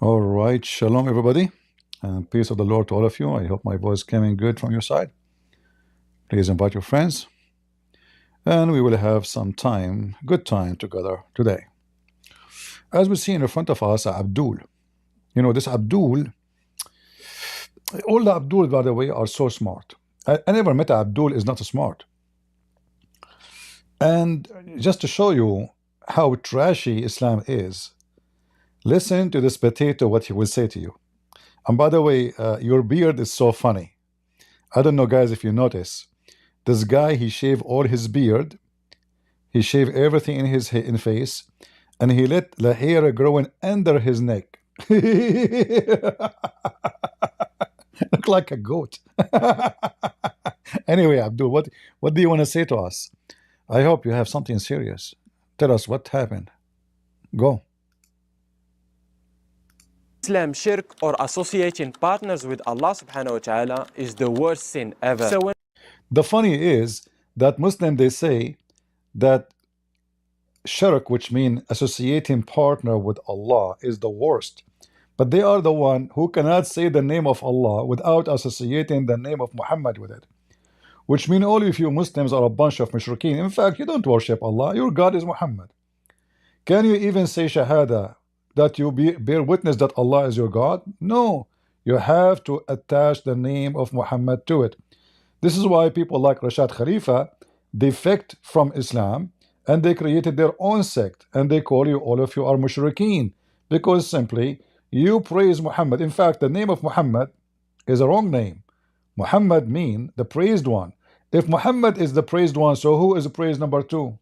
All right, shalom everybody, and peace of the Lord to all of you. I hope my voice came in good from your side. Please invite your friends, and we will have some time, good time together today. As we see in front of us, Abdul. You know, this Abdul, all the Abdul, by the way, are so smart. I never met Abdul is not smart. And just to show you how trashy Islam is, listen to this potato, what he will say to you. And by the way, your beard is so funny. I don't know, guys, if you notice. This guy, he shaved all his beard, he shaved everything in his face, and he let the hair growing under his neck. Look like a goat. Anyway, Abdul, what do you want to say to us? I hope you have something serious. Tell us what happened. Go. Islam, shirk, or associating partners with Allah subhanahu wa ta'ala is the worst sin ever. So the funny is that Muslim, they say that shirk, which means associating partner with Allah, is the worst. But they are the one who cannot say the name of Allah without associating the name of Muhammad with it. Which means all of you Muslims are a bunch of mushrikeen. In fact, you don't worship Allah. Your God is Muhammad. Can you even say Shahada, that you bear witness that Allah is your God? No. You have to attach the name of Muhammad to it. This is why people like Rashad Khalifa defect from Islam and they created their own sect and they call you, all of you are mushrikeen, because simply you praise Muhammad. In fact, the name of Muhammad is a wrong name. Muhammad means the praised one. If Muhammad is the praised one, so who is the praised number two?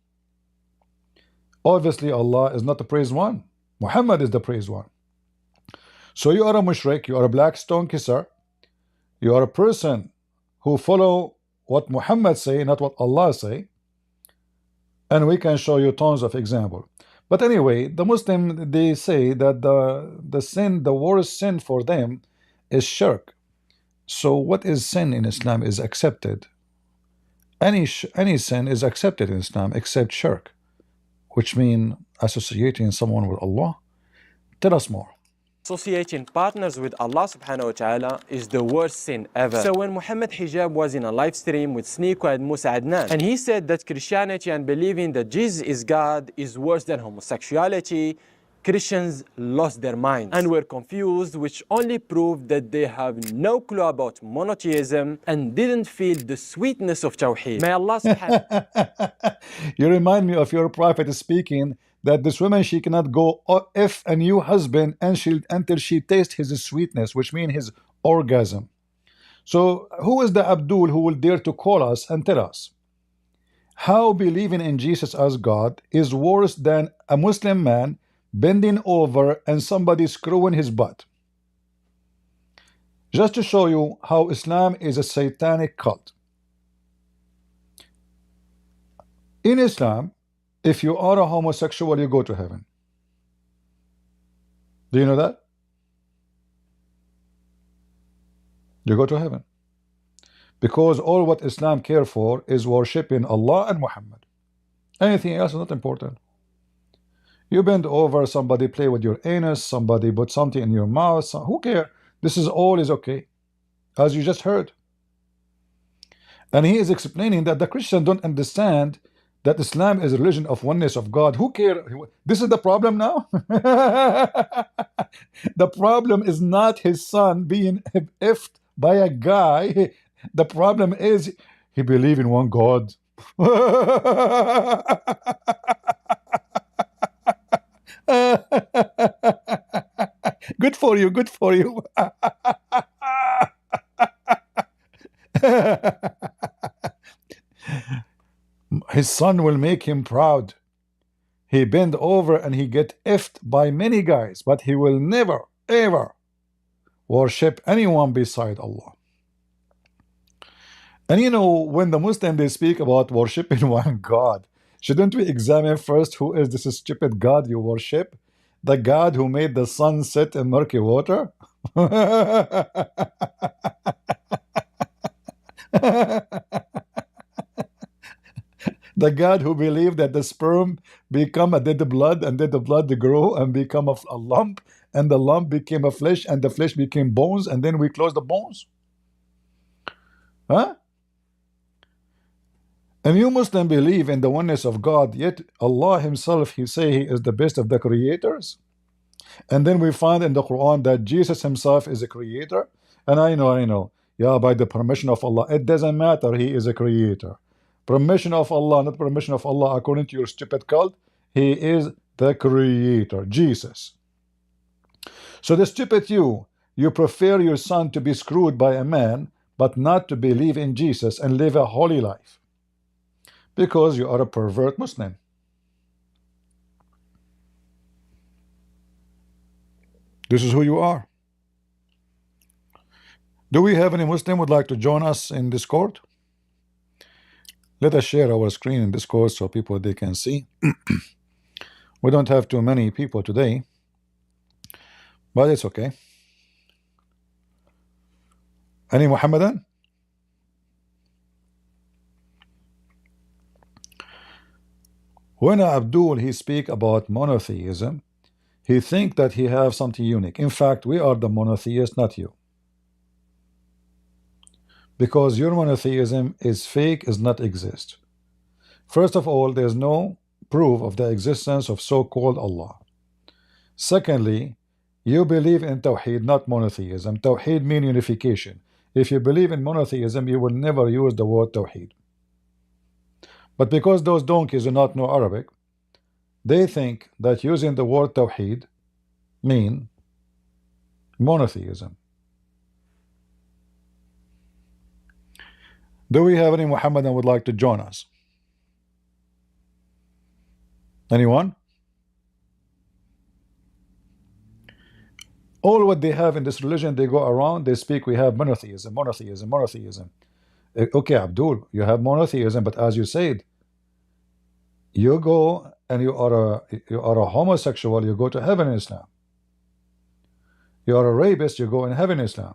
Obviously Allah is not the praised one. Muhammad is the praised one. So you are a mushrik, you are a black stone kisser, you are a person who follow what Muhammad say, not what Allah say, and we can show you tons of example. But anyway, the Muslim, they say that the sin, the worst sin for them is shirk. So what is sin in Islam is accepted. Any sin is accepted in Islam except shirk, which means associating someone with Allah. Tell us more. associating partners with Allah subhanahu wa ta'ala is the worst sin ever. So when Muhammad Hijab was in a live stream with Sneeko and Musa Adnan, and he said that Christianity and believing that Jesus is God is worse than homosexuality, Christians lost their minds and were confused, which only proved that they have no clue about monotheism and didn't feel the sweetness of Tawheed. May Allah subhanahu You remind me of your prophet speaking that this woman, she cannot go if a new husband until she tastes his sweetness, which means his orgasm. So who is the Abdul who will dare to call us and tell us how believing in Jesus as God is worse than a Muslim man bending over and somebody screwing his butt? Just to show you how Islam is a satanic cult. In Islam, if you are a homosexual, you go to heaven. Do you know that? You go to heaven. Because all what Islam care for is worshipping Allah and Muhammad. Anything else is not important. You bend over, somebody play with your anus, somebody put something in your mouth, who cares? This is all is okay, as you just heard. And he is explaining that the Christians don't understand that Islam is a religion of oneness of God. Who cares? This is the problem now. The problem is not his son being effed by a guy. The problem is he believes in one God. Good for you, good for you. His son will make him proud. He bend over and he get effed by many guys, but he will never, ever worship anyone beside Allah. And you know, when the Muslims, they speak about worshiping one God, shouldn't we examine first who is this stupid God you worship? The God who made the sun set in murky water? The God who believed that the sperm become a dead blood and then the blood grow and become a lump and the lump became a flesh, and the flesh became bones, and then we close the bones? Huh? And you Muslims believe in the oneness of God, yet Allah Himself, He say He is the best of the creators. And then we find in the Quran that Jesus Himself is a creator. And I know, yeah, by the permission of Allah. It doesn't matter, He is a creator. Permission of Allah, not permission of Allah, according to your stupid cult, He is the creator, Jesus. So the stupid you prefer your son to be screwed by a man, but not to believe in Jesus and live a holy life, because you are a pervert Muslim. This is who you are. Do we have any Muslim would like to join us in Discord? Let us share our screen in Discord so people they can see. We don't have too many people today, but it's okay. Any Muhammadan? When Abdul he speak about monotheism, he think that he have something unique. In fact, we are the monotheists, not you. Because your monotheism is fake, does not exist. First of all, there's no proof of the existence of so-called Allah. Secondly, you believe in Tawheed, not monotheism. Tawheed means unification. If you believe in monotheism, you will never use the word Tawheed. But because those donkeys do not know Arabic, they think that using the word Tawheed mean monotheism. Do we have any Muhammadan would like to join us? Anyone? All what they have in this religion, they go around, they speak, we have monotheism, monotheism, monotheism. Okay, Abdul, you have monotheism, but as you said, you go and you are a homosexual, you go to heaven in Islam. You are a rapist, you go in heaven in Islam.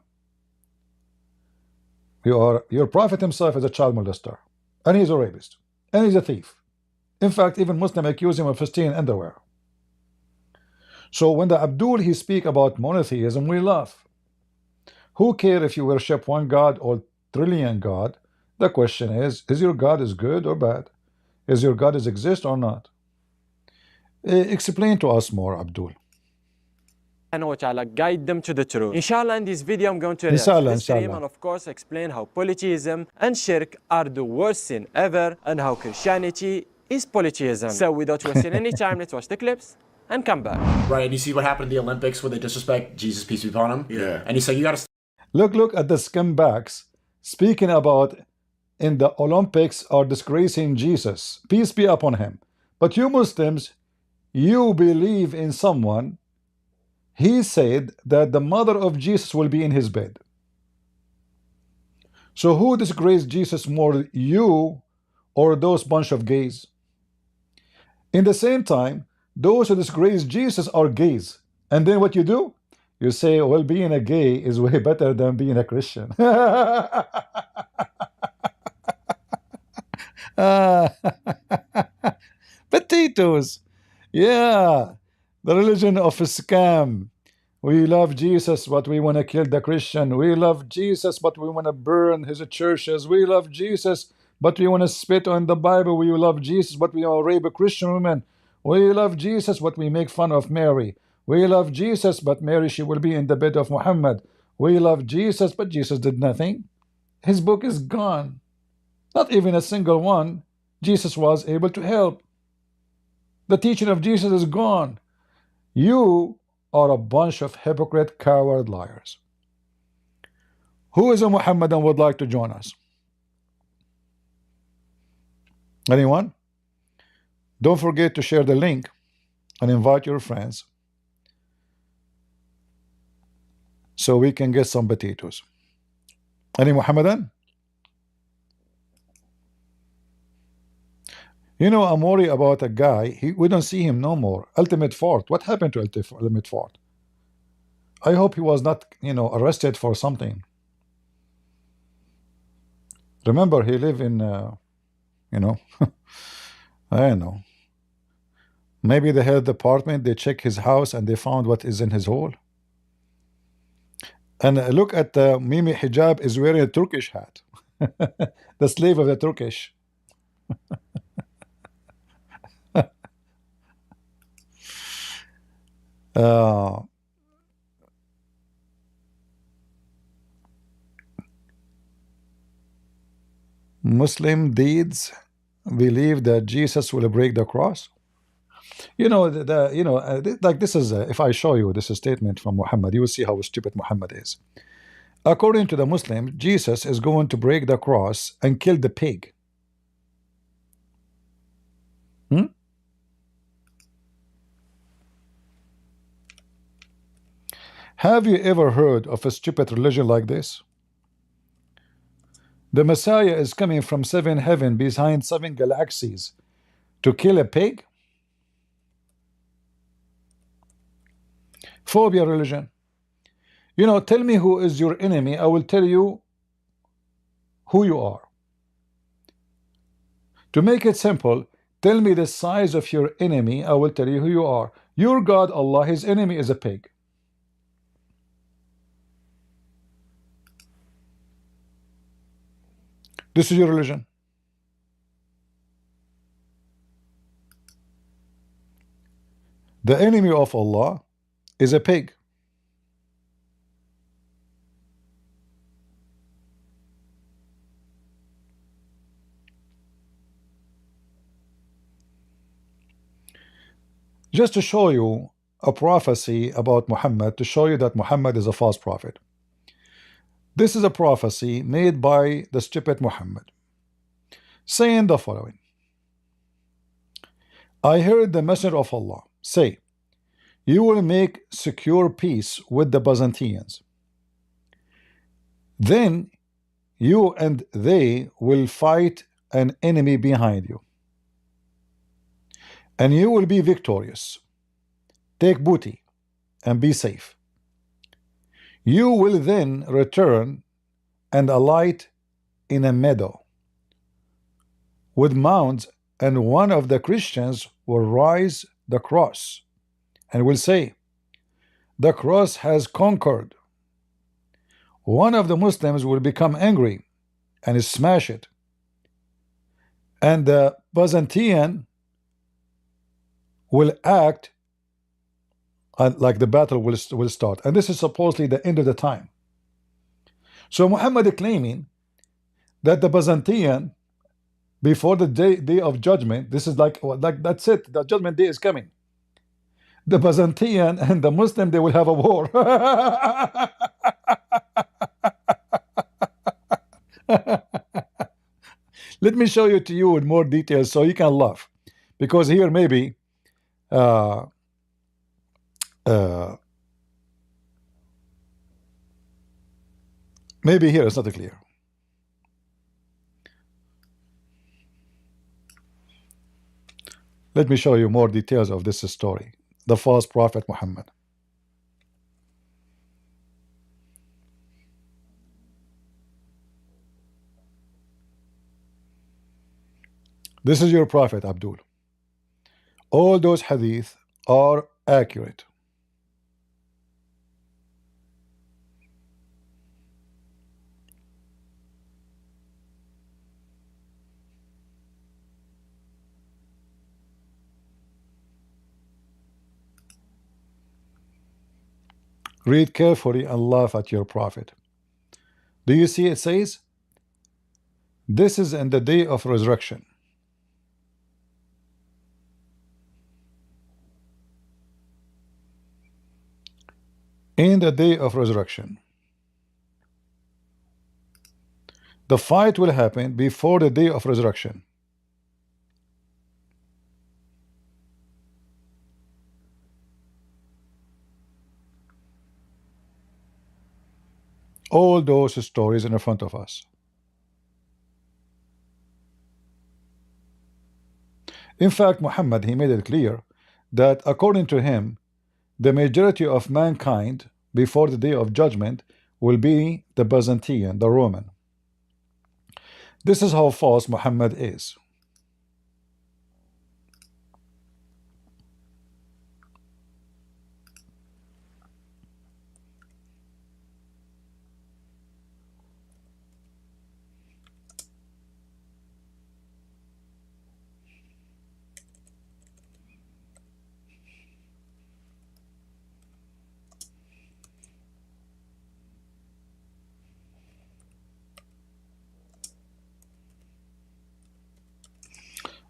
Your prophet himself is a child molester, and he's a rapist, and he's a thief. In fact, even Muslims accuse him of stealing underwear. So when the Abdul he speak about monotheism, we laugh. Who care if you worship one God or trillion God? The question is your God is good or bad? Is your God is exist or not? Explain to us more, Abdul. Guide them to the truth. Inshallah, in this video I'm going to Inshallah, this stream inshallah. and of course explain how polytheism and shirk are the worst sin ever and how Christianity is polytheism. So without wasting any time, let's watch the clips and come back. Right, and you see what happened at the Olympics where they disrespect Jesus, peace be upon him? Yeah. And he said, you got to Look at the scumbags speaking about in the Olympics are disgracing Jesus, peace be upon him. But you Muslims, you believe in someone. He said that the mother of Jesus will be in his bed. So who disgraced Jesus more, you or those bunch of gays? In the same time, those who disgrace Jesus are gays. And then what you do? You say, well, being a gay is way better than being a Christian. Potatoes. Yeah. The religion of a scam. We love Jesus, but we want to kill the Christian. We love Jesus, but we want to burn his churches. We love Jesus, but we want to spit on the Bible. We love Jesus, but we want to rape a Christian woman. We love Jesus, but we make fun of Mary. We love Jesus, but Mary, she will be in the bed of Muhammad. We love Jesus, but Jesus did nothing. His book is gone. Not even a single one Jesus was able to help. The teaching of Jesus is gone. You are a bunch of hypocrite, coward liars. Who is a Muhammadan would like to join us? Anyone? Don't forget to share the link and invite your friends so we can get some potatoes. Any Muhammadan? You know, I'm worried about a guy. We don't see him no more. Ultimate Fort. What happened to Ultimate Fort? I hope he was not, arrested for something. Remember, he lived in, I don't know. Maybe the health department, they check his house and they found what is in his hole. And look at Mimi Hijab is wearing a Turkish hat. The slave of the Turkish. Uh, Muslim deeds believe that Jesus will break the cross. You know, like this is if I show you this statement from Muhammad, you will see how stupid Muhammad is. According to the Muslim, Jesus is going to break the cross and kill the pig. Hmm? Have you ever heard of a stupid religion like this? The Messiah is coming from 7 heaven behind 7 galaxies to kill a pig? Phobia religion. You know, tell me who is your enemy, I will tell you who you are. To make it simple, tell me the size of your enemy, I will tell you who you are. Your God, Allah, his enemy is a pig. This is your religion. The enemy of Allah is a pig. Just to show you a prophecy about Muhammad, to show you that Muhammad is a false prophet. This is a prophecy made by the stupid Muhammad, saying the following: I heard the Messenger of Allah say, you will make secure peace with the Byzantines. Then you and they will fight an enemy behind you, and you will be victorious. Take booty and be safe. You will then return and alight in a meadow with mounds, and one of the Christians will rise the cross and will say, the cross has conquered. One of the Muslims will become angry and smash it, and the Byzantine will act like the battle will start, and this is supposedly the end of the time. So Muhammad is claiming that the Byzantine, before the day of judgment, this is like that's it, the judgment day is coming. The Byzantine and the Muslim, they will have a war. Let me show you to you in more details so you can laugh, because here maybe maybe here it's not clear. Let me show you more details of this story, the false prophet Muhammad. This is your prophet Abdul. All those hadith are accurate. Read carefully and laugh at your prophet. Do you see it says, this is in the day of resurrection. In the day of resurrection. The fight will happen before the day of resurrection. All those stories in front of us. In fact, Muhammad, he made it clear that according to him, the majority of mankind before the day of judgment will be the Byzantine, the Roman. This is how false Muhammad is.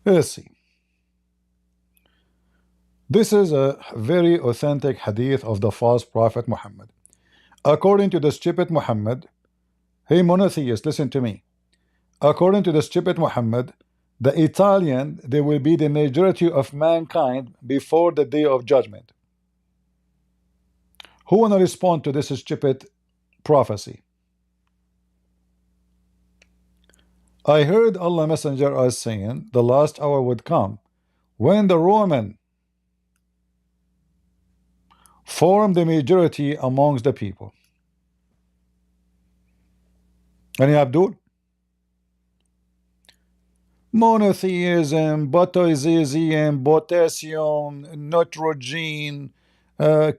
Let's see. This is a very authentic hadith of the false prophet Muhammad. According to the stupid Muhammad, hey monotheist, listen to me. According to the stupid Muhammad, the Italian, they will be the majority of mankind before the day of judgment. Who want to respond to this stupid prophecy? I heard Allah Messenger as saying the last hour would come when the Roman form the majority amongst the people. Any Abdul? Monotheism, botoism, potassium, nitrogen,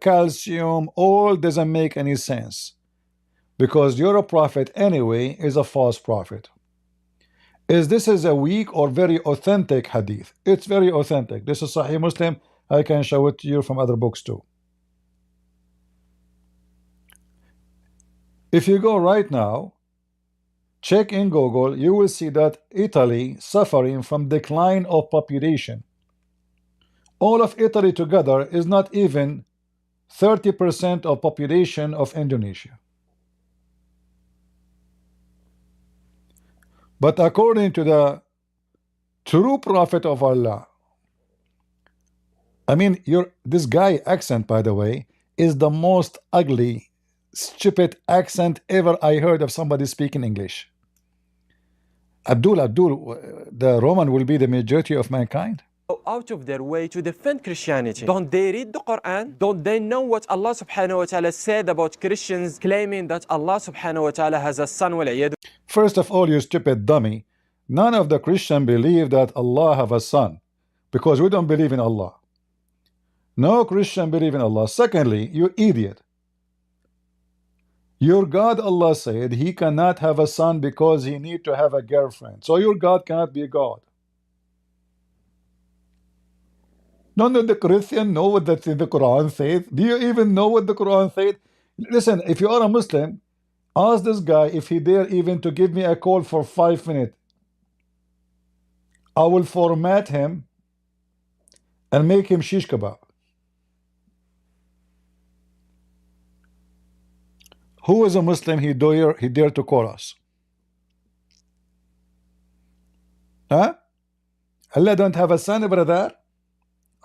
calcium, all doesn't make any sense. Because you're a prophet anyway is a false prophet. This is a weak or very authentic hadith. It's very authentic. This is Sahih Muslim. I can show it to you from other books too. If you go right now, check in Google, you will see that Italy suffering from decline of population. All of Italy together is not even 30% of population of Indonesia. But according to the true prophet of Allah, I mean, this guy accent, by the way, is the most ugly, stupid accent ever I heard of somebody speaking English. Abdul, the Roman will be the majority of mankind. Out of their way to defend Christianity. Don't they read the Quran? Don't they know what Allah subhanahu wa ta'ala said about Christians claiming that Allah subhanahu wa ta'ala has a son? First of all, you stupid dummy, none of the Christians believe that Allah have a son, because we don't believe in Allah. No Christian believe in Allah. Secondly, you idiot, your God Allah said he cannot have a son because he need to have a girlfriend. So your God cannot be a God. None of the Christians know what that's in the Quran says. Do you even know what the Quran says? Listen, if you are a Muslim, ask this guy if he dare even to give me a call for 5 minutes. I will format him and make him shish kebab. Who is a Muslim he dare to call us? Huh? Allah don't have a son, brother.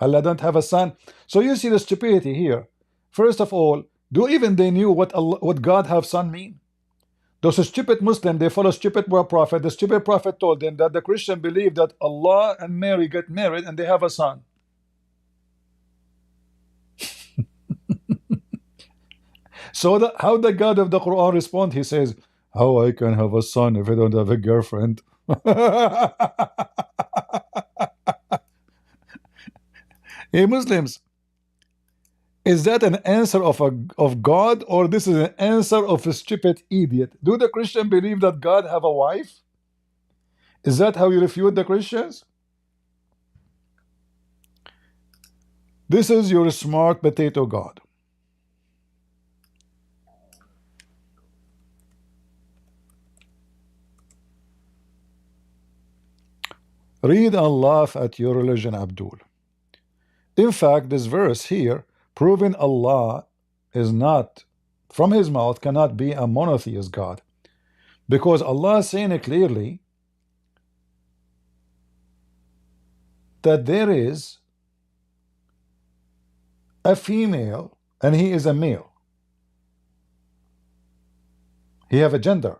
Allah don't have a son. So you see the stupidity here. First of all, do even they knew what God have son mean? Those stupid Muslims, they follow stupid prophet. The stupid prophet told them that the Christian believe that Allah and Mary get married and they have a son. So how the God of the Quran respond? He says, how I can have a son if I don't have a girlfriend? Hey Muslims, is that an answer of God, or this is an answer of a stupid idiot? Do the Christians believe that God have a wife? Is that how you refute the Christians? This is your smart potato God. Read and laugh at your religion, Abdul. In fact, this verse here proving Allah is not, from his mouth, cannot be a monotheist God, because Allah is saying it clearly that there is a female and he is a male. He have a gender.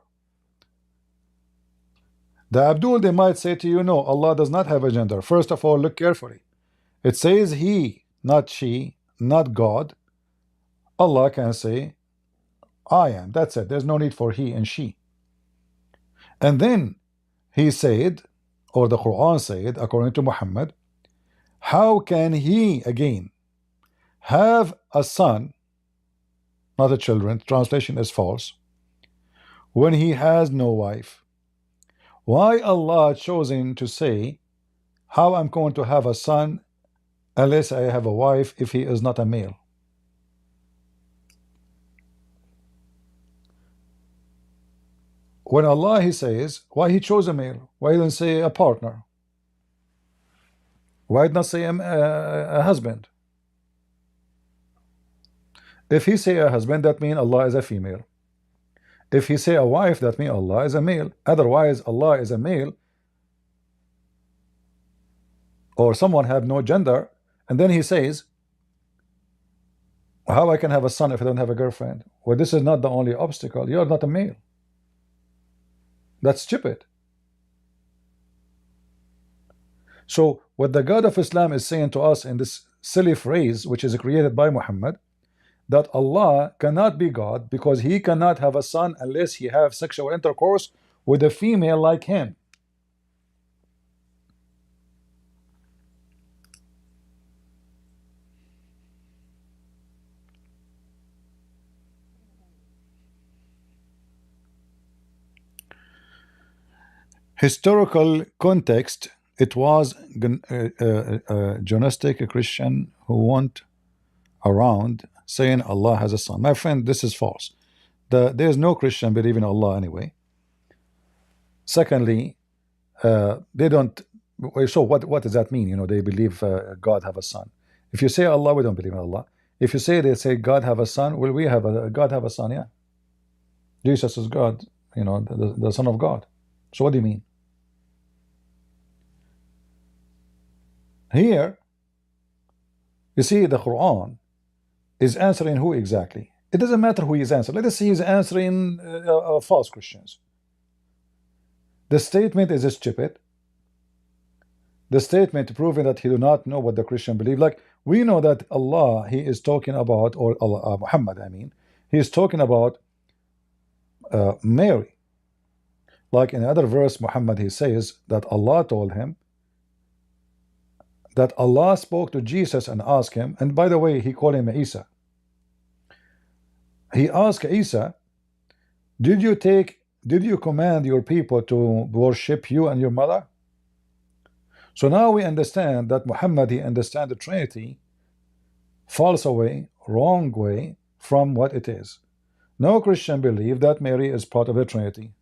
The Abdul, they might say to you, no, Allah does not have a gender. First of all, look carefully. It says he, not she, not God. Allah can say, I am. That's it. There's no need for he and she. And then he said, or the Quran said, according to Muhammad, how can he, again, have a son, not a children, translation is false, when he has no wife? Why Allah chosen to say, how I'm going to have a son unless I have a wife if he is not a male? When Allah he says, why he chose a male? Why he didn't say a partner? Why not say a husband? If he say a husband, that means Allah is a female. If he say a wife, that means Allah is a male. Otherwise, Allah is a male, or someone have no gender, and then he says, how I can have a son if I don't have a girlfriend? Well, this is not the only obstacle. You're not a male. That's stupid. So what the God of Islam is saying to us in this silly phrase, which is created by Muhammad, that Allah cannot be God because he cannot have a son unless he have sexual intercourse with a female like him. Historical context, it was a Gnostic Christian who went around saying Allah has a son. My friend, this is false. There is no Christian believe in Allah anyway. Secondly, they don't. So what does that mean? You know, they believe God have a son. If you say Allah, we don't believe in Allah. If you say they say God have a son, well, we have a God have a son, yeah. Jesus is God, you know, the Son of God. So what do you mean? Here, you see, the Quran is answering who exactly? It doesn't matter who is answering. Let us see, he's answering false Christians. The statement is stupid. The statement proving that he do not know what the Christian believe. Like, we know that Allah, he is talking about, or Allah, Muhammad, I mean, he is talking about Mary. Like in another verse, Muhammad, he says that Allah told him that Allah spoke to Jesus and asked him, and by the way, he called him Isa. He asked Isa, did you command your people to worship you and your mother? So now we understand that Muhammad, he understands the Trinity false away, wrong way from what it is. No Christian believe that Mary is part of the Trinity.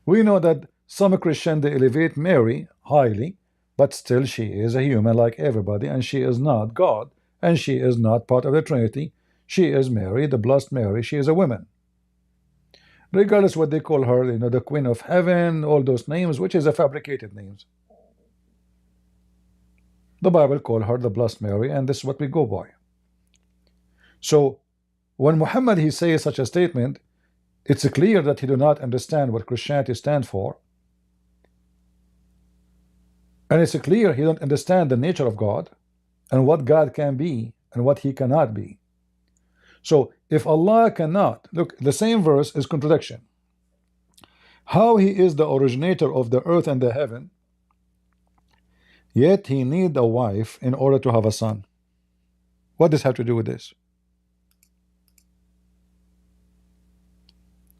We know that some Christian, they elevate Mary highly, but still she is a human like everybody, and she is not God, and she is not part of the Trinity. She is Mary, the blessed Mary. She is a woman. Regardless what they call her, you know, the Queen of Heaven, all those names, which is a fabricated names. The Bible call her the blessed Mary, and this is what we go by. So when Muhammad, he says such a statement, it's clear that he do not understand what Christianity stands for. And it's clear he don't understand the nature of God and what God can be and what he cannot be. So if Allah cannot, look, the same verse is contradiction. How he is the originator of the earth and the heaven, yet he need a wife in order to have a son. What does have to do with this?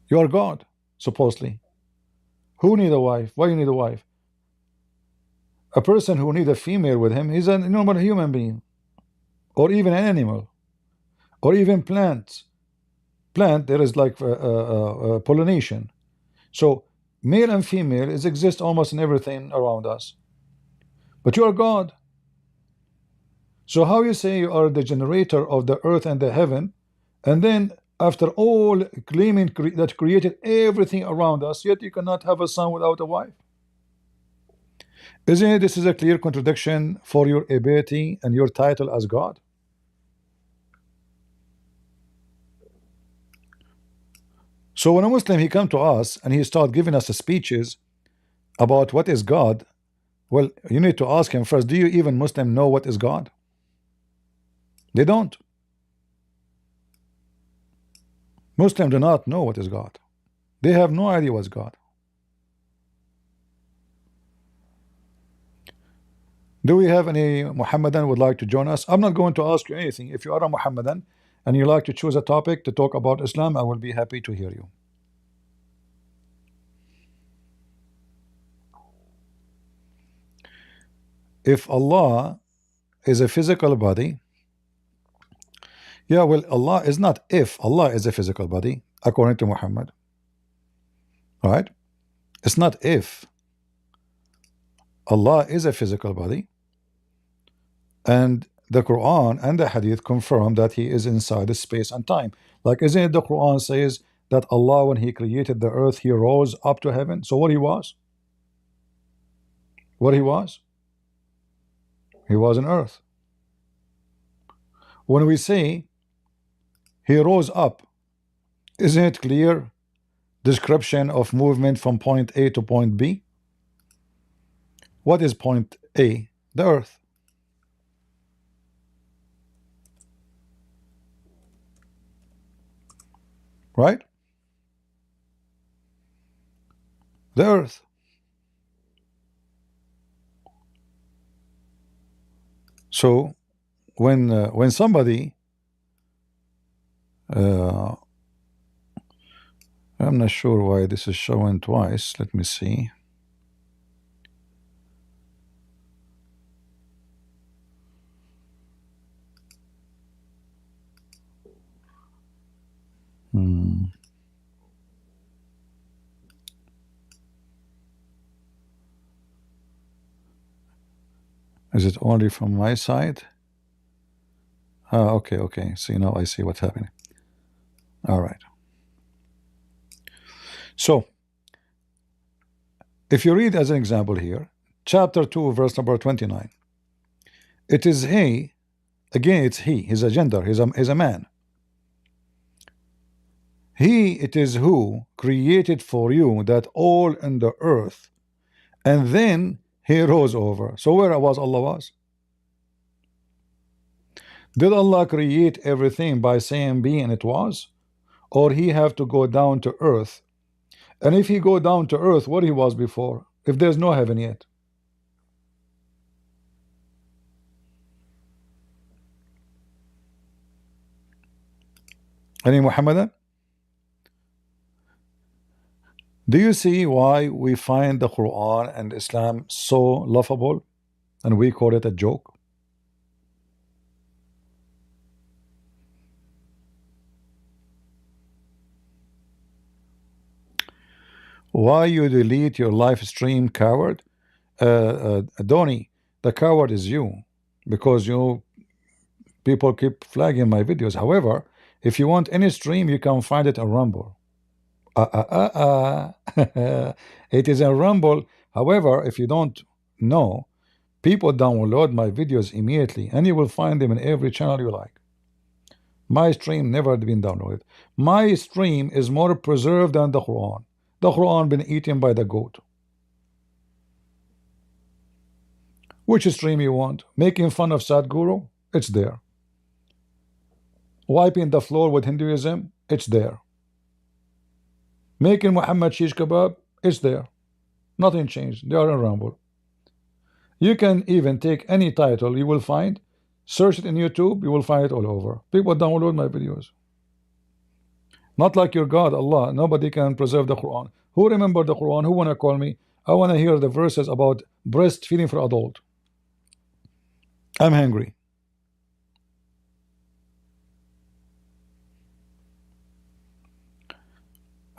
You are God, supposedly. Who need a wife? Why you need a wife? A person who need a female with him is a normal human being, or even an animal, or even plants. Plant, there is like pollination. So male and female exist almost in everything around us. But you are God. So how you say you are the generator of the earth and the heaven, and then after all claiming that created everything around us, yet you cannot have a son without a wife? Isn't it this is a clear contradiction for your ability and your title as God? So when a Muslim, he come to us and he start giving us speeches about what is God, well, you need to ask him first, do you even Muslim know what is God? They don't. Muslims do not know what is God. They have no idea what's God. Do we have any Muhammadan would like to join us? I'm not going to ask you anything. If you are a Muhammadan and you like to choose a topic to talk about Islam, I will be happy to hear you. If Allah is a physical body, yeah, well, Allah is not if. Allah is a physical body, according to Muhammad. Right? It's not if. Allah is a physical body. And the Quran and the Hadith confirm that he is inside the space and time. Like, isn't it the Quran says that Allah, when he created the earth, he rose up to heaven? So what he was? What he was? He was on earth. When we say he rose up, isn't it clear description of movement from point A to point B? What is point A? The earth. Right? The earth. So when somebody I'm not sure why this is showing twice. Let me see. Is it only from my side? Okay, okay. See, now I see what's happening. All right. So, if you read as an example here, chapter 2, verse number 29, it is he, again, it's he, he's a gender, he's a man. He, it is who created for you that all in the earth, and then he rose over. So where was Allah was? Did Allah create everything by saying be and it was? Or he have to go down to earth? And if he go down to earth, what he was before, if there's no heaven yet? Any Muhammadan? Do you see why we find the Quran and Islam so laughable and we call it a joke? Why you delete your live stream, coward? Donnie, the coward is you, because you people keep flagging my videos. However, if you want any stream, you can find it on Rumble. It is a Rumble. However, if you don't know, people download my videos immediately, and you will find them in every channel you like. My stream never been downloaded. My stream is more preserved than the Quran. The Quran been eaten by the goat. Which stream you want? Making fun of Sadhguru? It's there. Wiping the floor with Hinduism? It's there. Making Muhammad shish kebab? It's there. Nothing changed. They are in Rumble. You can even take any title you will find, search it in YouTube, you will find it all over. People download my videos. Not like your God, Allah. Nobody can preserve the Quran. Who remember the Quran? Who wanna call me? I wanna hear the verses about breastfeeding for adult. I'm hungry.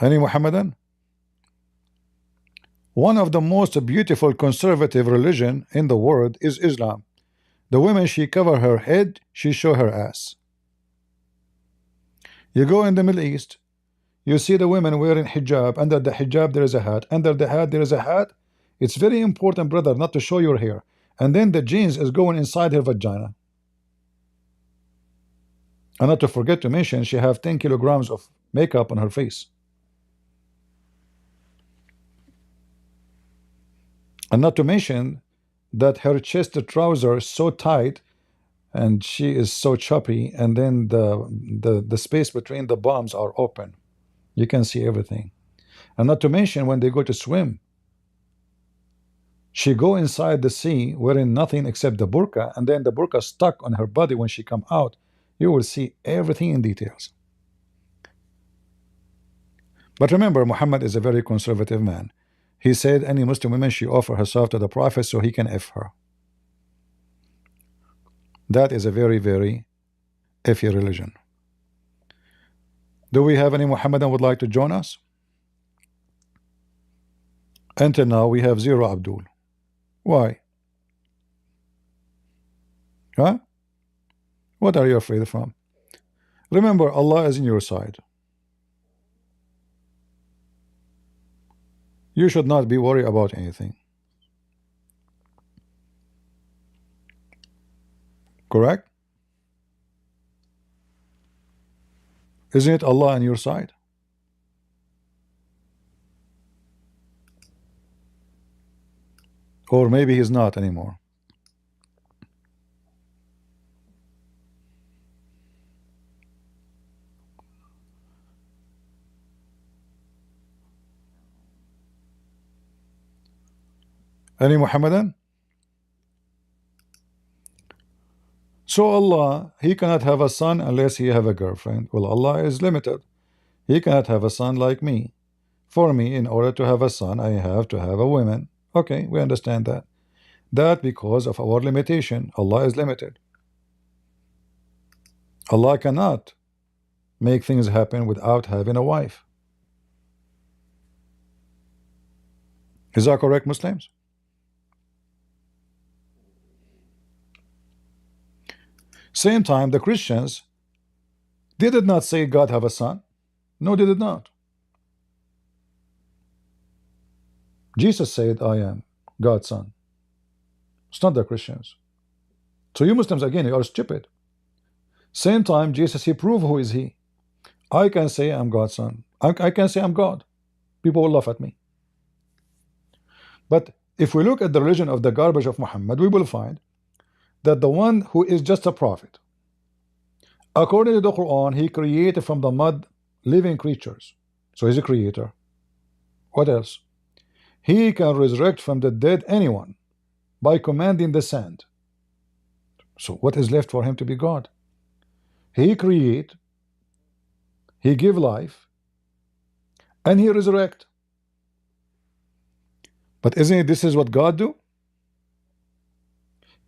Any Muhammadan? One of the most beautiful conservative religion in the world is Islam. The women, she cover her head, she show her ass. You go in the Middle East, you see the women wearing hijab. Under the hijab there is a hat. Under the hat there is a hat. It's very important, brother, not to show your hair. And then the jeans is going inside her vagina. And not to forget to mention, she have 10 kilograms of makeup on her face. And not to mention that her chest trouser is so tight and she is so choppy, and then the space between the bums are open. You can see everything. And not to mention when they go to swim, she go inside the sea wearing nothing except the burqa, and then the burqa stuck on her body. When she come out, you will see everything in details. But remember, Muhammad is a very conservative man. He said any Muslim woman, she offer herself to the Prophet so he can F her. That is a very, very iffy religion. Do we have any Muhammadan would like to join us? Until now we have zero Abdul. Why? Huh? What are you afraid from? Remember, Allah is in your side. You should not be worried about anything. Correct? Isn't it Allah on your side? Or maybe He's not anymore. Any Muhammadan? So Allah, He cannot have a son unless He have a girlfriend. Well, Allah is limited. He cannot have a son like me. For me, in order to have a son, I have to have a woman. Okay, we understand that. That because of our limitation. Allah is limited. Allah cannot make things happen without having a wife. Is that correct, Muslims? Same time, the Christians, they did not say God have a son. No, they did not. Jesus said, I am God's son. It's not the Christians. So you Muslims, again, you are stupid. Same time, Jesus, He proved who is He. I can say I'm God's son. I can say I'm God. People will laugh at me. But if we look at the religion of the garbage of Muhammad, we will find that the one who is just a prophet, according to the Quran, he created from the mud living creatures. So he's a creator. What else? He can resurrect from the dead anyone by commanding the sand. So what is left for him to be God? He create, he give life, and he resurrect. But isn't it this is what God do?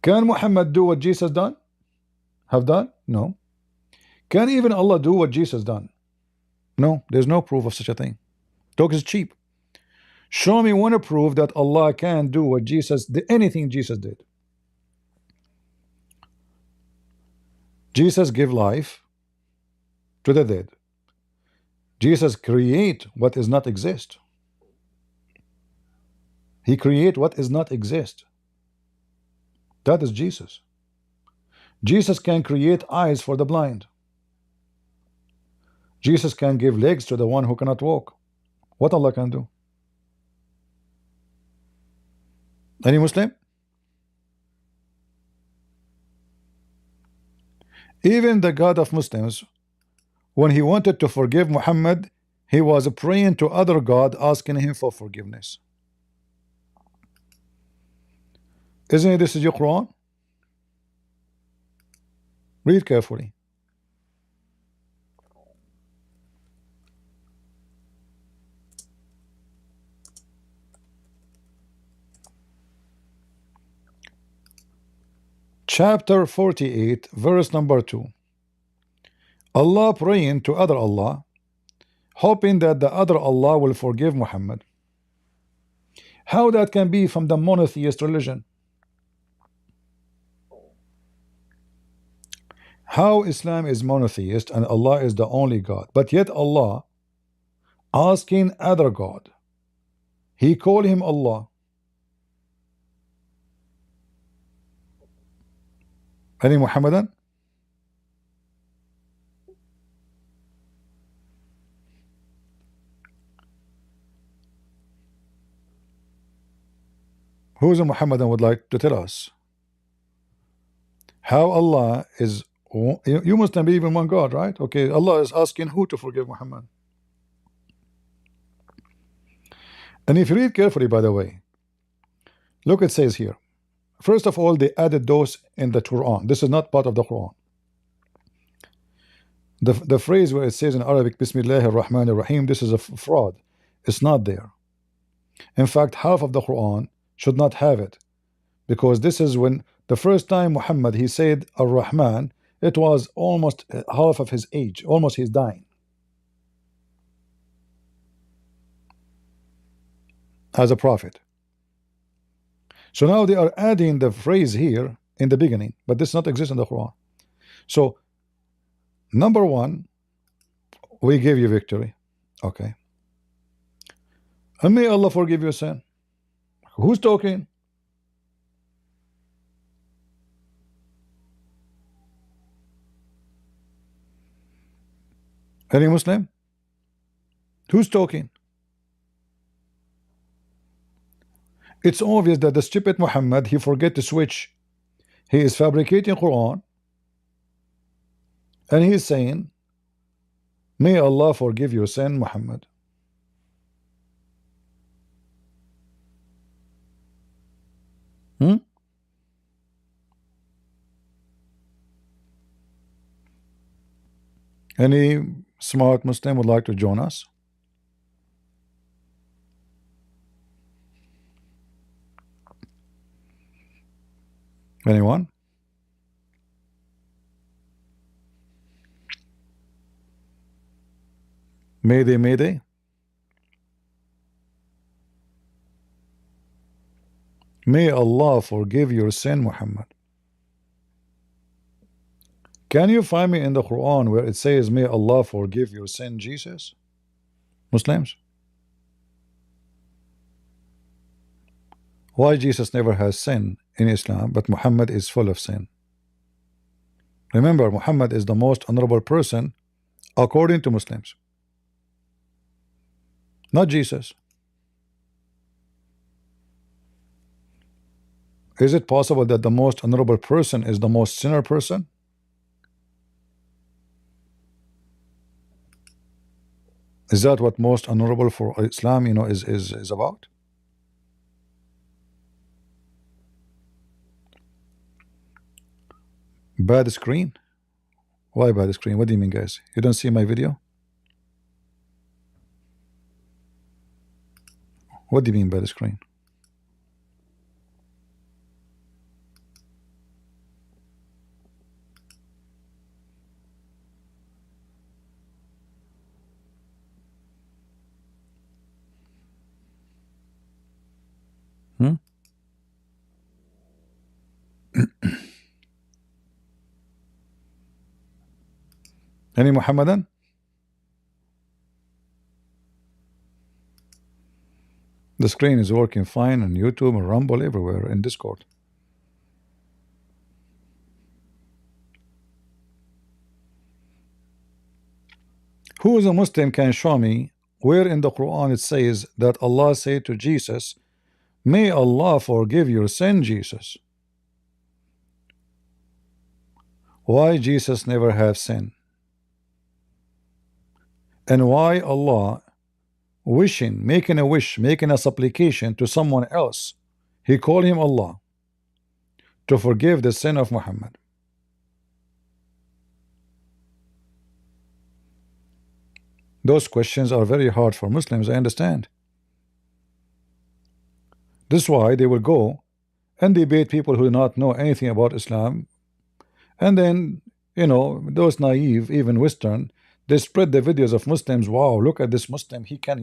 Can Muhammad do what Jesus done? Have done? No. Can even Allah do what Jesus done? No, there's no proof of such a thing. Talk is cheap. Show me one proof that Allah can do what Jesus did, anything Jesus did. Jesus give life to the dead. Jesus create what is not exist. He create what is not exist. That is Jesus. Jesus can create eyes for the blind. Jesus can give legs to the one who cannot walk. What Allah can do? Any Muslim? Even the God of Muslims, when he wanted to forgive Muhammad, he was praying to other God, asking him for forgiveness. Isn't it this is your Quran? Read carefully. Chapter 48, verse number 2. Allah praying to other Allah, hoping that the other Allah will forgive Muhammad. How that can be from the monotheist religion? How Islam is monotheist and Allah is the only God, but yet Allah asking other God, He called him Allah. Any Muhammadan? Who is a Muhammadan would like to tell us how Allah is? You must believe in one God, right? Okay, Allah is asking who to forgive Muhammad. And if you read carefully, by the way, look, it says here, first of all, they added those in the Quran. This is not part of the Quran. The phrase where it says in Arabic, Bismillahir Rahmanir Rahim, this is a fraud. It's not there. In fact, half of the Quran should not have it, because this is when the first time Muhammad he said Ar-Rahman, it was almost half of his age, almost he's dying as a prophet. So now they are adding the phrase here in the beginning, but this not exist in the Quran. So number one, we give you victory. Okay. And may Allah forgive your sin. Who's talking? Any Muslim? Who's talking? It's obvious that the stupid Muhammad, he forget to switch. He is fabricating Quran, and he is saying, may Allah forgive your sin, Muhammad. Any smart Muslim would like to join us? Anyone? Mayday, mayday. May Allah forgive your sin, Muhammad. Can you find me in the Quran where it says, may Allah forgive your sin, Jesus? Muslims? Why Jesus never has sin in Islam, but Muhammad is full of sin? Remember, Muhammad is the most honorable person according to Muslims, not Jesus. Is it possible that the most honorable person is the most sinner person? Is that what most honorable for Islam, is about? Bad screen? Why bad screen? What do you mean, guys? You don't see my video? What do you mean bad screen? Any Muhammadan? The screen is working fine on YouTube and Rumble, everywhere, in Discord. Who is a Muslim can show me where in the Quran it says that Allah said to Jesus, may Allah forgive your sin, Jesus? Why Jesus never have sin? And why Allah making a wish, making a supplication to someone else, he called him Allah to forgive the sin of Muhammad? Those questions are very hard for Muslims, I understand. This is why they will go and debate people who do not know anything about Islam, and then those naive, even Western, they spread the videos of Muslims. Wow, look at this Muslim, he can,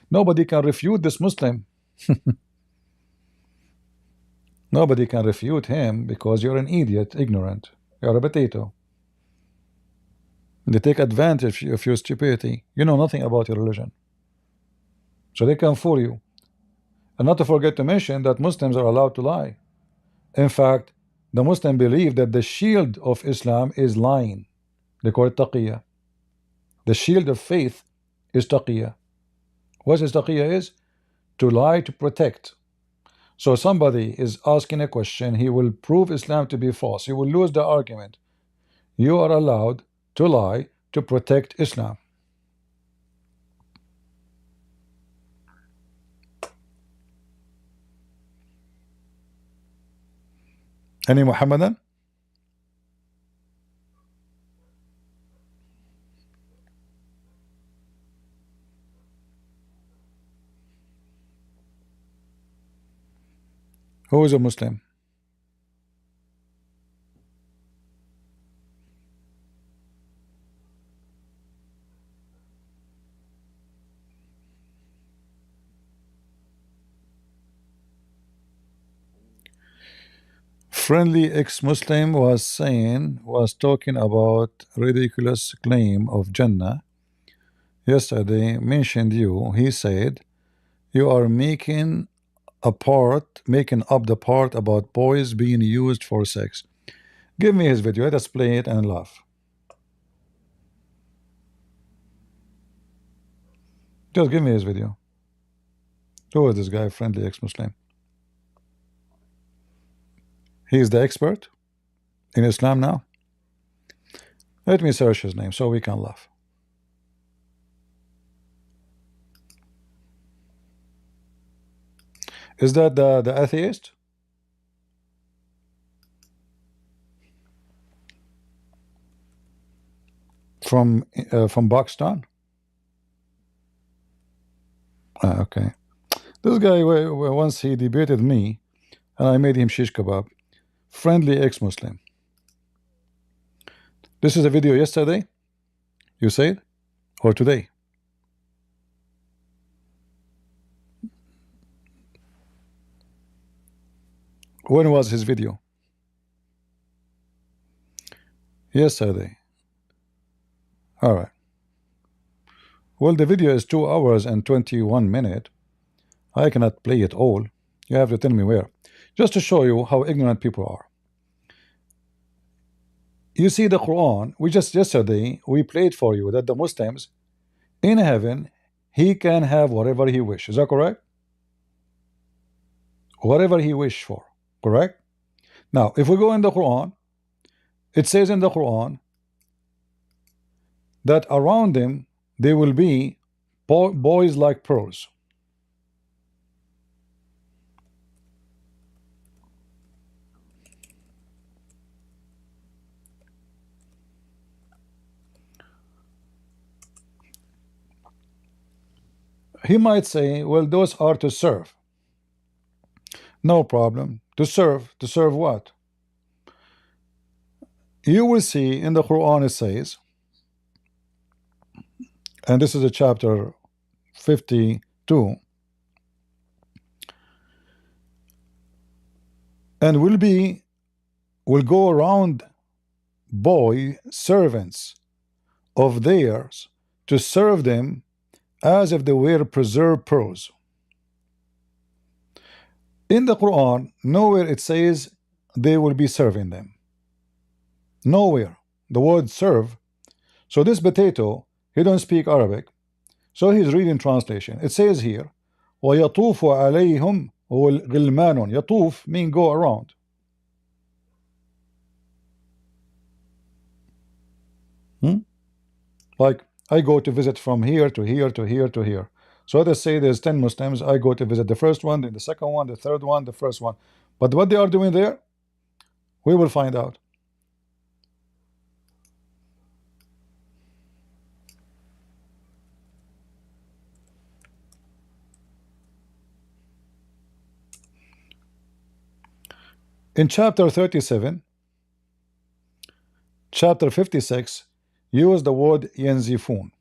nobody can refute this Muslim. Nobody can refute him because you're an idiot, ignorant, you're a potato. They take advantage of your stupidity. You know nothing about your religion, so they can fool you. And not to forget to mention that Muslims are allowed to lie. In fact, the Muslim believe that the shield of Islam is lying. They call it taqiyya. The shield of faith is taqiyya. What is taqiyya? Is to lie, to protect. So somebody is asking a question, he will prove Islam to be false, he will lose the argument. You are allowed to lie to protect Islam. Any Muhammadan? Who is a Muslim? Friendly ex-Muslim was talking about ridiculous claim of Jannah. Yesterday mentioned you. He said you are making up the part about boys being used for sex. Give me his video. Let us play it and laugh. Just give me his video. Who is this guy? Friendly ex-Muslim. He is the expert in Islam now. Let me search his name so we can laugh. Is that the atheist? From Pakistan? Okay. This guy, once he debated me, and I made him shish kebab. Friendly ex-Muslim. This is a video yesterday, you said, or today? When was his video? Yesterday. All right. Well, the video is 2 hours and 21 minutes. I cannot play it all. You have to tell me where. Just to show you how ignorant people are. You see the Quran, yesterday we played for you that the Muslims in heaven, he can have whatever he wishes. Is that correct? Whatever he wished for. Correct? Now, if we go in the Quran, it says in the Quran that around them there will be boys like pearls. He might say, well, those are to serve. No problem. To serve what? You will see in the Quran it says, and this is a chapter 52, and will go around boy servants of theirs to serve them as if they were preserved pearls. In the Quran, nowhere it says they will be serving them. Nowhere. The word serve. So this potato, he don't speak Arabic, so he's reading translation. It says here, وَيَطُوفُ عَلَيْهِمْ غِلْمَانٌ. يَطُوف mean go around. Like I go to visit from here to here to here to here. So let's say there's 10 Muslims. I go to visit the first one, then the second one, the third one, the first one. But what they are doing there, we will find out. In chapter 37, chapter 56, use the word ينزفون.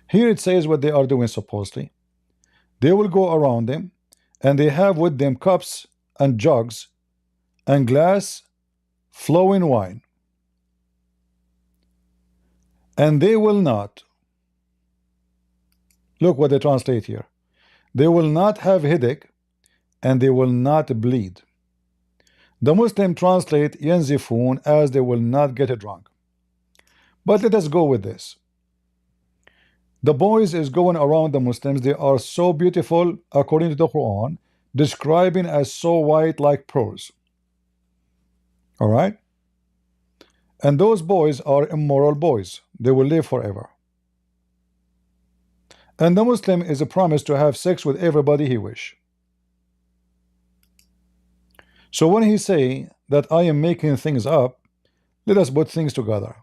Here it says what they are doing supposedly. They will go around them, and they have with them cups and jugs and glass flowing wine. And they will not, look what they translate here, they will not have headache and they will not bleed. The Muslim translate ينزفون as they will not get drunk. But let us go with this. The boys is going around the Muslims. They are so beautiful according to the Quran, describing as so white like pearls. All right? And those boys are immoral boys. They will live forever. And the Muslim is a promise to have sex with everybody he wish. So when he say that I am making things up, let us put things together.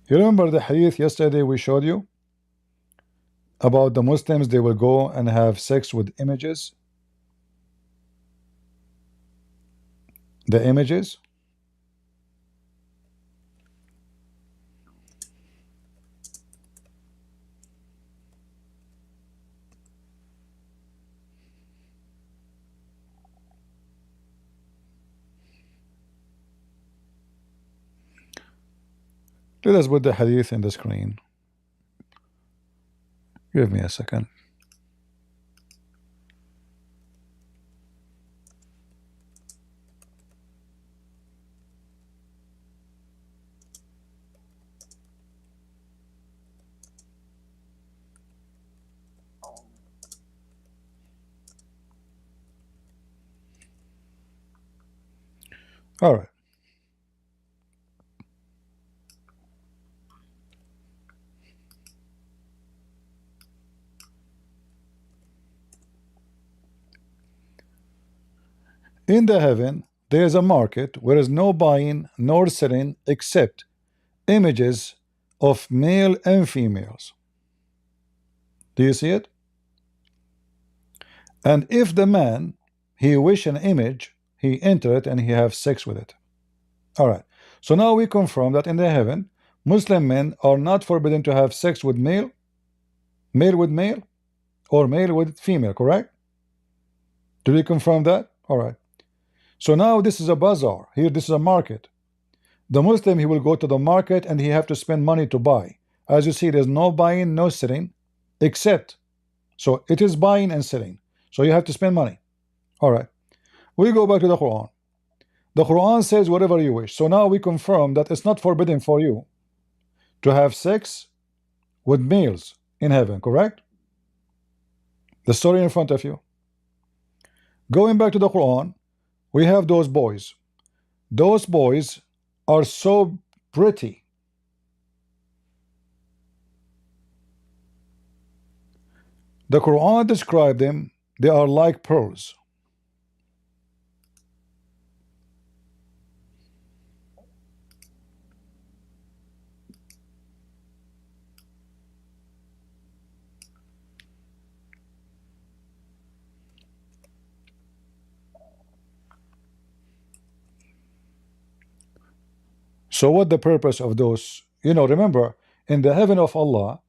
You remember the hadith yesterday we showed you? about the Muslims, they will go and have sex with images. The images. Let us put the hadith in the screen. Give me a second. All right. In the heaven, there is a market where is no buying nor selling except images of male and females. Do you see it? And if the man he wish an image, he enter it and he have sex with it. All right. So now we confirm that in the heaven, Muslim men are not forbidden to have sex with male with male, or male with female, correct? Do we confirm that? All right. So now this is a bazaar. Here, this is a market. The Muslim, he will go to the market and he have to spend money to buy. As you see, there's no buying, no selling, except, so it is buying and selling. So you have to spend money. All right. We go back to the Quran. The Quran says whatever you wish. So now we confirm that it's not forbidden for you to have sex with males in heaven, correct? The story in front of you. Going back to the Quran, we have those boys. Those boys are so pretty. The Quran described them, they are like pearls. So what the purpose of those? Remember, in the heaven of Allah,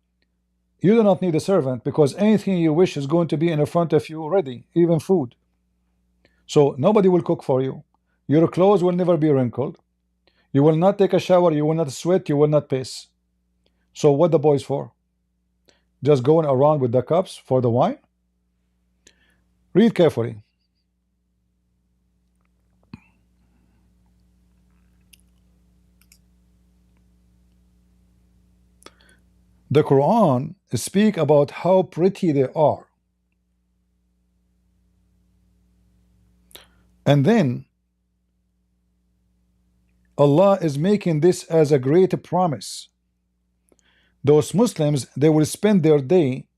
you do not need a servant because anything you wish is going to be in front of you ready, even food. So nobody will cook for you. Your clothes will never be wrinkled. You will not take a shower. You will not sweat. You will not piss. So what the boys for? Just going around with the cups for the wine? Read carefully. The Quran speak about how pretty they are. And then Allah is making this as a great promise. Those Muslims, they will spend their day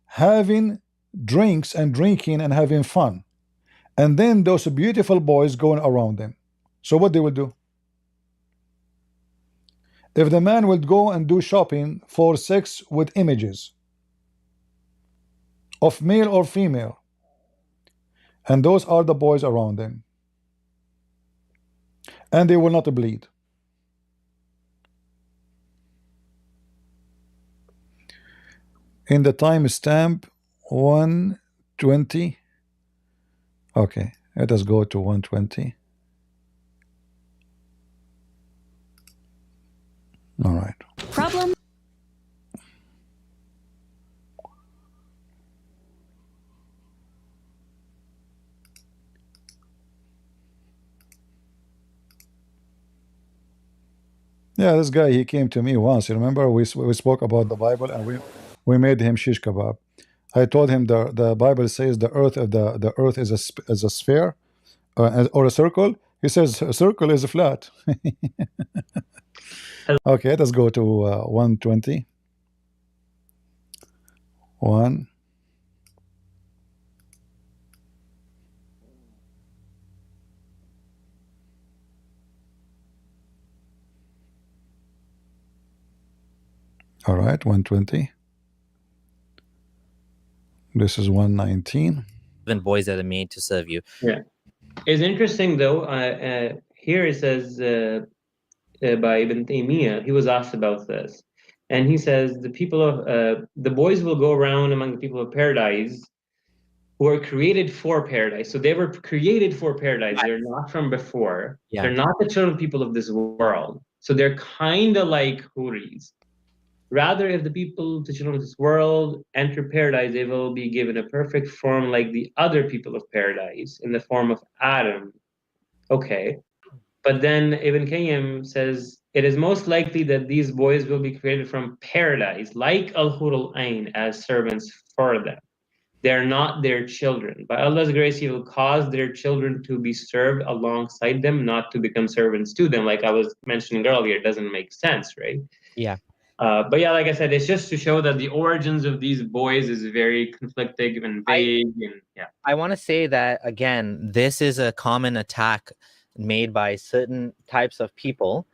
having drinks and drinking and having fun. And then those beautiful boys going around them. So what they will do? If the man will go and do shopping for sex with images of male or female, and those are the boys around them, and they will not bleed. In the timestamp 120. Okay, let us go to 120. All right. Problem. Yeah, this guy, he came to me once. You remember we spoke about the Bible and we made him shish kebab. I told him the Bible says the earth is a sphere or a circle. He says a circle is flat. Okay, let's go to 120. 1. All right, 120. This is 119. Even boys that are made to serve you. Yeah. It's interesting though. Here it says by Ibn Taymiyyah, he was asked about this, and he says the boys will go around among the people of paradise who are created for paradise. So they were created for paradise. Right. They're not from before. Yeah. They're not the children people of this world. So they're kind of like Huris. Rather, if the children of this world enter paradise, they will be given a perfect form like the other people of paradise in the form of Adam. Okay. But then Ibn Qayyim says it is most likely that these boys will be created from paradise, like Al-Hur al-Ain, as servants for them. They're not their children. By Allah's grace, He will cause their children to be served alongside them, not to become servants to them. Like I was mentioning earlier, it doesn't make sense, right? Yeah. But yeah, like I said, it's just to show that the origins of these boys is very conflicting and vague. I want to say that, again, this is a common attack made by certain types of people.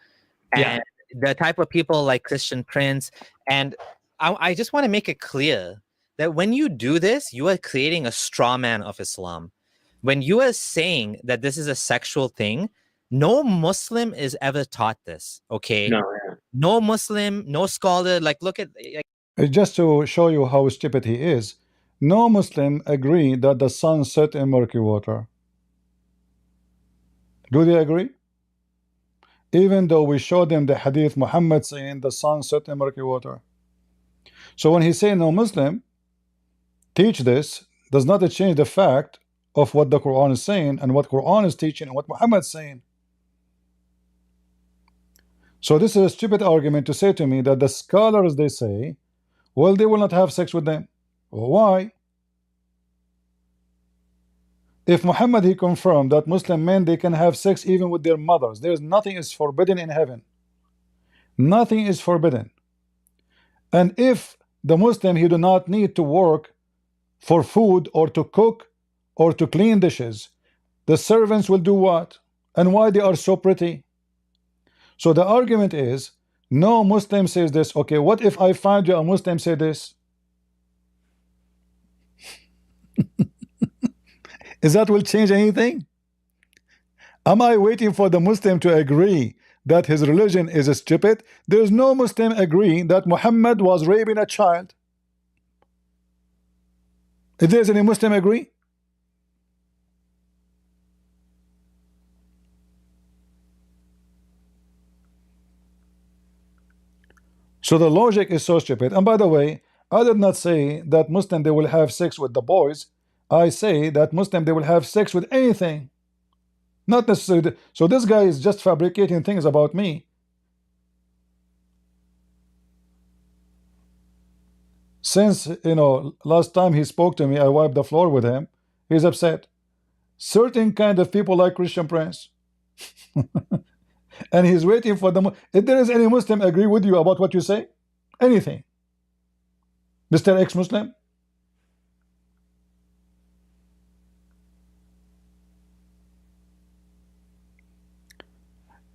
And the type of people like Christian Prince. And I just want to make it clear that when you do this, you are creating a straw man of Islam. When you are saying that this is a sexual thing, no Muslim is ever taught this, okay? No Muslim, no scholar, look at... Just to show you how stupid he is, no Muslim agree that the sun set in murky water. Do they agree? Even though we showed them the hadith Muhammad saying the sun set in murky water. So when he say no Muslim teach this, does not change the fact of what the Quran is saying and what Quran is teaching and what Muhammad is saying. So this is a stupid argument to say to me that the scholars, they say, well, they will not have sex with them. Why? If Muhammad, he confirmed that Muslim men, they can have sex even with their mothers. There is nothing is forbidden in heaven. Nothing is forbidden. And if the Muslim, he do not need to work for food or to cook or to clean dishes, the servants will do what? And why they are so pretty? So the argument is, no Muslim says this. Okay, what if I find you a Muslim say this? Is that will change anything? Am I waiting for the Muslim to agree that his religion is stupid? There is no Muslim agree that Muhammad was raping a child. Is there any Muslim agree? So the logic is so stupid. And by the way, I did not say that Muslim they will have sex with the boys. I say that Muslim they will have sex with anything. Not necessarily. So this guy is just fabricating things about me. Since, last time he spoke to me, I wiped the floor with him. He's upset. Certain kind of people like Christian Prince. And he's waiting for them. If there is any Muslim agree with you about what you say, anything, Mr. Ex-Muslim.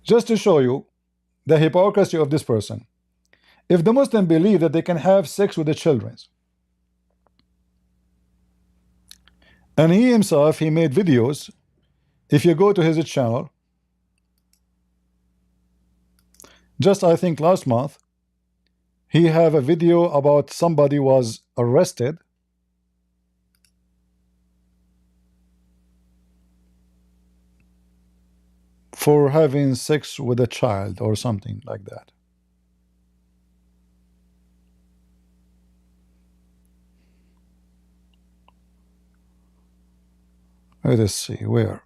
Just to show you the hypocrisy of this person. If the Muslim believe that they can have sex with the children, and he himself, he made videos. If you go to his channel, just I think last month, he have a video about somebody was arrested for having sex with a child or something like that. Let us see where.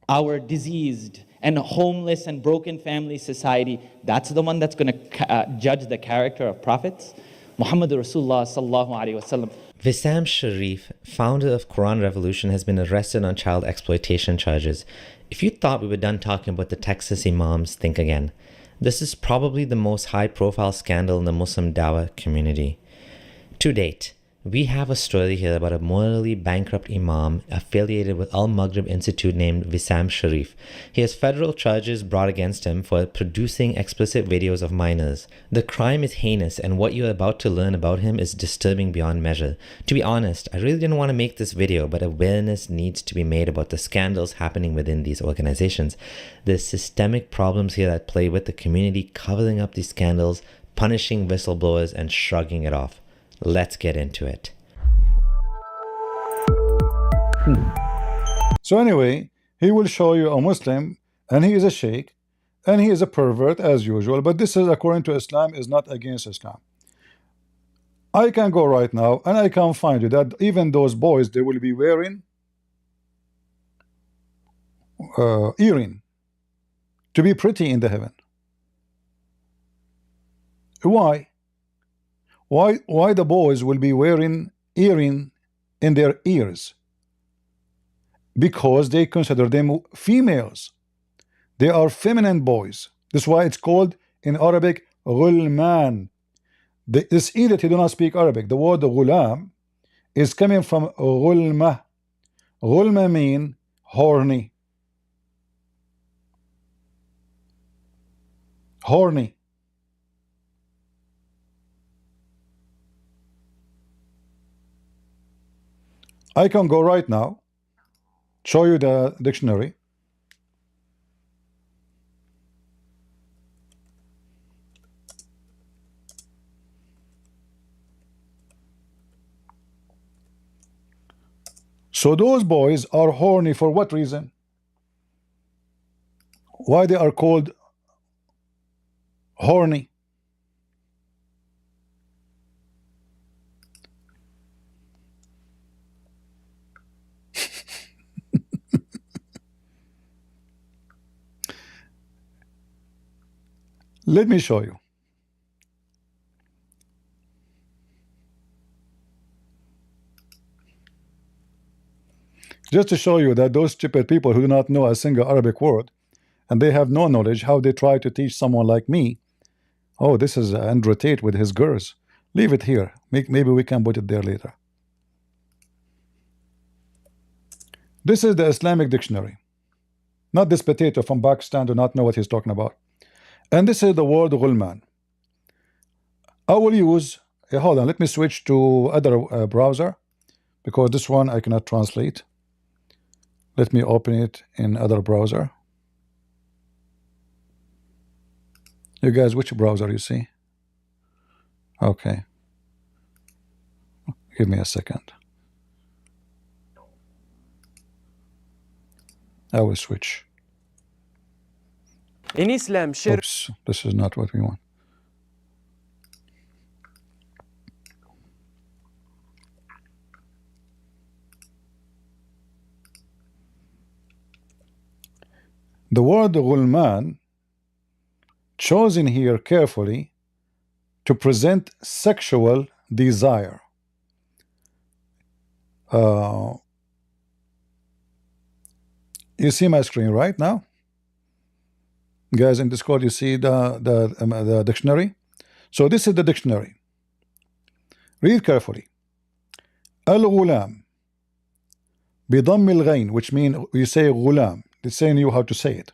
Our diseased and homeless and broken family society, that's the one that's going to judge the character of prophets. Muhammad Rasulullah sallallahu alaihi wasallam. Wissam Sharif, founder of Quran Revolution, has been arrested on child exploitation charges. If you thought we were done talking about the Texas imams, think again. This is probably the most high-profile scandal in the Muslim Dawah community. To date, We have a story here about a morally bankrupt imam affiliated with Al Maghrib Institute named Wissam Sharif. He has federal charges brought against him for producing explicit videos of minors. The crime is heinous, and what you're about to learn about him is disturbing beyond measure. To be honest, I really didn't want to make this video, but awareness needs to be made about the scandals happening within these organizations. There's systemic problems here that play with the community covering up these scandals, punishing whistleblowers, and shrugging it off. Let's get into it. So anyway, he will show you a Muslim, and he is a sheikh, and he is a pervert as usual. But this is, according to Islam, is not against Islam. I can go right now, and I can find you that even those boys, they will be wearing earring to be pretty in the heaven. Why? Why the boys will be wearing earring in their ears? Because they consider them females. They are feminine boys. That's why it's called in Arabic ghulman. This either you do not speak Arabic. The word ghulam is coming from ghulma. Ghulma mean horny. Horny. I can go right now, show you the dictionary. So those boys are horny for what reason? Why they are called horny? Let me show you. Just to show you that those stupid people who do not know a single Arabic word, and they have no knowledge, how they try to teach someone like me. Oh, this is Andrew Tate with his girls. Leave it here. Maybe we can put it there later. This is the Islamic dictionary. Not this potato from Pakistan, do not know what he's talking about. And this is the word ghulman. I will use, hold on, let me switch to other browser, because this one I cannot translate. Let me open it in other browser. You guys, which browser you see? Okay. Give me a second. I will switch. In Islam, shirk. Oops, this is not what we want. The word ghulman, chosen here carefully to present sexual desire. You see my screen right now? Guys in Discord, you see the dictionary? So this is the dictionary. Read carefully. Al-ghulam بضم الغين, which mean you say ghulam. It's saying you how to say it.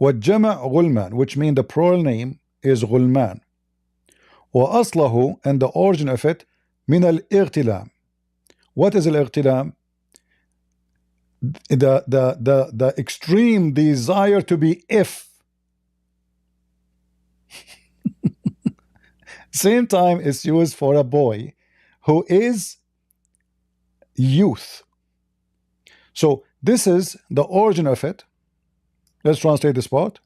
والجمع غلمان, which mean the plural name is غلمان. وأصله, and the origin of it, من الاغتلام. What is الاغتلام? The extreme desire to be if. Same time it's used for a boy who is youth. So this is the origin of it. Let's translate this part.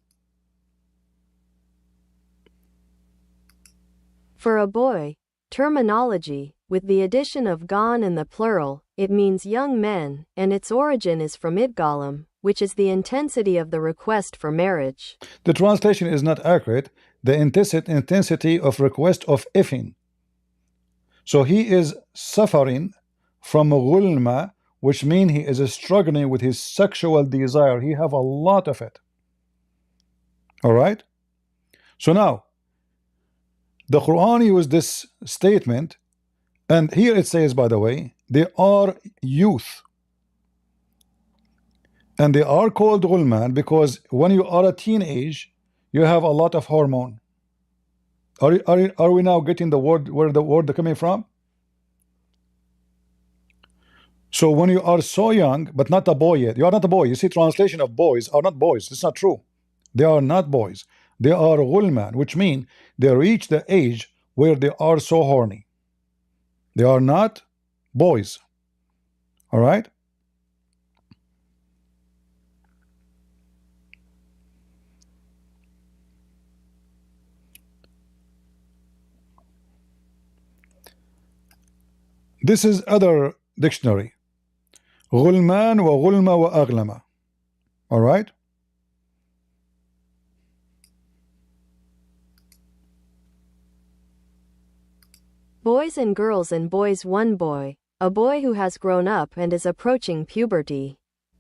For a boy, terminology, with the addition of gon in the plural, it means young men, and its origin is from idgalam, which is the intensity of the request for marriage. The translation is not accurate. The intensity of request of effing. So he is suffering from ghulma, which means he is struggling with his sexual desire. He have a lot of it. All right. So now, the Quran used this statement And here it says, by the way, they are youth. And they are called ghulman because when you are a teenage, you have a lot of hormone. Are we now getting the word, where the word coming from? So when you are so young, but not a boy yet, you are not a boy. You see, translation of boys are not boys. It's not true. They are not boys. They are ghulman, which means they reach the age where they are so horny. They are not boys. All right? This is other dictionary. غلمان وغلمة وأغلمة. All right? Boys and girls and boys one boy, a boy who has grown up and is approaching puberty.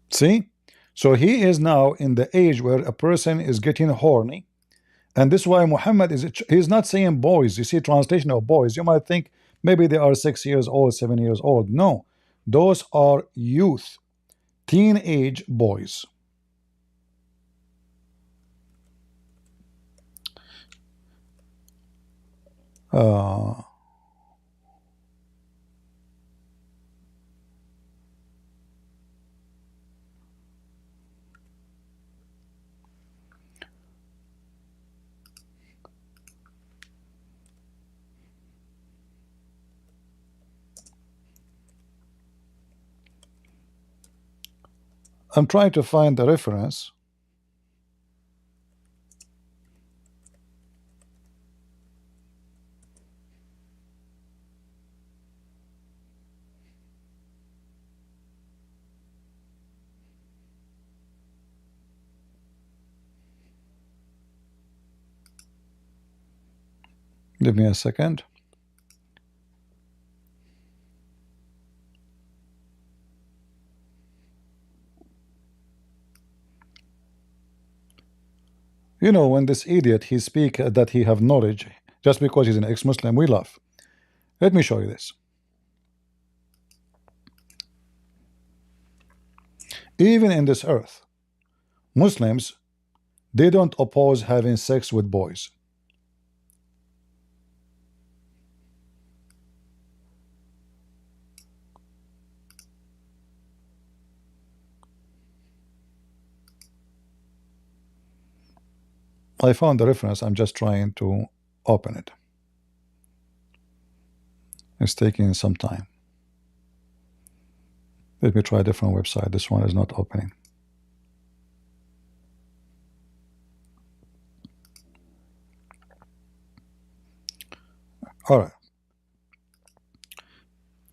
See? So he is now in the age where a person is getting horny. And this is why Muhammad he's not saying boys. You see, translation of boys, you might think maybe they are 6 years old, 7 years old. No, those are youth, teenage boys. I'm trying to find the reference. Give me a second. You know, when this idiot he speak that he have knowledge just because he's an ex-Muslim, we laugh. Let me show you this. Even in this earth, Muslims, they don't oppose having sex with boys. I found the reference. I'm just trying to open it. It's taking some time. Let me try a different website. This one is not opening. All right.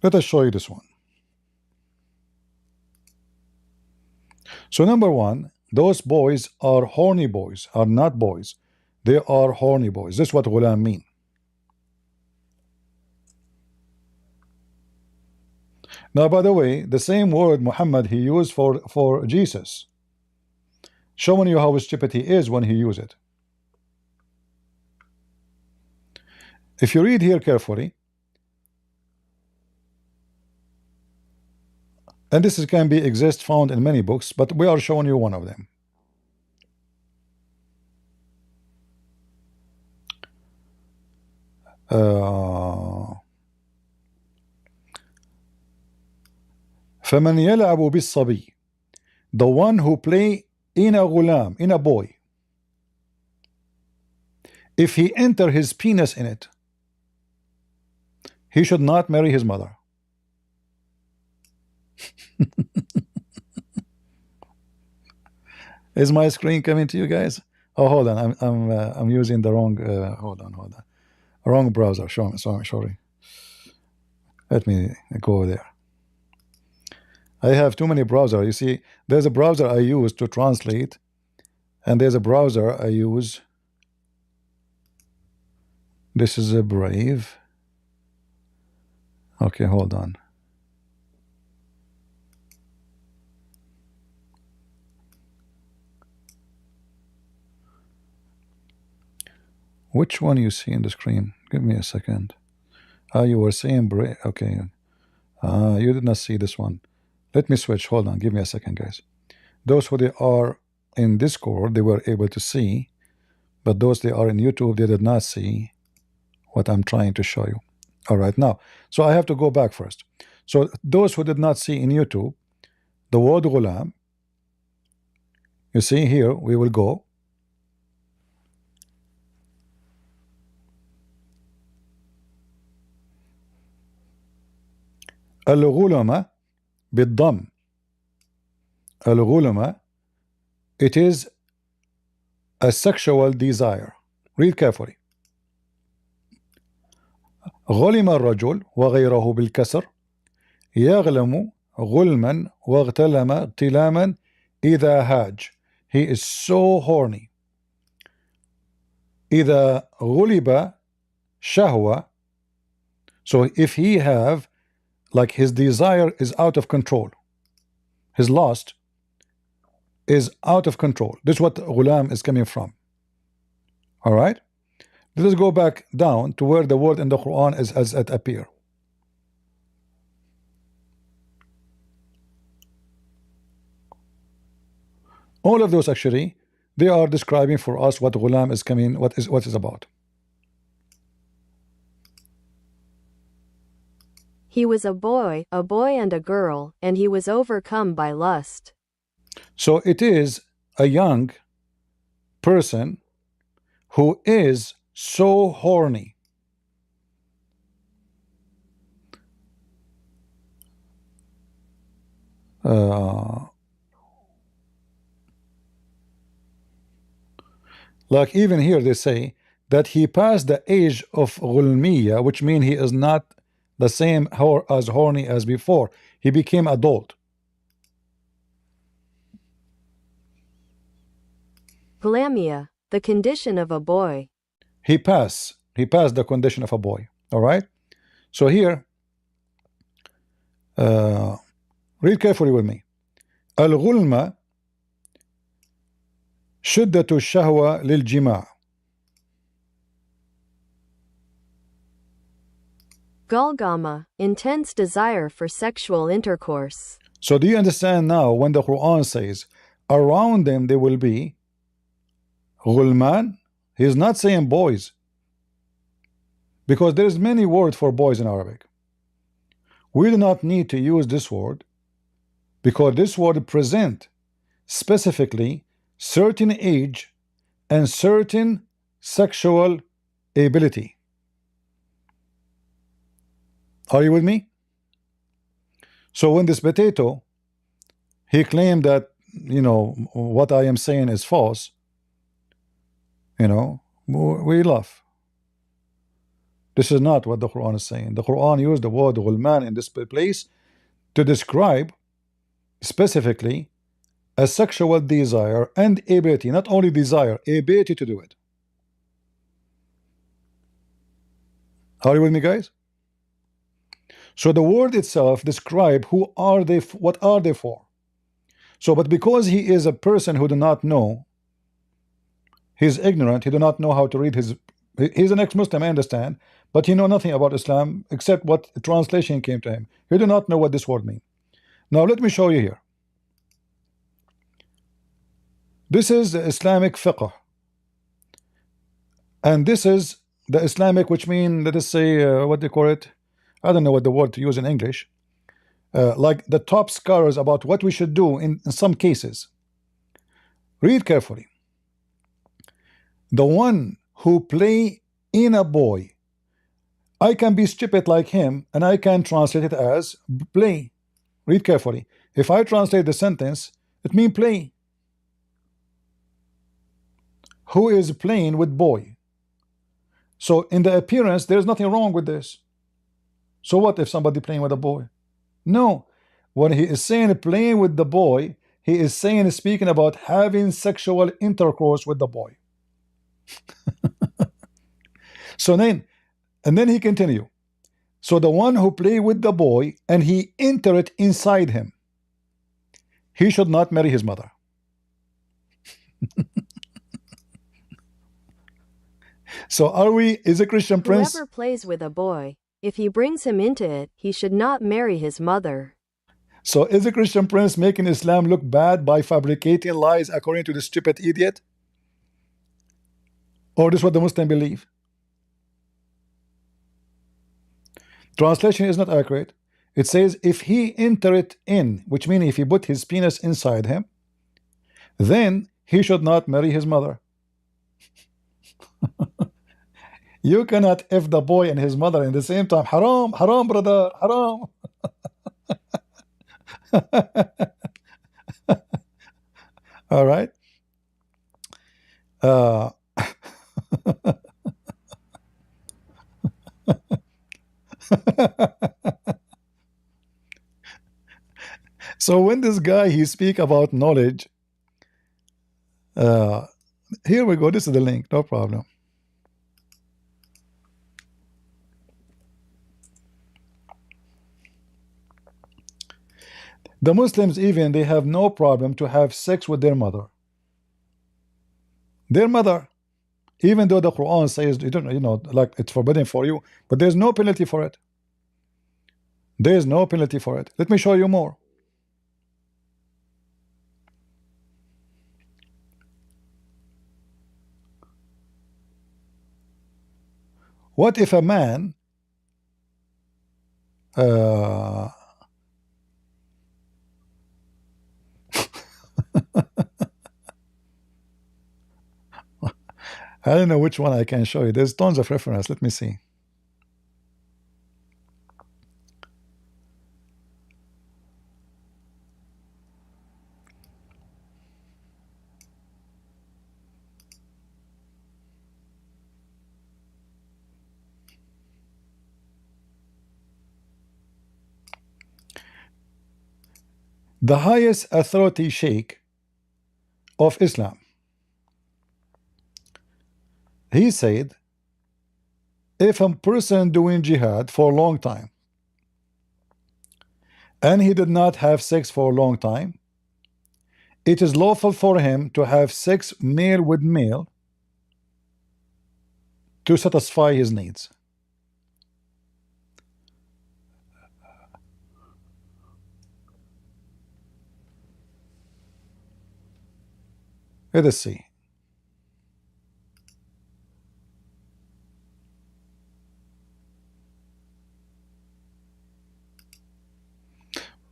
Let us show you this one. So number one, those boys are horny boys, are not boys. They are horny boys. This is what ghulam mean. Now, by the way, the same word Muhammad he used for Jesus, showing you how stupid he is when he used it. If you read here carefully, and this can be found in many books, but we are showing you one of them. فمن يلعب بالصبي, the one who play in a ghulam, in a boy, if he enter his penis in it, he should not marry his mother. Is my screen coming to you guys? Oh, hold on. I'm using the wrong. Hold on. Wrong browser. Sorry. Let me go there. I have too many browsers. You see, there's a browser I use to translate, and there's a browser I use. This is a Brave. Okay, hold on. Which one you see in the screen? Give me a second. You were saying, okay. You did not see this one. Let me switch. Hold on. Give me a second, guys. Those who they are in Discord, they were able to see, but those they are in YouTube, they did not see what I'm trying to show you. All right, now, so I have to go back first. So those who did not see in YouTube, the word ghulam, you see here, we will go. الغلمة بالضم. الغلمة, it is a sexual desire. Read carefully. غلم الرجل وغيره بالكسر يغلم غلما واغتلم اغتلاما إذا هاج. He is so horny. إذا غلب شهوة. So if he have, like, his desire is out of control, his lust is out of control. This is what ghulam is coming from. All right, let us go back down to where the word in the Quran is as it appear. All of those actually, they are describing for us what ghulam is coming, what is about. He was a boy and a girl, and he was overcome by lust. So it is a young person who is so horny. Like even here they say that he passed the age of ghulmiya, which means he is not the same as horny as before. He became adult. Ghulamia, the condition of a boy. He passed the condition of a boy. All right, so here read carefully with me. الغلمة شدة الشهوة للجماع. Galgama, intense desire for sexual intercourse. So do you understand now when the Quran says around them there will be ghulman? He is not saying boys, because there is many words for boys in Arabic. We do not need to use this word because this word present specifically certain age and certain sexual ability. Are you with me? So when this potato, he claimed that, you know, what I am saying is false, you know, we laugh. This is not what the Quran is saying. The Quran used the word ghulman in this place to describe specifically a sexual desire and ability, not only desire, ability to do it. Are you with me, guys? So the word itself describe who are they, what are they for. So, but because he is a person who do not know, he's ignorant, he do not know how to read he's an ex-Muslim, I understand, but he know nothing about Islam except what translation came to him. He do not know what this word means. Now let me show you here. This is the Islamic fiqh, and this is the Islamic, which mean, let us say, what they call it, I don't know what the word to use in English, like the top scholars about what we should do in some cases. Read carefully. The one who play in a boy, I can be stupid like him and I can translate it as play. Read carefully. If I translate the sentence, it means play. Who is playing with boy? So in the appearance, there's nothing wrong with this. So what if somebody playing with a boy? No. When he is saying playing with the boy, he is saying, speaking about having sexual intercourse with the boy. So then, and then he continue. So the one who play with the boy and he enter it inside him, he should not marry his mother. So are we, is a Christian prince? Whoever plays with a boy, If he brings him into it, he should not marry his mother. So is the Christian prince making Islam look bad by fabricating lies according to the stupid idiot? Or this is what the Muslim believe? Translation is not accurate. It says if he enter it in, which means if he put his penis inside him, then he should not marry his mother. You cannot F the boy and his mother in the same time. Haram, haram, brother, haram. All right. So when this guy he speak about knowledge, here we go. This is the link. No problem. The Muslims even they have no problem to have sex with their mother. Their mother, even though the Quran says you don't, like it's forbidden for you, but there's no penalty for it. There is no penalty for it. Let me show you more. What if a man I don't know which one I can show you. There's tons of reference. Let me see. The highest authority sheikh of Islam, he said, if a person doing jihad for a long time and he did not have sex for a long time, it is lawful for him to have sex male with male to satisfy his needs. Let us see.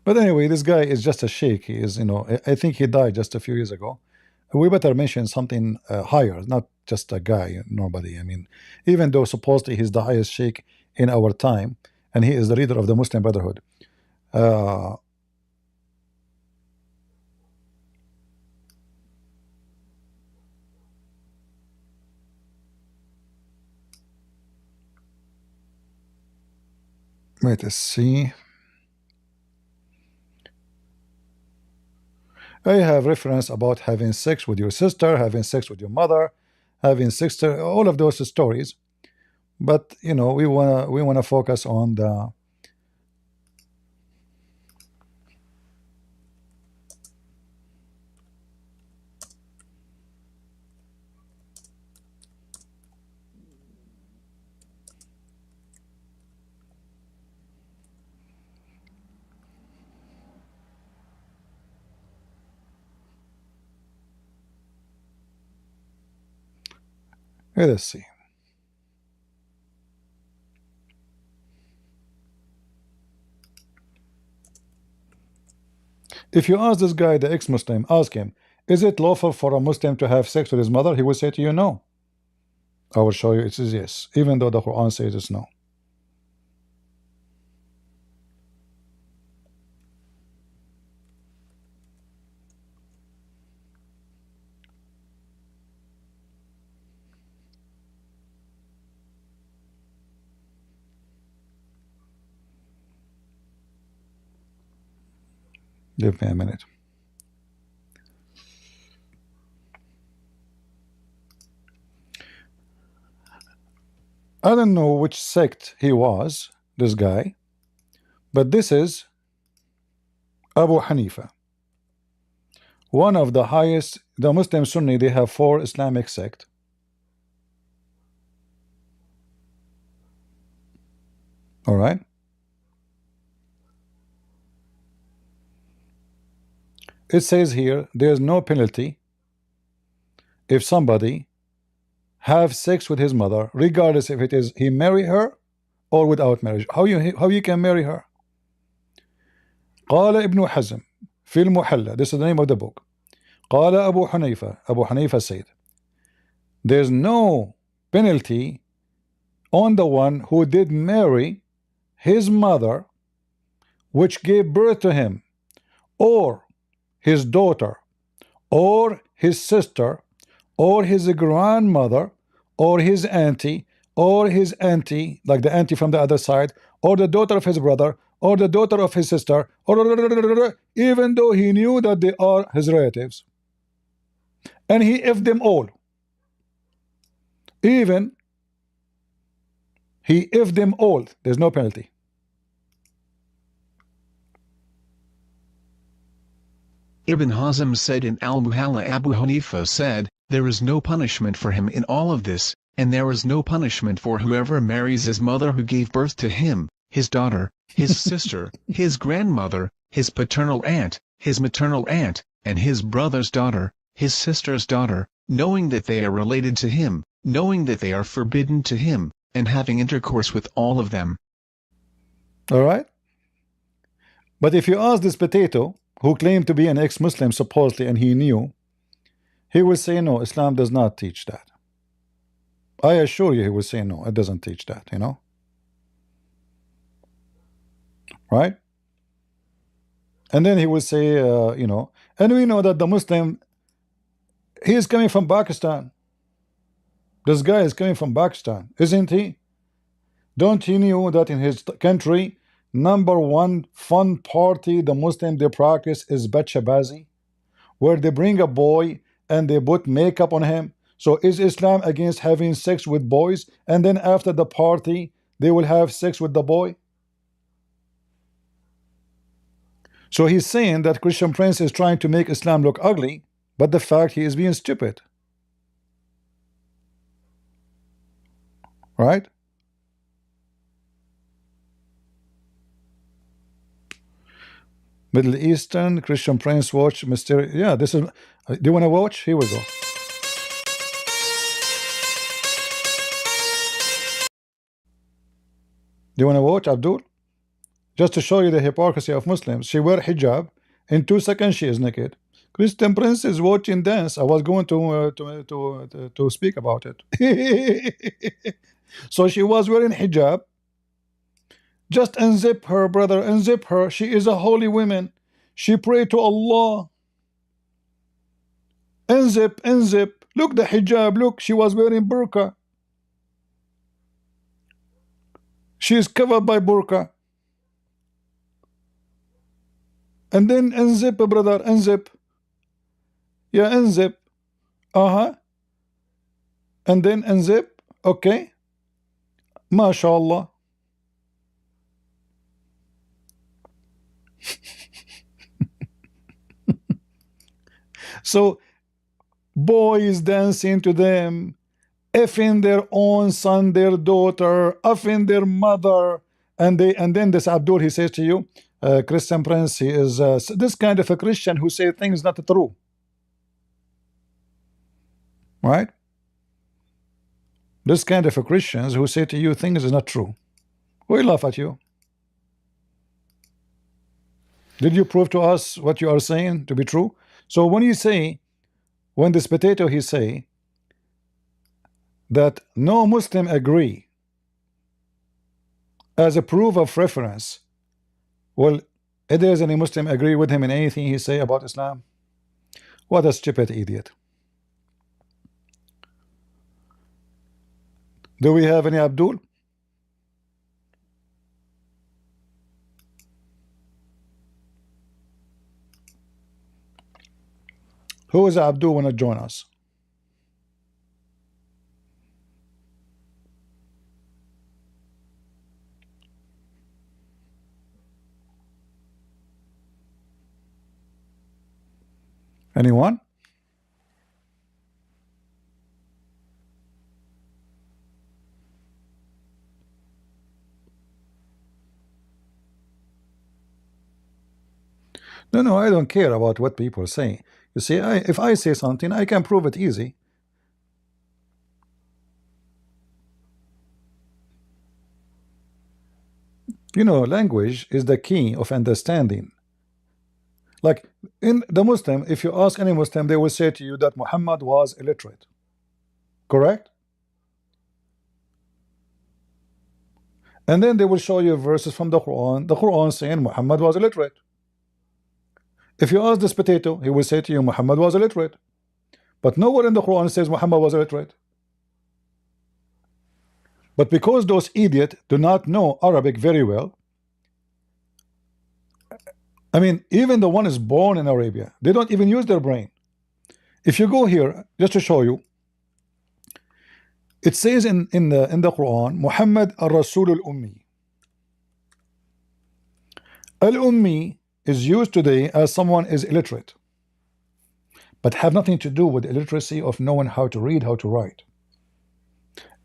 But anyway, this guy is just a sheikh. He is, I think he died just a few years ago. We better mention something higher, not just a guy, nobody. I mean, even though supposedly he's the highest sheikh in our time, and he is the leader of the Muslim Brotherhood. Let us see. I have reference about having sex with your sister, having sex with your mother, having sex, all of those stories. But we wanna focus on the let us see. If you ask this guy, the ex-Muslim, ask him, is it lawful for a Muslim to have sex with his mother? He will say to you, no. I will show you it says yes, even though the Quran says it's no. Give me a minute. I don't know which sect he was, this guy, but this is Abu Hanifa, one of the highest. The Muslim Sunni, they have 4 Islamic sects. All right. It says here there's no penalty if somebody have sex with his mother, regardless if it is he marry her or without marriage. How you can marry her? قال ابن حزم في المحلى. This is the name of the book. قال أبو حنيفة. Abu Hanifa said, there's no penalty on the one who did marry his mother, which gave birth to him, or his daughter, or his sister, or his grandmother, or his auntie, like the auntie from the other side, or the daughter of his brother, or the daughter of his sister, or even though he knew that they are his relatives, and he effed them all. Even he effed them all. There's no penalty. Ibn Hazm said in Al-Muhalla, Abu Hanifa said, there is no punishment for him in all of this, and there is no punishment for whoever marries his mother who gave birth to him, his daughter, his sister, his grandmother, his paternal aunt, his maternal aunt, and his brother's daughter, his sister's daughter, knowing that they are related to him, knowing that they are forbidden to him, and having intercourse with all of them. All right. But if you ask this potato, who claimed to be an ex-Muslim supposedly, and he knew, he will say no, Islam does not teach that. I assure you he will say no, it doesn't teach that, you know. Right? And then he will say, you know, and we know that the Muslim, he is coming from Pakistan. This guy is coming from Pakistan, isn't he? Don't you know that in his country, #1 fun party the Muslim they practice is Bachabazi, where they bring a boy and they put makeup on him? So is Islam against having sex with boys, and then after the party they will have sex with the boy? So he's saying that Christian Prince is trying to make Islam look ugly, but the fact he is being stupid. Right? Middle Eastern Christian Prince watch mysterious. Yeah, this is. Do you want to watch? Here we go. Do you want to watch, Abdul? Just to show you the hypocrisy of Muslims. She wear hijab. In 2 seconds, she is naked. Christian Prince is watching dance. I was going to speak about it. So she was wearing hijab. Just unzip her, brother. Unzip her. She is a holy woman. She prayed to Allah. Unzip, unzip. Look the hijab. Look, she was wearing burqa. She is covered by burqa. And then unzip, brother. Unzip. Yeah, unzip. And then unzip. Okay. MashaAllah. So boys dancing to them, effing their own son, their daughter, effing their mother, and then this Abdul, he says to you, Christian Prince, he is this kind of a Christian who say things not true. Right? This kind of a Christians who say to you things is not true. We laugh at you. Did you prove to us what you are saying to be true? So when you say, when this potato he say that no Muslim agree as a proof of reference, well, if there is any Muslim agree with him in anything he say about Islam? What a stupid idiot. Do we have any Abdul? Who is Abdul want to join us? Anyone? No, no, I don't care about what people say. You see, if I say something, I can prove it easy. You know, language is the key of understanding. Like in the Muslim, if you ask any Muslim, they will say to you that Muhammad was illiterate. Correct? And then they will show you verses from the Quran saying Muhammad was illiterate. If you ask this potato, he will say to you Muhammad was illiterate. But nowhere in the Quran says Muhammad was illiterate. But because those idiots do not know Arabic very well, I mean, even the one is born in Arabia, they don't even use their brain. If you go here, just to show you, it says in the Quran, Muhammad al-Rasul al-Ummi. Al-Ummi is used today as someone is illiterate, but have nothing to do with illiteracy of knowing how to read, how to write.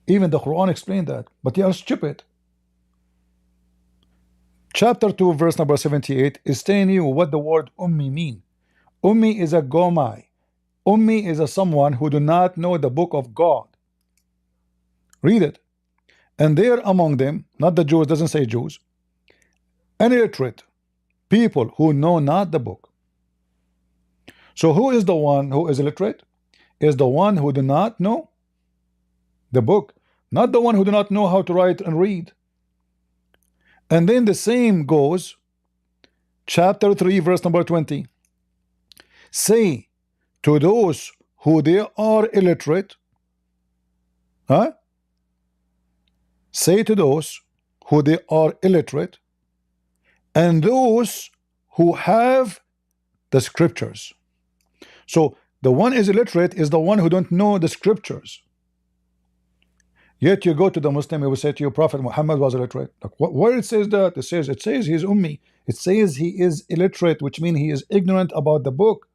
Even the Quran explained that, but they are stupid. Chapter 2, verse number 78 is telling you what the word Ummi mean. Ummi is a gomai. Ummi is a someone who do not know the book of God. Read it. And there among them, not the Jews, doesn't say Jews, illiterate people who know not the book. So who is the one who is illiterate? Is the one who do not know the book, not the one who do not know how to write and read. And then the same goes, chapter 3, verse number 20. Say to those who they are illiterate, huh? Say to those who they are illiterate, and those who have the scriptures. So the one is illiterate is the one who don't know the scriptures. Yet you go to the Muslim, he will say to you, Prophet Muhammad was illiterate. Like, where it says that? It says he's ummi. It says he is illiterate, which means he is ignorant about the book.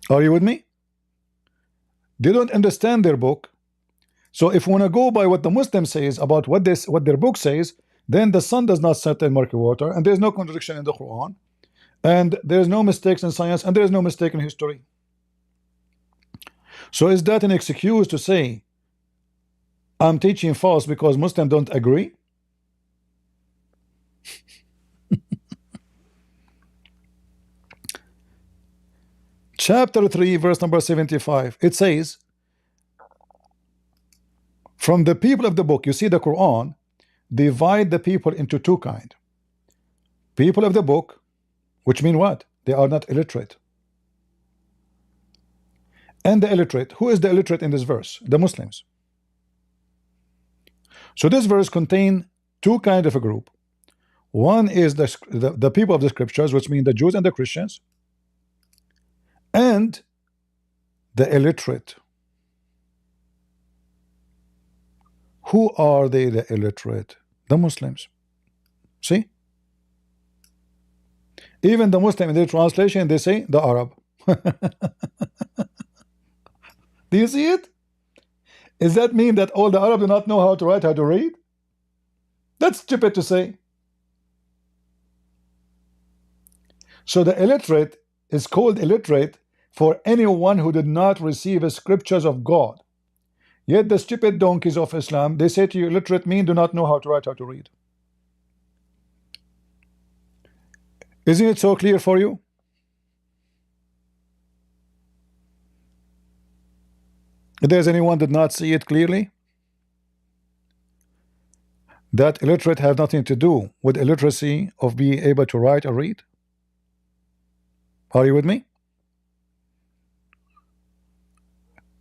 Are you with me? They don't understand their book. So if we want to go by what the Muslim says about what their book says, then the sun does not set in murky water, and there is no contradiction in the Quran, and there is no mistakes in science, and there is no mistake in history. So is that an excuse to say I'm teaching false because Muslims don't agree? Chapter 3, verse number 75, it says, from the people of the book, you see the Quran divide the people into two kinds. People of the book, which mean what? They are not illiterate. And the illiterate, who is the illiterate in this verse? The Muslims. So this verse contains two kinds of a group. One is the people of the scriptures, which mean the Jews and the Christians, and the illiterate. Who are they, the illiterate? The Muslims. See? Even the Muslim in their translation, they say the Arab. Do you see it? Does that mean that all the Arab do not know how to write, how to read? That's stupid to say. So the illiterate is called illiterate for anyone who did not receive the scriptures of God. Yet the stupid donkeys of Islam, they say to you, illiterate mean do not know how to write, how to read. Isn't it so clear for you? If there's anyone did not see it clearly, that illiterate has nothing to do with illiteracy of being able to write or read. Are you with me?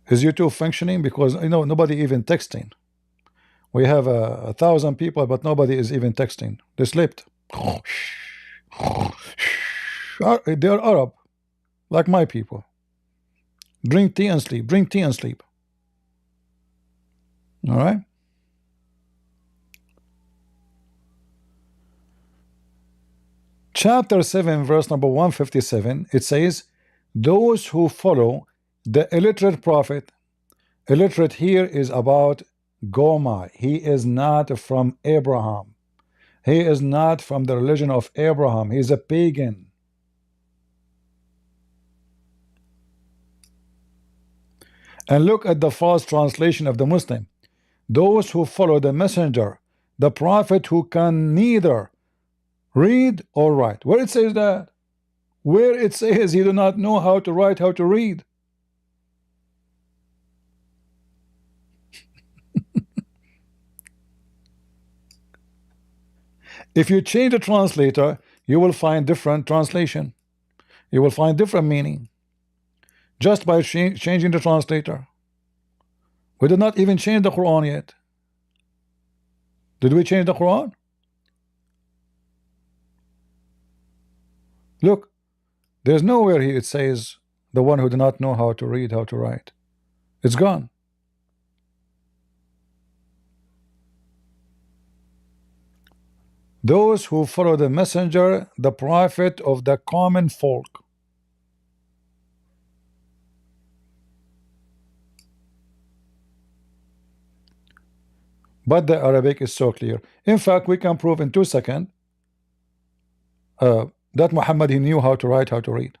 Is YouTube functioning? Because you know nobody even texting. We have 1,000 people, but nobody is even texting. They slept. They are Arab, like my people. Drink tea and sleep. Drink tea and sleep. All right. Chapter 7, verse number 157, it says, those who follow the illiterate prophet. Illiterate here is about Gomai. He is not from Abraham. He is not from the religion of Abraham. He is a pagan. And look at the false translation of the Muslim. Those who follow the messenger, the prophet who can neither read or write. Where it says that? Where it says he do not know how to write, how to read. If you change the translator, you will find different translation. You will find different meaning. Just by changing the translator. We did not even change the Quran yet. Did we change the Quran? Look, there's nowhere here it says the one who do not know how to read, how to write. It's gone. Those who follow the messenger, the prophet of the common folk. But the Arabic is so clear. In fact, we can prove in 2 seconds that Muhammad, he knew how to write, how to read.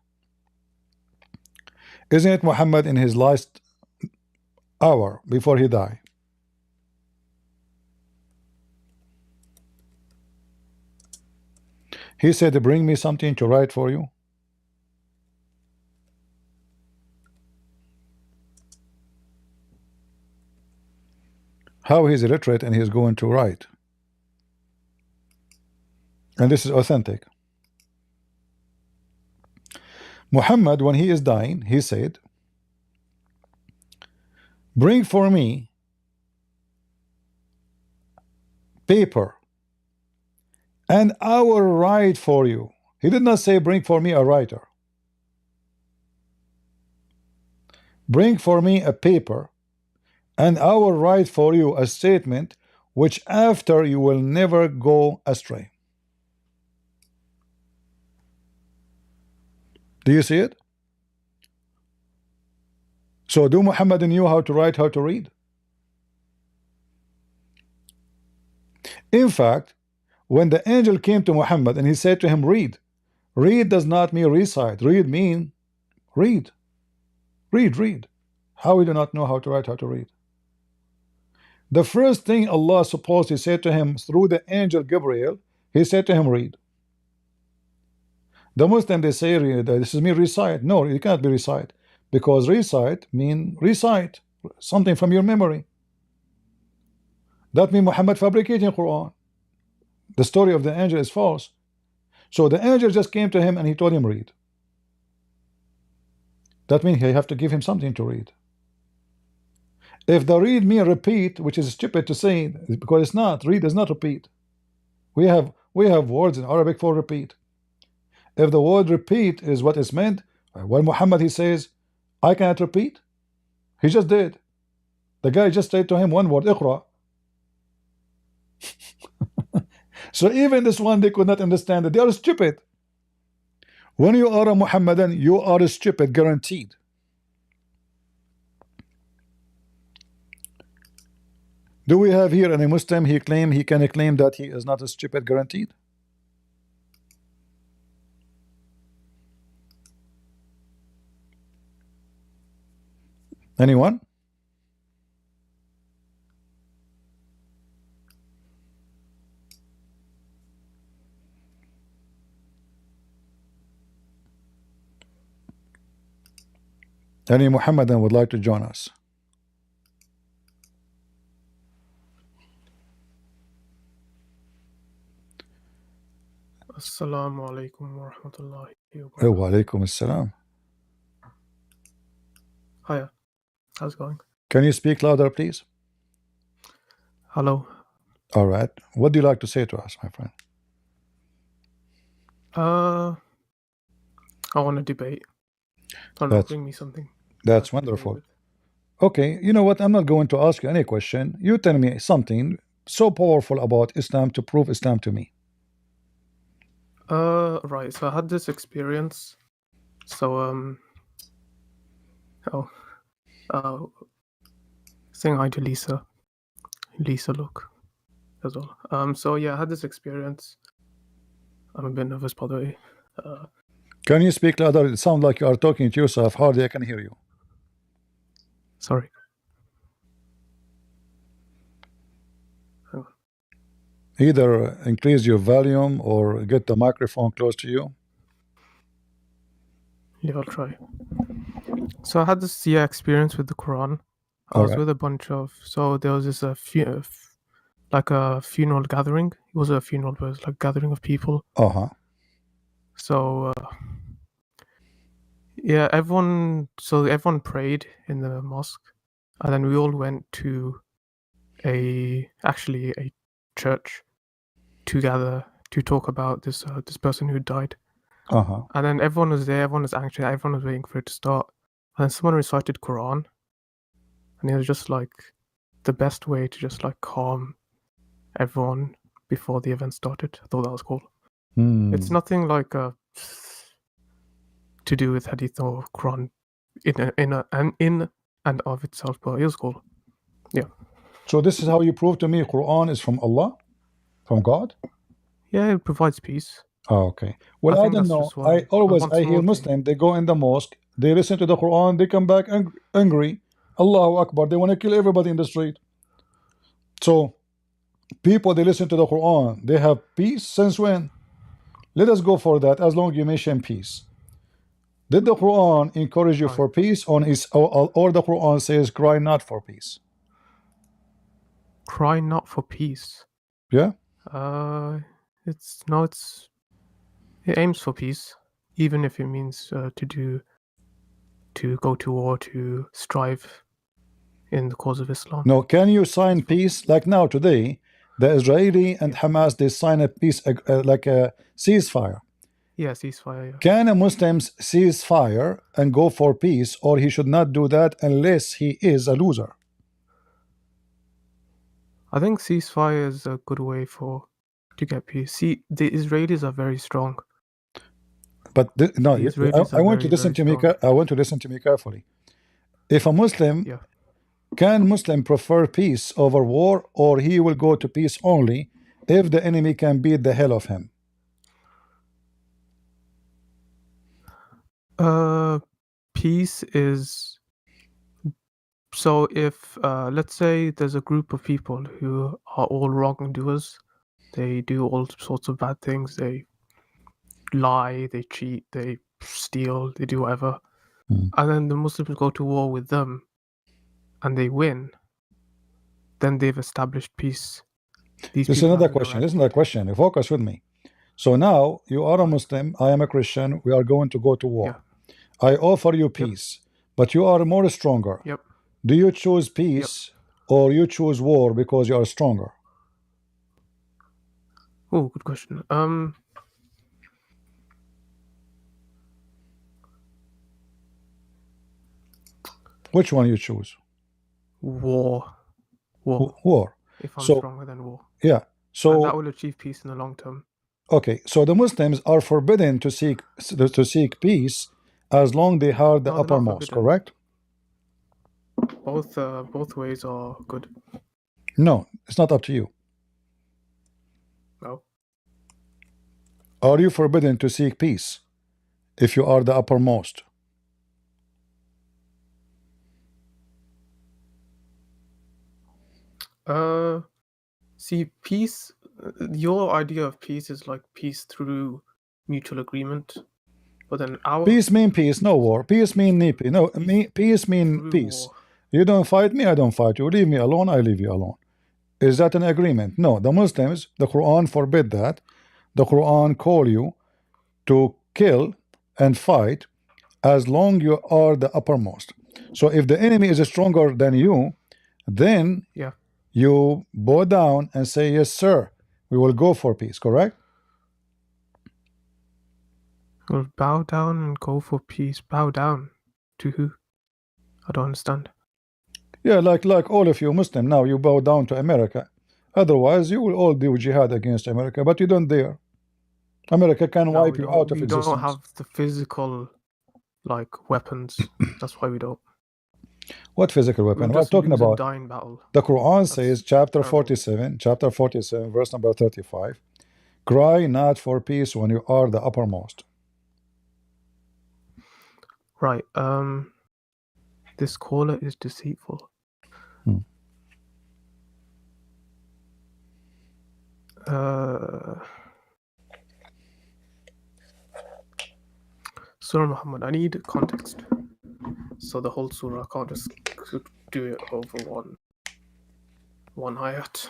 Isn't it Muhammad in his last hour before he died? He said, bring me something to write for you. How he's illiterate and he's going to write. And this is authentic. Muhammad, when he is dying, he said, bring for me paper and I will write for you. He did not say bring for me a writer. Bring for me a paper and I will write for you a statement which after you will never go astray. Do you see it? So do Muhammad knew how to write, how to read? In fact, when the angel came to Muhammad and he said to him, read. Read does not mean recite. Read mean read. Read. How we do not know how to write, how to read? The first thing Allah supposedly said to him through the angel Gabriel, he said to him, read. The Muslim, they say, this is mean recite. No, it cannot be recite. Because recite mean recite. Something from your memory. That means Muhammad fabricating Quran. The story of the angel is false. So the angel just came to him and he told him read. That means you have to give him something to read. If the read mean repeat, which is stupid to say, because it's not. Read is not repeat. We have words in Arabic for repeat. If the word repeat is what is meant, when Muhammad he says, I cannot repeat, he just did. The guy just said to him one word, Iqra. So even this one, they could not understand it. They are stupid. When you are a Muhammadan, you are stupid, guaranteed. Do we have here any Muslim he can claim that he is not a stupid, guaranteed? Anyone? Any Muhammadan would like to join us? Assalamu alaikum wa rahmatullahi wa Wa barakatuh. alaikum assalam. Hiya, how's it going? Can you speak louder, please? Hello. All right. What do you like to say to us, my friend? I want to debate. Don't know, bring me something. That's wonderful. Okay, you know what? I'm not going to ask you any question. You tell me something so powerful about Islam to prove Islam to me. Right. So I had this experience. So saying hi to Lisa. Lisa look as well. So yeah, I had this experience. I'm a bit nervous, by the way. Can you speak louder? It sounds like you are talking to yourself. Hardly I can hear you. Sorry. Hang on. Either increase your volume or get the microphone close to you. Yeah, I'll try. So I had this experience with the Quran. I was with a bunch of. So there was this like a funeral gathering. It was a funeral, but it was like gathering of people. So yeah, everyone prayed in the mosque, and then we all went to a church to gather to talk about this person who died. And then everyone was there, everyone was anxious, everyone was waiting for it to start. And then someone recited Quran, and it was just like the best way to just like calm everyone before the event started. I thought that was cool. It's nothing like to do with hadith or Quran in and of itself, but it was cool. Yeah. So this is how you prove to me Quran is from Allah, from God? Yeah, it provides peace. Oh, okay. Well, I don't know. I hear Muslim. They go in the mosque. They listen to the Quran. They come back angry. Allahu Akbar. They want to kill everybody in the street. So people, they listen to the Quran. They have peace since when? Let us go for that. As long as you mention peace. Did the Quran encourage you for peace, or the Quran says cry not for peace? Cry not for peace. Yeah. It aims for peace, even if it means to go to war, to strive in the cause of Islam. No, can you sign peace like now today? The Israeli and Hamas, they sign a peace like a ceasefire. Yeah, ceasefire. Yeah. Can a Muslim cease fire and go for peace, or he should not do that unless he is a loser? I think ceasefire is a good way to get peace. See, the Israelis are very strong. But I want to listen to me. I want to listen to me carefully. If a Muslim, can Muslim prefer peace over war, or he will go to peace only if the enemy can beat the hell of him? Peace is, so if let's say there's a group of people who are all wrongdoers, they do all sorts of bad things, they lie, they cheat, they steal, they do whatever, and then the Muslims go to war with them and they win, then they've established peace. This is another question. This is another question. You focus with me. So now you are a Muslim, I am a Christian, we are going to go to war. I offer you peace, but you are more stronger. Do you choose peace or you choose war because you are stronger? Oh, good question. Which one you choose? War. If I'm stronger than war. Yeah. So and that will achieve peace in the long term. Okay, so the Muslims are forbidden to seek peace as long they are the uppermost, correct? Both ways are good. No, it's not up to you. No. Are you forbidden to seek peace if you are the uppermost? See, peace, your idea of peace is like peace through mutual agreement, but then our peace mean peace, no war. Peace mean peace. No, peace mean peace. War. You don't fight me, I don't fight you. Leave me alone, I leave you alone. Is that an agreement? No, the Muslims, the Quran forbid that. The Quran call you to kill and fight as long you are the uppermost. So if the enemy is stronger than you, then you bow down and say, yes, sir, we will go for peace, correct? We'll bow down and go for peace. Bow down to who? I don't understand. Yeah, like all of you Muslim now, you bow down to America. Otherwise, you will all do jihad against America, but you don't dare. America can wipe you out of existence. We don't have the physical, like, weapons. That's why we don't. What physical We'll weapon? We're just talking lose and about die in battle. the Quran That's says, chapter terrible. 47, verse number 35. Cry not for peace when you are the uppermost. Right. This caller is deceitful. Hmm. Surah Muhammad. I need context. So the whole surah, I can't just do it over one ayat.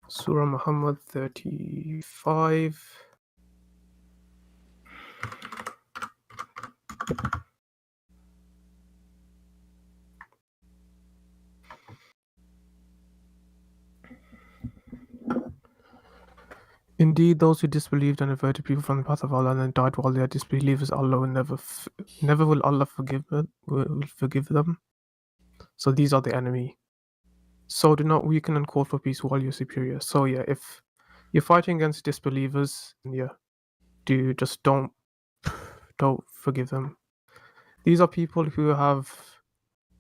Surah Muhammad 35. Indeed, those who disbelieved and averted people from the path of Allah and then died while they are disbelievers, Allah will never will Allah forgive them. So these are the enemy. So do not weaken and call for peace while you're superior. So yeah, if you're fighting against disbelievers, yeah, don't forgive them. These are people who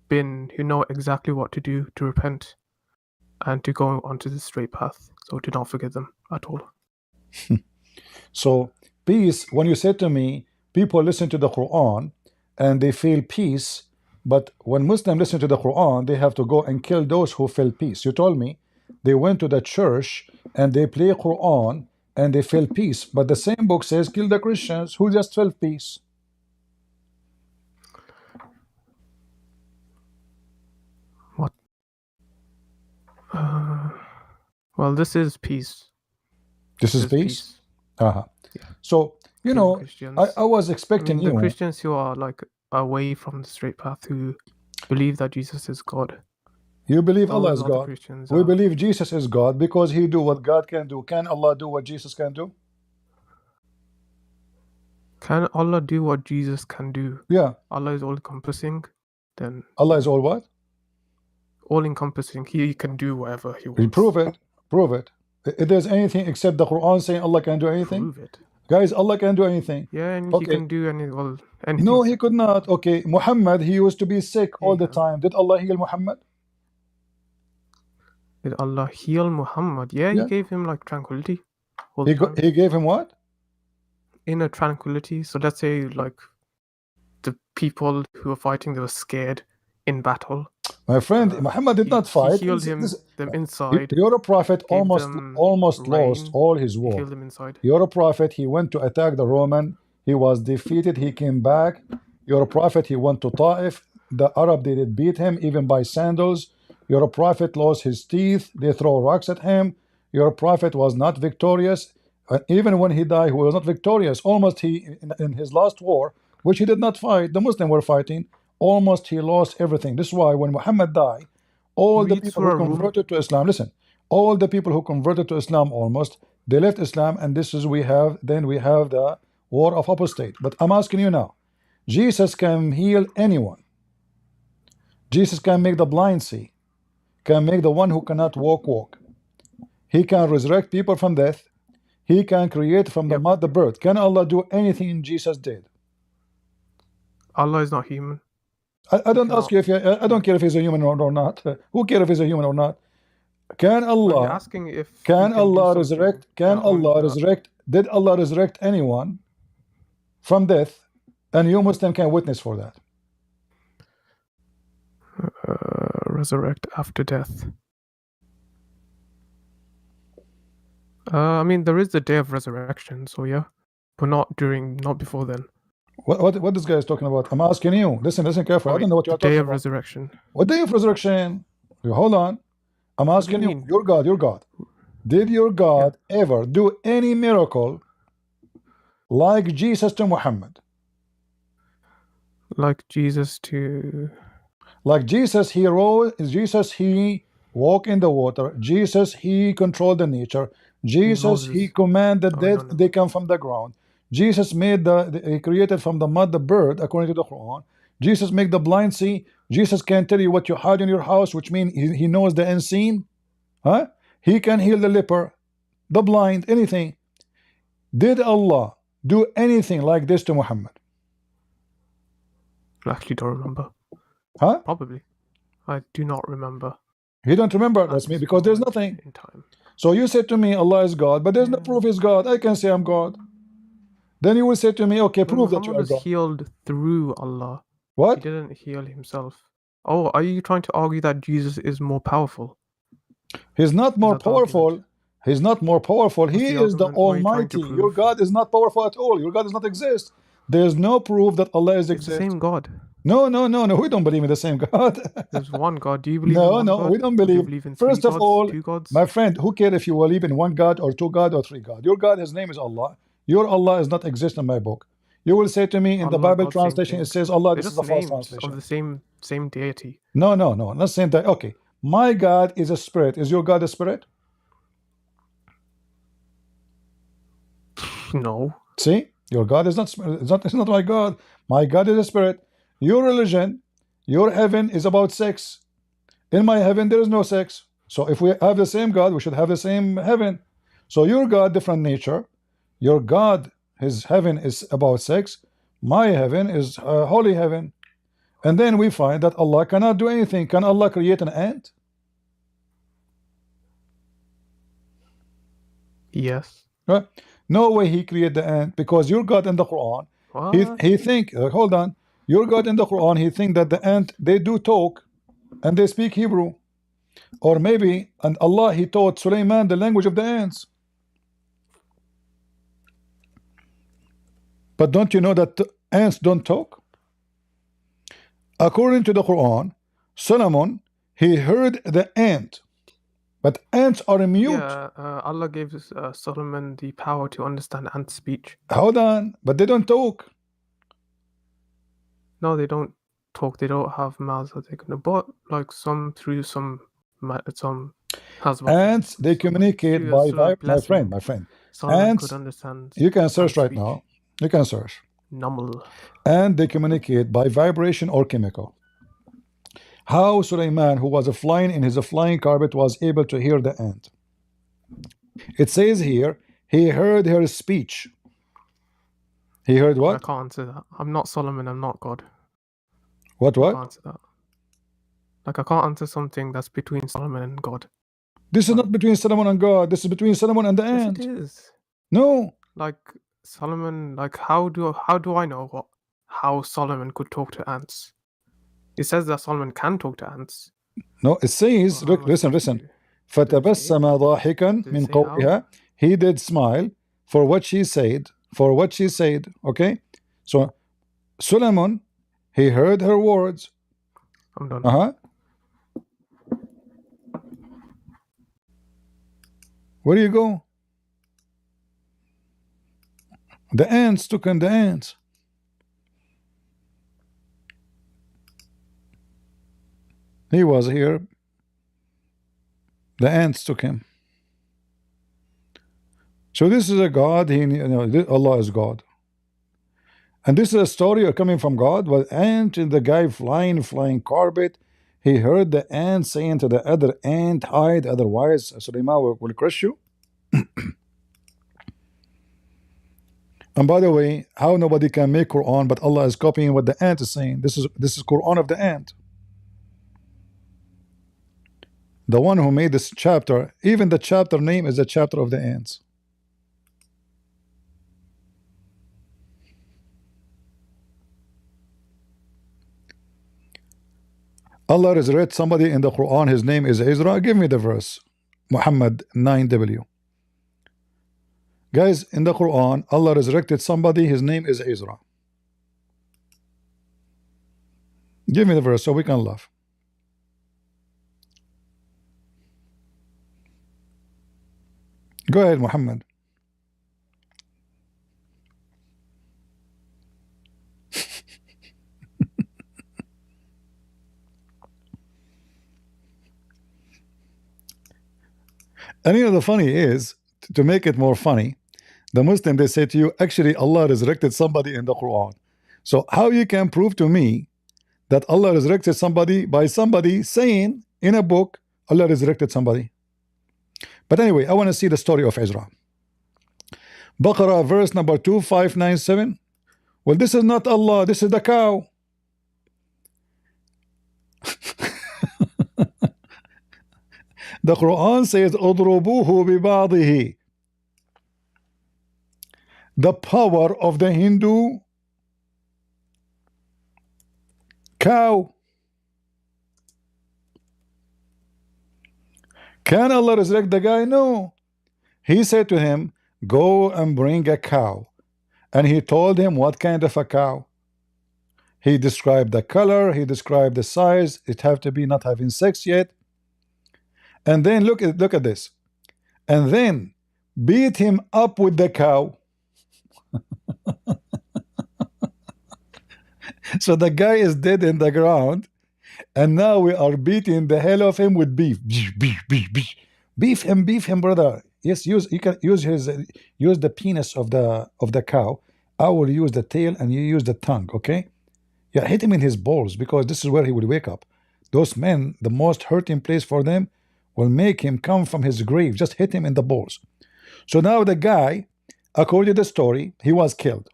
know exactly what to do to repent and to go onto the straight path. So do not forgive them at all. So peace, when you said to me, people listen to the Quran and they feel peace, but when Muslims listen to the Quran, they have to go and kill those who feel peace. You told me they went to the church and they play Quran and they feel peace, but the same book says kill the Christians who just felt peace. What? Well, this is peace. This is peace? Uh-huh. Yeah. So, you know, I was expecting the Christians who are like away from the straight path, who believe that Jesus is God. You believe Allah is God. We are... believe Jesus is God because he do what God can do. Can Allah do what Jesus can do? Can Allah do what Jesus can do? Yeah. Allah is all-encompassing. Then Allah is all what? All-encompassing. He can do whatever he wants. Prove it. Prove it. If there's anything except the Quran saying Allah can do anything, prove it. Guys, Allah can do anything. Yeah, and he can do anything. No, he could not. Okay, Muhammad, he used to be sick all the time. Did Allah heal Muhammad? Did Allah heal Muhammad? Yeah, he gave him like tranquility. He gave him what? Inner tranquility. So let's say like the people who were fighting, they were scared in battle. My friend, Muhammad did not fight. He healed them inside. You're a prophet, almost lost all his war. He healed them inside. You're a prophet. He went to attack the Roman. He was defeated. He came back. You're a prophet. He went to Ta'if. The Arab, they did beat him even by sandals. You're a prophet, lost his teeth. They throw rocks at him. Your prophet was not victorious. Even when he died, he was not victorious. Almost in his last war, which he did not fight, the Muslims were fighting. Almost he lost everything. This is why when Muhammad died, all the people who converted to Islam, listen, all the people who converted to Islam almost, they left Islam, and this is then we have the war of apostate. But I'm asking you now, Jesus can heal anyone. Jesus can make the blind see, can make the one who cannot walk. He can resurrect people from death. He can create from the mud the bird. Can Allah do anything Jesus did? Allah is not human. I don't ask you if I don't care if he's a human or not. Who cares if he's a human or not? Can Allah? You're asking if can Allah resurrect? Can Allah resurrect? Did Allah resurrect anyone from death? And you Muslim can witness for that. Resurrect after death. I mean, there is the day of resurrection, so yeah, but not before then. What this guy is talking about? I'm asking you. Listen carefully. I don't know what you're talking about. Day of resurrection. What day of resurrection? Hold on. I'm asking you. Your God. Did your God ever do any miracle like Jesus to Muhammad? Like Jesus to... Like Jesus, he rose. Jesus, he walked in the water. Jesus, he controlled the nature. Jesus, he commanded death. They come from the ground. Jesus made he created from the mud the bird, according to the Quran. Jesus make the blind see. Jesus can tell you what you hide in your house, which means he knows the unseen. He can heal the leper, the blind, anything. Did Allah do anything like this to Muhammad? I actually don't remember. Huh? Probably. I do not remember. You don't remember? At That's me, this because there's moment nothing. in time. So you said to me Allah is God, but there's no proof He's God. I can say I'm God. Then you will say to me, okay, No, prove that you Muhammad are was God. healed through Allah. He What? didn't heal himself. Oh, are you trying to argue that Jesus is more powerful? He's not Is more that the argument? powerful. He's not more powerful. What's He the is the argument? What are you trying to Almighty. Your prove? God is not powerful at all. Your God does not exist. There's no proof that Allah is It's the exist. same God. No, no, no, no. We don't believe in the same God. There's one God. Do you believe in No, one no, God? we don't Or do you believe. believe in three First of gods, all, two gods? my friend, who cares if you believe in one God or two God or three God? Your God, His name is Allah. Your Allah is not exist in my book. You will say to me in the Allah, Bible God, same translation, it thing. says Allah. They're This is just a false names of translation. the same deity. No, no, no. Not saying that. Okay, my God is a spirit. Is your God a spirit? No. See, your God is not. It's not my God. My God is a spirit. Your religion, your heaven is about sex. In my heaven, there is no sex. So if we have the same God, we should have the same heaven. So your God, different nature. Your God, His heaven is about sex. My heaven is holy heaven. And then we find that Allah cannot do anything. Can Allah create an ant? Yes. Right? No way He created the ant, because your God in the Quran, What? he think, hold on, your God in the Quran, he think that the ant, they do talk and they speak Hebrew. Or maybe, and Allah, He taught Sulaiman the language of the ants. But don't you know that ants don't talk? According to the Quran, Solomon, he heard the ant, but ants are mute. Yeah, Allah gave Solomon the power to understand ant speech. Hold on, but they don't talk. No, they don't talk. They don't have mouths that they can. But like some through some Ants, they communicate through a by sort of my friend, blessing, Solomon could ants. understand. You can search ant right speech. now. You can search. Numble. And they communicate by vibration or chemical. How Sulaiman, who was flying in his flying carpet, was able to hear the ant? It says here, he heard her speech. He heard I what? can't answer that. I'm not Solomon. I'm not God. What? I can't answer that. Like I can't answer something that's between Solomon and God. This is not between Solomon and God. This is between Solomon and the ant. Yes, it is. No. Like Solomon. Like how do I know how Solomon could talk to ants? It says that Solomon can talk to ants. No, it says, Well, look, listen. فَتَبَسَّمَ ضَاحِكًا مِنْ قَوْلِهَا. He did smile for what she said. Okay? So, Solomon, he heard her words. I'm done. Where do you go? The ants took him, the ants. He was here. The ants took him. So this is a God. Allah is God. And this is a story coming from God. With ant and the guy flying carpet. He heard the ant saying to the other ant, hide, otherwise Sulaiman will crush you. And by the way, how nobody can make Quran, but Allah is copying what the ant is saying. This is Quran of the ant. The one who made this chapter, even the chapter name is a chapter of the ants. Allah resurrected somebody in the Quran, his name is Ezra. Give me the verse. Muhammad 9W. Guys, in the Quran, Allah resurrected somebody, his name is Ezra. Give me the verse so we can laugh. Go ahead, Muhammad. And you know, the funny is, to make it more funny, the Muslim, they say to you, actually, Allah resurrected somebody in the Quran. So how you can prove to me that Allah resurrected somebody by somebody saying in a book, Allah resurrected somebody? But anyway, I want to see the story of Ezra. Baqarah verse number 2597. Well, this is not Allah, this is the cow. The Quran says "Udrubuhu bibadihi." The power of the Hindu cow. Can Allah resurrect the guy? No. He said to him, go and bring a cow. And he told him what kind of a cow. He described the color, he described the size, it have to be not having sex yet. And then look at this. And then beat him up with the cow. So the guy is dead in the ground, and now we are beating the hell of him with beef. Beef him, brother. Yes, you can use the penis of the cow. I will use the tail and you use the tongue, okay? Yeah, hit him in his balls, because this is where he will wake up. Those men, the most hurting place for them will make him come from his grave. Just hit him in the balls. So now the guy, according to the story, he was killed.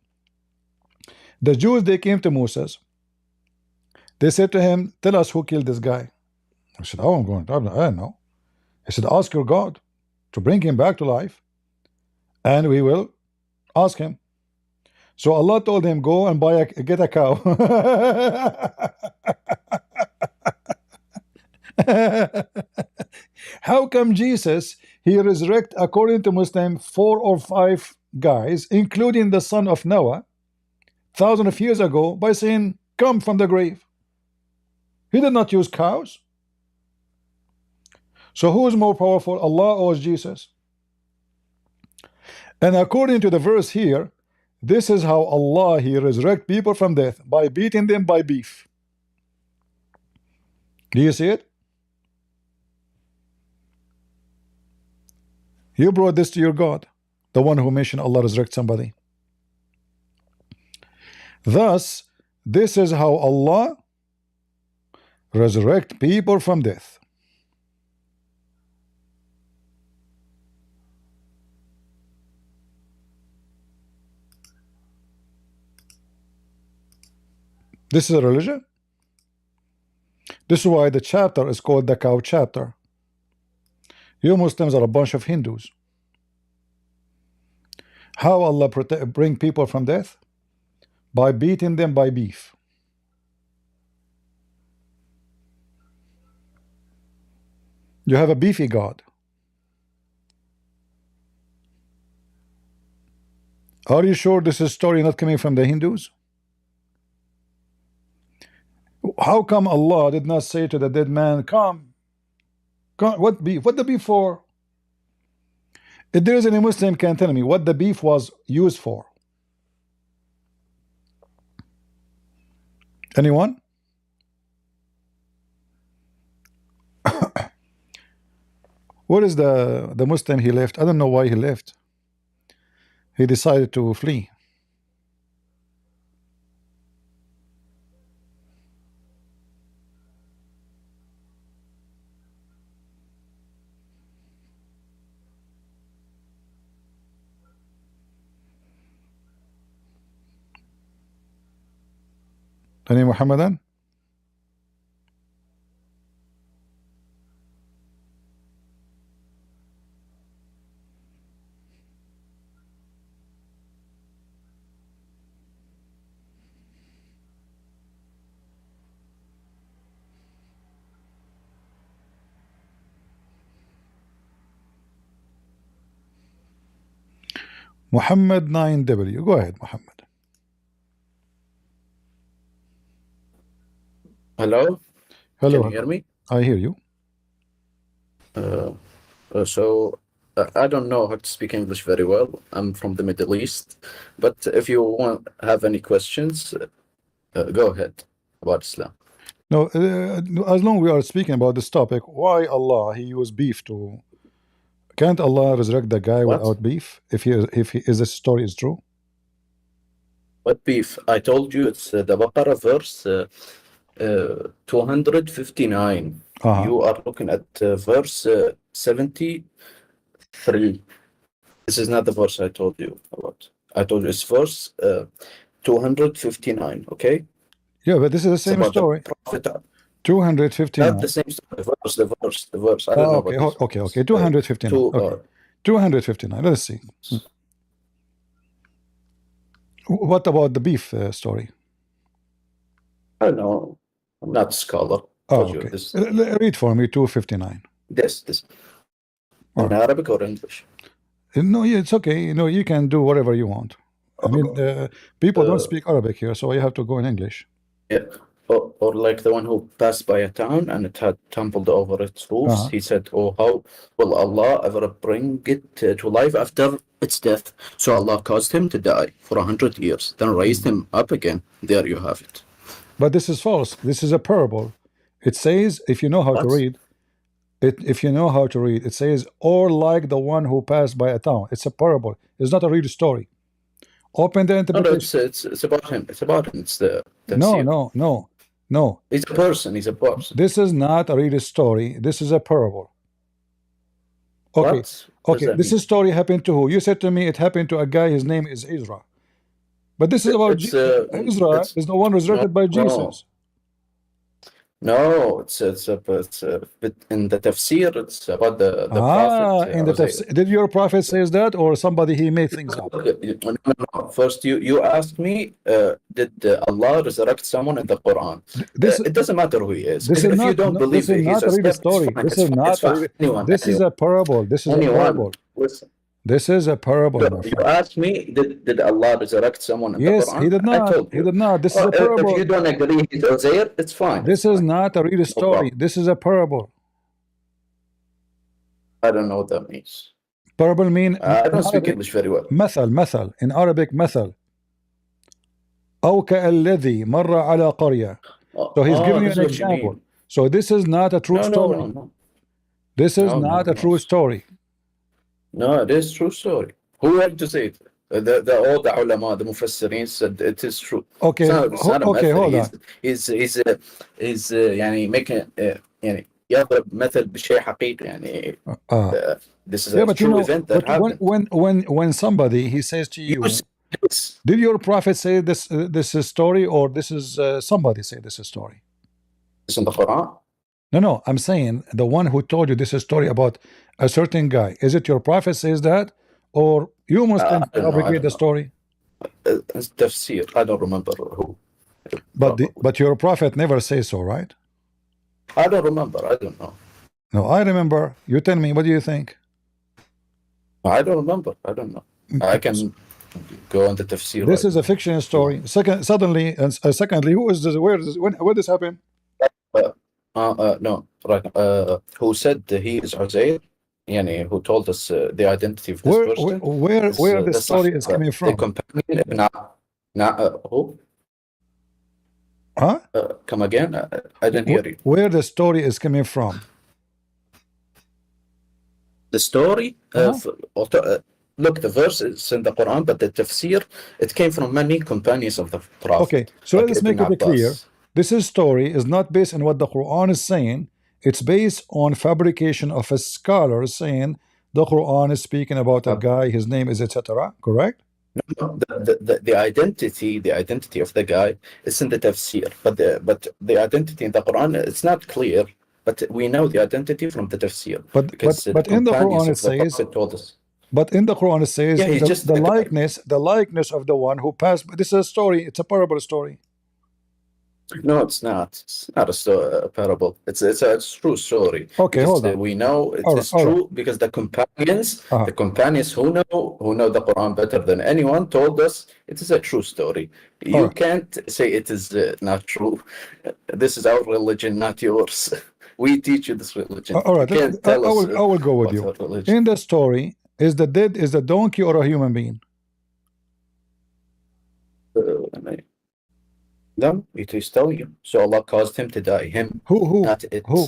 The Jews, they came to Moses. They said to him, tell us who killed this guy. I said, oh, I don't know. He said, ask your God to bring him back to life, and we will ask him. So Allah told him, go and get a cow. How come Jesus, he resurrect, according to Muslim, 4 or 5 guys, including the son of Noah, thousands of years ago, by saying, come from the grave? He did not use cows. So who is more powerful, Allah or Jesus? And according to the verse here, this is how Allah, he resurrect people from death, by beating them by beef. Do you see it? You brought this to your God, the one who mentioned Allah resurrect somebody. Thus, this is how Allah resurrect people from death. This is a religion. This is why the chapter is called the cow chapter. You Muslims are a bunch of Hindus. How Allah bring people from death? By beating them by beef. You have a beefy God. Are you sure this is story not coming from the Hindus? How come Allah did not say to the dead man, come, what beef? What the beef for? If there is any Muslim can tell me what the beef was used for. Anyone? What is the Muslim he left? I don't know why he left. He decided to flee. Any Muhammadan? Muhammad 9W. Go ahead, Muhammad. Hello? Hello. Can you hear me? I hear you. I don't know how to speak English very well. I'm from the Middle East. But if you have any questions, go ahead about Islam. No, as long we are speaking about this topic, why Allah he used beef to? Can't Allah resurrect the guy without beef if this story is true? What beef? I told you it's the Baqarah verse 259. You are looking at verse 73. This is not the verse I told you about. I told you it's verse 259, okay? Yeah, but this is the It's same about story. the prophet. Not 259. the same story. The verse. I don't Oh, know okay, about this. okay. 259. Okay. 259. Let's see. What about the beef story? I don't know. I'm not a scholar. Oh, Told you okay. this. Read for me 259. This. All In right. Arabic or English? No, yeah, it's okay. You know, you can do whatever you want. I mean, people don't speak Arabic here, so you have to go in English. Yeah. Or like the one who passed by a town and it had tumbled over its roofs. He said, "Oh, how will Allah ever bring it to life after its death?" So Allah caused him to die for 100 years, then raised him up again. There you have it. But this is false. This is a parable. It says, if you know how to read, if you know how to read, it says, or like the one who passed by a town. It's a parable. It's not a real story. Open the interpretation. No, it's about him. It's about him. It's the No. He's a person. He's a person. This is not a real story. This is a parable. Okay. Okay. This is story happened to who? You said to me it happened to a guy. His name is Ezra. But this is about Ezra is the one resurrected by Jesus. No, it's a bit in the tafsir. It's about the prophet. In the tafsir. Did your prophet says that, or somebody he made things up? No. First, you asked me, did Allah resurrect someone in the Quran? It doesn't matter who he is. This if is not, you don't believe this is not a real story. This is not a real. This is a parable. This is a parable. Listen. This is a parable. You asked me, did Allah resurrect someone in the Quran? Yes, he did not. I told you. He did not. This is a parable. If you don't agree he's Uzair, it's fine. This is not a real story. This is a parable. I don't know what that means. Parable mean I don't speak English very well. مثل in Arabic مثل أو كالذي مر على قرية. So he's giving you an example. So this is not a true story. No. This is not a true story. No, it is true story. Who had to say it? All the ulama, the mufassirin said it is true. Okay, it's not okay, hold on. He's يعني making يعني يضرب مثل بشيء حقيقي يعني this is a true event that happened. When somebody he says to you, did your prophet say this is story, or this is somebody say this is story? It's in the Quran. No, I'm saying the one who told you this is story about a certain guy. Is it your prophet says that, or you must fabricate the story? It's tafsir. I don't remember who. But your prophet never says so, right? I don't remember. I don't know. No, I remember. You tell me. What do you think? I don't remember. I don't know. I can go on the tafsir. This is a fiction story. Secondly, who is this? Where this happened? No, right. Who said he is Uzair? Yani, who told us the identity of this person? Where the story is coming from? The companion, who? Huh? Come again? I didn't hear you. Where the story is coming from? The story? Look, the verse is in the Quran, but the tafsir, it came from many companions of the Prophet. Okay, so like let's make it clear. This story is not based on what the Quran is saying. It's based on fabrication of a scholar saying the Quran is speaking about a guy, his name is etc. Correct? No, the identity of the guy is in the tafsir, but the identity in the Quran, it's not clear. But we know the identity from the tafsir. But in the Quran it says. Told us. But in the Quran it says the likeness of the one who passed. This is a story. It's a parable story. No, it's not. It's not a parable. It's a true story. Okay, hold on. We know it is true because the companions who know the Quran better than anyone told us it is a true story. You can't say it is not true. This is our religion, not yours. We teach you this religion. All right, I will go with you. In the story, is the dead is a donkey or a human being? No, it is telling you. So Allah caused him to die. Him. Who? Not it. Who?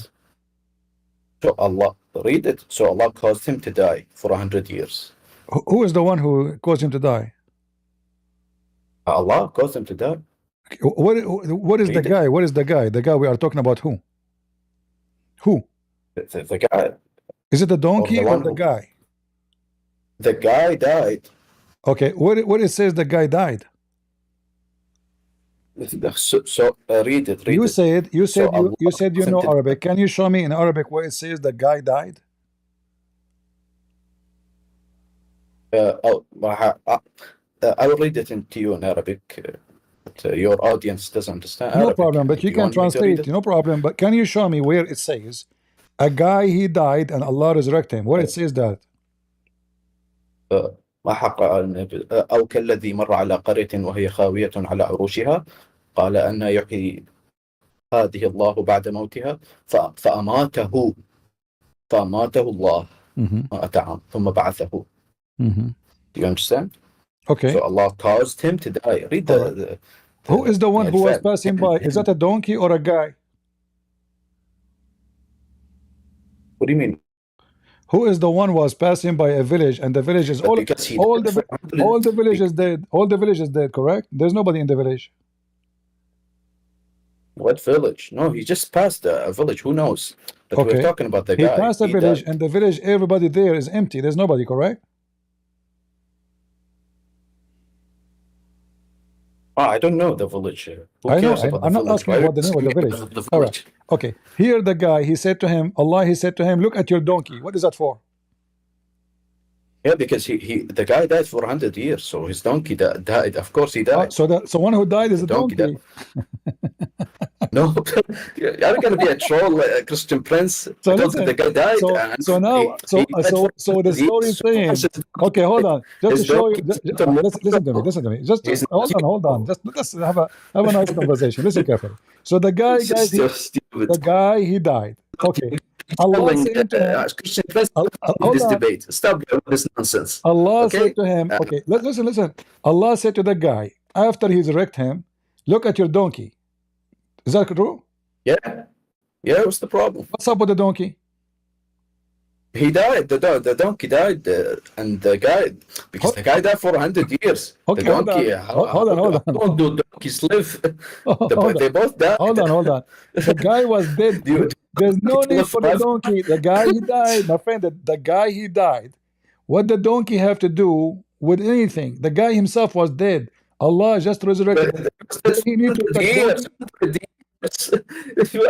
So Allah, read it. So Allah caused him to die for 100 years. Who is the one who caused him to die? Allah caused him to die. What is the guy? What is the guy? The guy we are talking about who? Who? The guy. Is it the donkey or the guy? The guy died. Okay, what it says the guy died? So read it. You said you So said you said you know Allah Arabic. Can you show me in Arabic where it says the guy died? I will read it into you in Arabic. But your audience doesn't understand No Arabic. problem, but Do you you can want me to read translate. it? No problem, but can you show me where it says a guy he died and Allah resurrected him? Where it says that? ما حق أو كالذي مر على قرية وهي خاوية على عروشها قال أن يحيي هذه الله بعد موتها فأماته الله عام ثم بعثه. Do you understand? Okay. So Allah caused him to die. Read the who is the one who was passing by? Is that a donkey or a guy? What do you mean? Who is the one who was passing by a village and the village is all the village is dead. All the village is dead, correct? There's nobody in the village. What village? No, he just passed a village. Who knows? But okay. We're talking about the guy. He passed a village and the village, everybody there is empty. There's nobody, correct? I don't know the village. Who I know. cares about I'm the not village? asking about the name of the village. All right. Okay. Here the guy, he said to him, Allah, he said to him, look at your donkey. What is that for? Yeah, because the guy died for 100 years, so his donkey died. Of course, he died. So one who died is a donkey. No, you're going to be a troll, Christian Prince. So listen, the guy died. So the story is saying, okay, hold on, just to show you, listen to me, just hold on, just let's have a nice conversation. Listen carefully. So the guy, he died. Okay. Allah said to him, Christian Prince, this debate. Stop this nonsense. Allah said to him, okay, listen. Allah said to the guy after he resurrected him, look at your donkey. Is that true? Yeah. What's the problem? What's up with the donkey? He died. The donkey died, and the guy, because the guy died for 100 years. Okay, the donkey. Hold on. How long do donkeys live? They both died. Hold on. The guy was dead. There's no need for the donkey. The guy he died, my friend. The guy he died. What the donkey have to do with anything? The guy himself was dead. Allah just resurrected him. He need to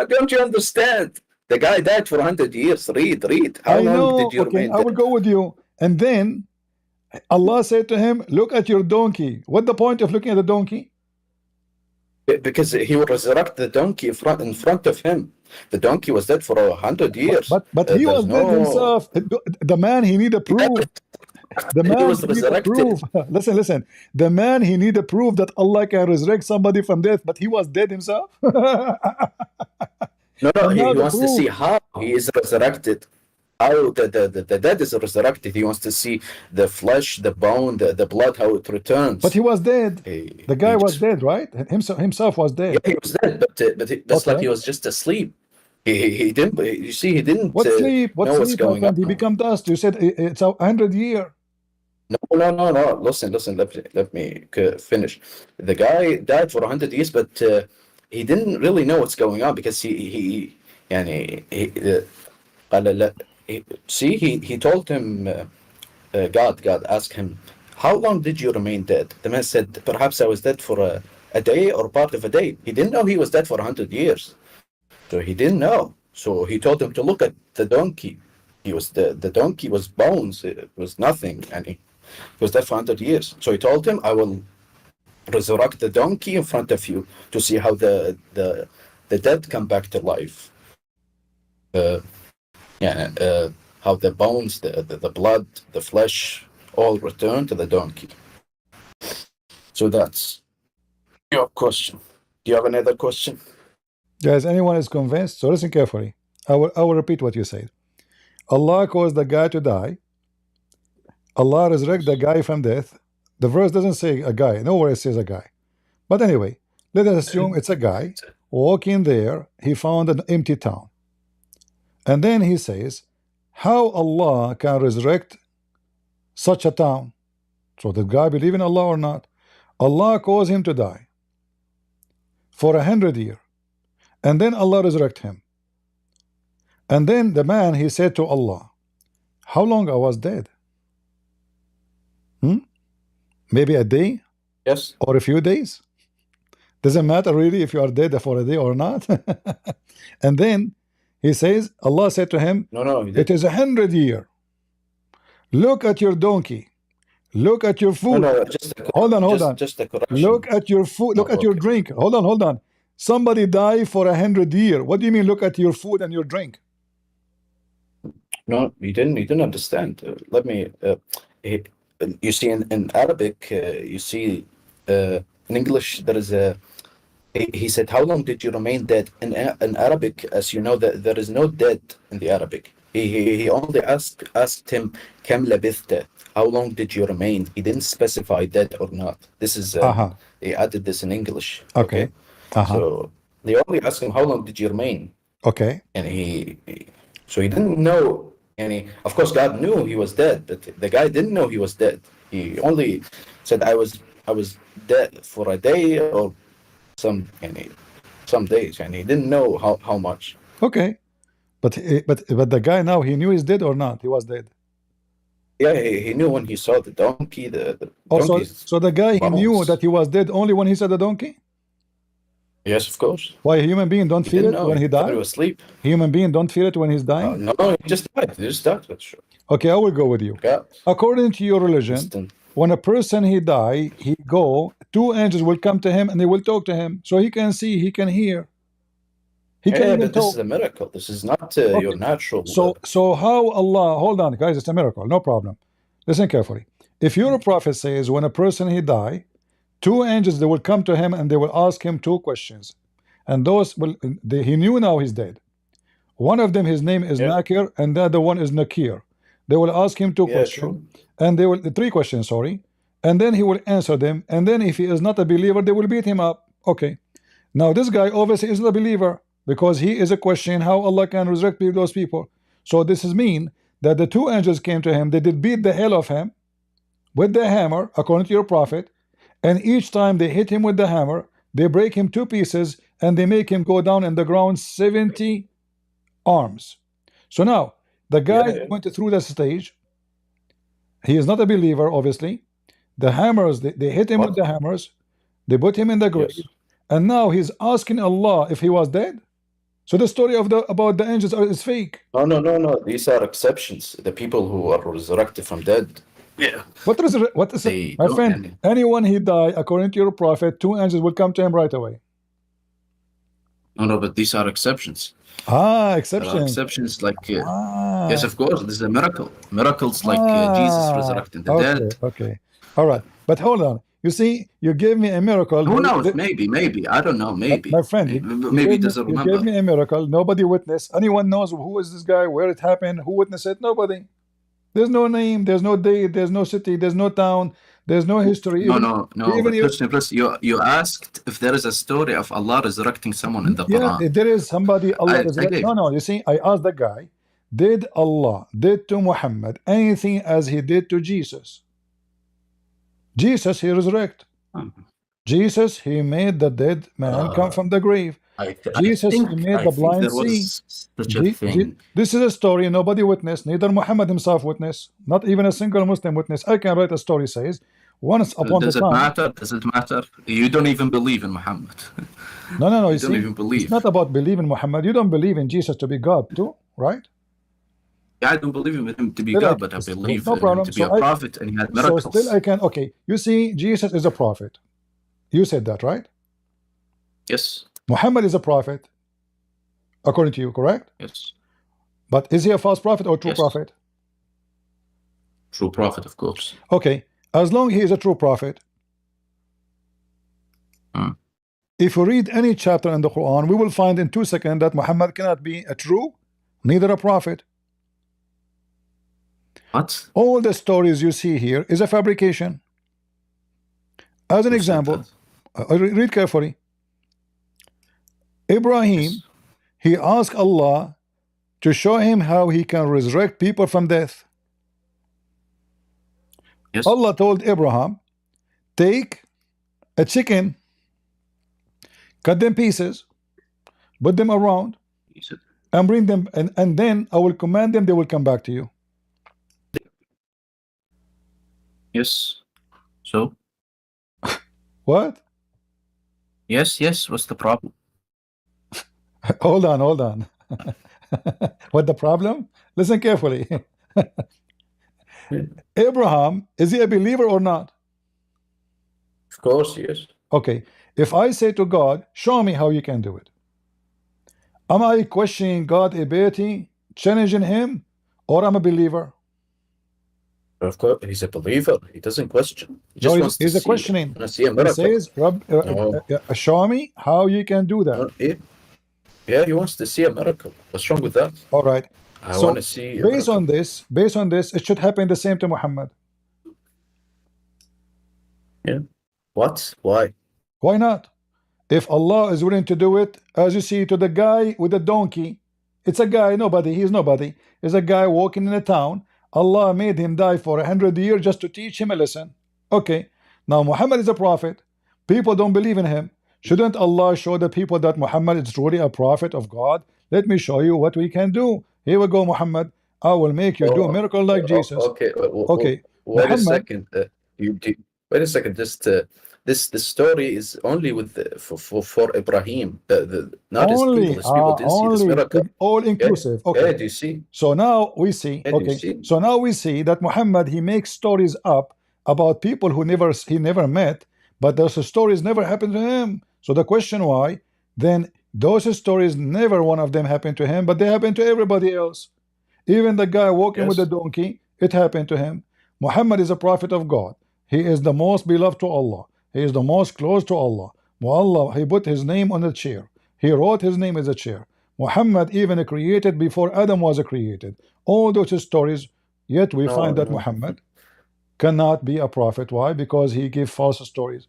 Don't you understand? The guy died for 100 years. Read. How long did you remain I will go with you. And then Allah said to him, look at your donkey. What the point of looking at the donkey? Because he will resurrect the donkey in front of him. The donkey was dead for 100 years. But he was dead himself. The man, he need a proof. The man was resurrected. Listen. The man, he need a proof that Allah can resurrect somebody from death, but he was dead himself. No, he wants to see how he is resurrected. How the dead is resurrected. He wants to see the flesh, the bone, the blood, how it returns. But he was dead. The guy was dead, right? Himself was dead. Yeah, he was dead, but that's like he was just asleep. He didn't. You see, he didn't. What sleep? What's going on? He become dust. You said it's 100 years. No. Listen. Let me finish. The guy died for 100 years, but he didn't really know what's going on because he told him, God asked him, how long did you remain dead? The man said, perhaps I was dead for a day or part of a day. He didn't know he was dead for 100 years. So he didn't know. So he told him to look at the donkey. The donkey was bones. It was nothing. And he was dead for 100 years. So he told him, I will resurrect the donkey in front of you to see how the dead come back to life. How the bones, the blood, the flesh, all return to the donkey. So that's your question. Do you have another question? Guys, anyone is convinced? So listen carefully. I will repeat what you said. Allah caused the guy to die. Allah resurrected the guy from death. The verse doesn't say a guy. Nowhere it says a guy. But anyway, let us assume it's a guy. Walking there, he found an empty town. And then he says, how Allah can resurrect such a town? So the guy believe in Allah or not? Allah caused him to die for 100 years. And then Allah resurrect him. And then the man, he said to Allah, how long I was dead? Hmm? Maybe a day Yes. or a few days. Doesn't matter really if you are dead for a day or not. And then he says, Allah said to him, No, he it did. is 100 years. Look at your donkey. Look at your food. No, just a, Hold on. just a correction. Look at your food. Look Oh, at your okay. drink. Hold on. Somebody died for 100 years. What do you mean? Look at your food and your drink. No, you didn't understand. Let me. You see, in Arabic, you see, in English, there is a. He said, "How long did you remain dead?" In Arabic, as you know, that there is no dead in the Arabic. He only asked him, "Kam labithta?" How long did you remain? He didn't specify dead or not. This is he added this in English. Okay. So they only asked him, "How long did you remain?" Okay. And so he didn't know. And of course, God knew he was dead, but the guy didn't know he was dead. He only said, "I was dead for a day or some days," and he didn't know how much. Okay. But the guy now, he knew he's dead or not? He was dead. Yeah, he knew when he saw the donkey. The Also, donkey's so the guy, he knew bones. that he was dead only when he saw the donkey? Yes, of course. Why, a human being don't He feel didn't it know. when he He thought died? he was asleep. Human being don't feel it when he's dying? No, he just died. He just died. That's true. Okay, I will go with you. Yeah. According to your religion, Instant. when a person he die, he go, two angels will come to him and they will talk to him, so he can see, he can hear, he can Yeah, even but this talk. is a miracle. This is not Okay. your natural. So how Allah? Hold on, guys, it's a miracle, no problem. Listen carefully. If your prophet says when a person he die, two angels they will come to him and they will ask him two questions, and those will he knew now he's dead. One of them, his name is Nakir, and the other one is Nakir. They will ask him two questions, and they will three questions, sorry, and then he will answer them. And then if he is not a believer, they will beat him up. Okay. Now this guy obviously is not a believer because he is a question how Allah can resurrect those people. So this is mean that the two angels came to him. They did beat the hell of him with the hammer, according to your prophet, and each time they hit him with the hammer, they break him two pieces and they make him go down in the ground 70 arms. So now the guy went through that stage. He is not a believer, obviously. The hammers, they hit him with the hammers, they put him in the grave, and now he's asking Allah if he was dead. So the story of about the angels is fake. No. These are exceptions. The people who are resurrected from dead. Yeah. What is it? My friend, anyone he die, according to your prophet, two angels will come to him right away. No, but these are exceptions. Exceptions. There are exceptions like yes, of course, this is a miracle. Miracles like Jesus resurrecting the dead. Okay. All right. But hold on. You see, you gave me a miracle. Who knows? Maybe. I don't know. Maybe. My friend, maybe he doesn't remember. You gave me a miracle. Nobody witnessed. Anyone knows who is this guy, where it happened, who witnessed it? Nobody. There's no name, there's no date, there's no city, there's no town, there's no history. No. Plus, you asked if there is a story of Allah resurrecting someone in the Quran. Yeah, there is somebody Allah resurrected. No. You see, I asked the guy, did Allah did to Muhammad anything as he did to Jesus? Jesus, he resurrected. Jesus, he made the dead man come from the grave. Jesus, he made the blind see. This is a story nobody witnessed, neither Muhammad himself witnessed, not even a single Muslim witness. I can write a story says, once upon a time. Does it matter? You don't even believe in Muhammad. No. You don't even believe. It's not about believing Muhammad. You don't believe in Jesus to be God too, right? Yeah, I don't believe in him to be God, but I believe no problem. Him to be a prophet, and he had miracles. So still I can, okay, you see, Jesus is a prophet. You said that, right? Yes. Muhammad is a prophet, according to you, correct? Yes. But is he a false prophet or true prophet? True prophet, of course. Okay, as long as he is a true prophet, if we read any chapter in the Quran, we will find in 2 seconds that Muhammad cannot be a true, neither a prophet. What? All the stories you see here is a fabrication. As an example, read carefully. Ibrahim, he asked Allah to show him how he can resurrect people from death. Yes. Allah told Abraham, take a chicken, cut them pieces, put them around, and bring them, and then I will command them, they will come back to you. Yes. So? What? Yes, yes. What's the problem? Hold on, hold on. What the problem? Listen carefully. Yeah. Abraham, is he a believer or not? Of course, yes. Okay. If I say to God, show me how you can do it, am I questioning God's ability, challenging him, or I'm a believer? Of course, he's a believer. He doesn't question. He No, just wants to he's a see. questioning. Want to see a He miracle. says, No. show me how you can do that. Yeah, he wants to see a miracle. What's wrong with that? All right. I So want to see a based miracle. on this, it should happen the same to Muhammad. Yeah. What? Why? Why not? If Allah is willing to do it, as you see to the guy with the donkey, it's a guy, nobody, he's nobody. It's a guy walking in a town. Allah made him die for 100 years just to teach him a lesson. Okay, now Muhammad is a prophet. People don't believe in him. Shouldn't Allah show the people that Muhammad is truly a prophet of God? Let me show you what we can do. Here we go, Muhammad. I will make you do a miracle like Jesus. Okay. Okay, Wait a Muhammad. second. Wait a second. Just this story is only with for Ibrahim. Not his Only, people. His people didn't see this only, miracle. all inclusive. Yeah, Okay. do you see? So now we see. Yeah, do you Okay. see? So now we see that Muhammad, he makes stories up about people who he never met, but those stories never happened to him. So the question why? Then those stories never one of them happened to him, but they happened to everybody else. Even the guy walking with the donkey, it happened to him. Muhammad is a prophet of God. He is the most beloved to Allah. He is the most close to Allah. Allah, he put his name on the chair. He wrote his name as a chair. Muhammad even created before Adam was created. All those stories, yet we find that Muhammad cannot be a prophet. Why? Because he gave false stories.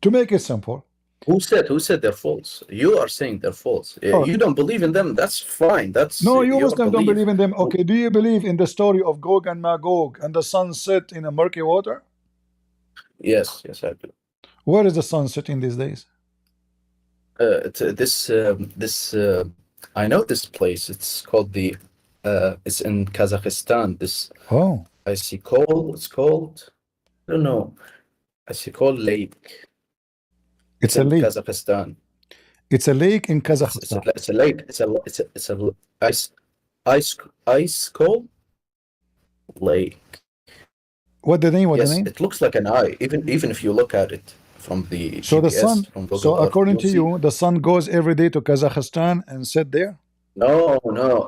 To make it simple. Who said they're false? You are saying they're false. You don't believe in them. That's fine. That's no, you your Muslims don't belief. believe in them. Okay, do you believe in the story of Gog and Magog and the sun set in a murky water? Yes, I do. Where is the sun setting these days? I know this place. It's called it's in Kazakhstan. I see coal. It's called, I don't know. I see coal lake. It's a lake. Kazakhstan. It's a lake in Kazakhstan. It's a lake. It's a ice coal lake. What the name? What the name? It looks like an eye. Even if you look at it from the so GPS, the sun. from Google So Earth, according to you'll you, the sun goes every day to Kazakhstan and sit there. No,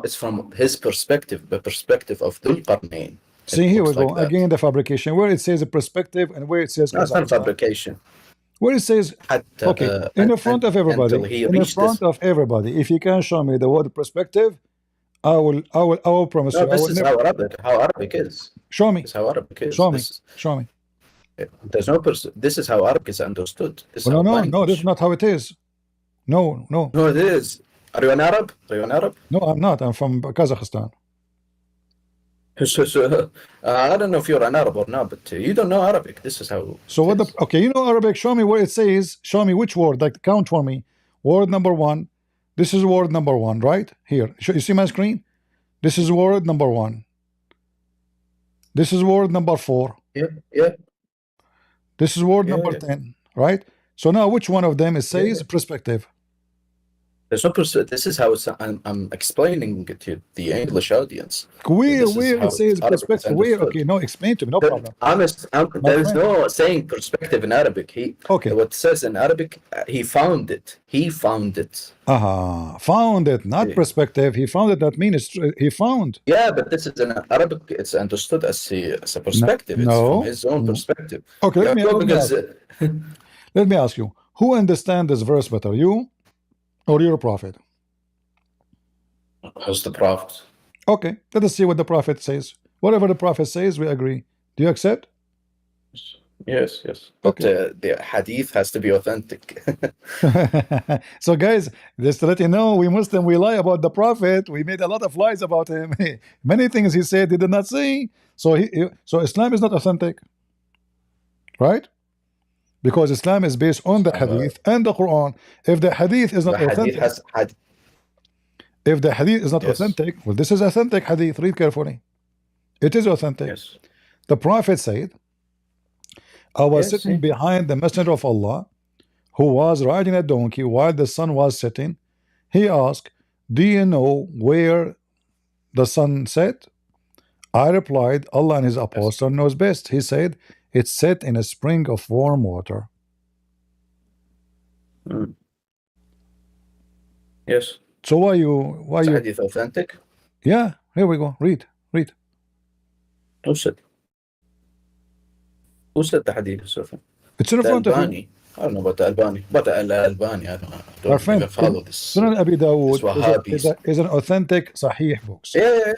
it's from his perspective, the perspective of Dhul Qarnayn. See, here we go again. The fabrication, where it says a perspective and where it says no, it's not fabrication. Where it says okay, in the front of everybody, in the front of everybody. If you can show me the word perspective, I will promise you. This is how Arabic is. Show me. This is how Arabic is. Show me. There's no this is how Arabic is understood. No, this is not how it is. No, it is. Are you an Arab? No, I'm not. I'm from Kazakhstan. So, I don't know if you're an Arab or not, but you don't know Arabic. This is how. So what the? Okay, you know Arabic. Show me where it says. Show me which word. Like count for me. Word number 1. This is word number 1, right? Here. You see my screen? This is word number 1. This is word number 4. Yeah. This is word number 10, right? So now which one of them is says perspective? There's no this is how I'm explaining it to the English audience. Where it says perspective? Where? Okay, no, explain to me. No problem. There is no saying perspective in Arabic. What it says in Arabic, he found it. Found it, not perspective. He found it. That means he found. Yeah, but this is in Arabic. It's understood as a perspective. It's from his own perspective. Okay, let me ask you. Who understands this verse better, you or your prophet? Who's the prophet? Okay, let us see what the prophet says. Whatever the prophet says, we agree. Do you accept? Yes. But the hadith has to be authentic. So guys, just to let you know, we Muslim, we lie about the prophet. We made a lot of lies about him. Many things he said he did not say. So Islam is not authentic, right? Because Islam is based on the hadith and the Quran. If the hadith is not authentic, if the hadith is not authentic, well, this is authentic hadith. Read carefully. It is authentic. Yes. The prophet said, I was Yes, sitting yeah. behind the Messenger of Allah, who was riding a donkey while the sun was setting. He asked, do you know where the sun set? I replied, Allah and His Apostle knows best. He said, it's set in a spring of warm water. Mm. Yes. So why you Hadith authentic? Yeah, here we go. Read. Who said? Who said the hadith is authentic? It's in The front of you. Albani. I don't know about the Albani, but the Albani, I Our don't friend, even follow this. Sunan Abi Dawud Wahhabis. is an authentic Sahih books. Yeah.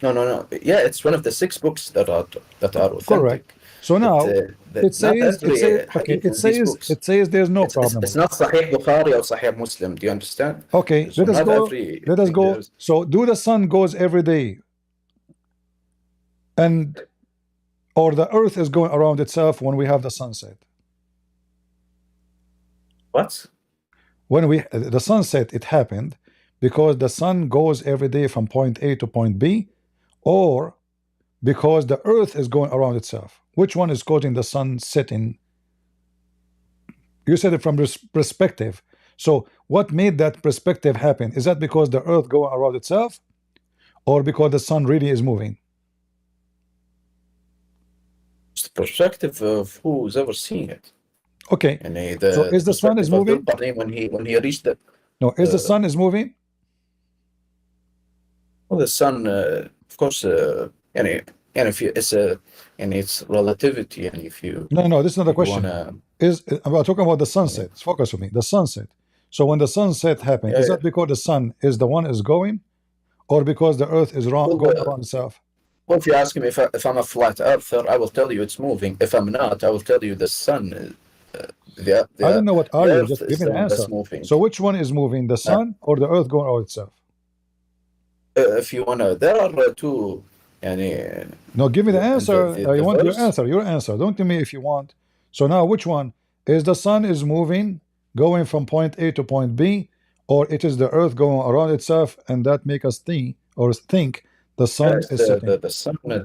No. Yeah, it's one of the 6 books that are authentic. Correct. So now it says it says there's no problem. It's not Sahih Bukhari or Sahih Muslim. Do you understand? Okay, So let us go. So do the sun goes every day, and or the earth is going around itself when we have the sunset? What? When the sunset, it happened because the sun goes every day from point A to point B, or because the earth is going around itself. Which one is causing the sun setting? You said it from this perspective. So what made that perspective happen? Is that because the earth going around itself, or because the sun really is moving? It's the perspective of who's ever seen it. Okay. And so is the sun is moving? When he reached it. No, is the sun is moving? Well, the sun, of course, and if you, it's relativity, and if you no, this is not the question. I'm talking about the sunset. Focus with me. The sunset. So when the sunset happens, is that because the sun is the one is going, or because the earth is going around itself? Well, if you ask me if I'm a flat earther, I will tell you it's moving. If I'm not, I will tell you the sun. I don't know what are you. Just give me an answer. So which one is moving, the sun or the earth going around itself? If you wanna, there are two. No, give me the answer. I want your answer. Your answer. Don't tell me if you want. So now, which one is the sun is moving, going from point A to point B, or it is the earth going around itself, and that make us think the sun is setting? The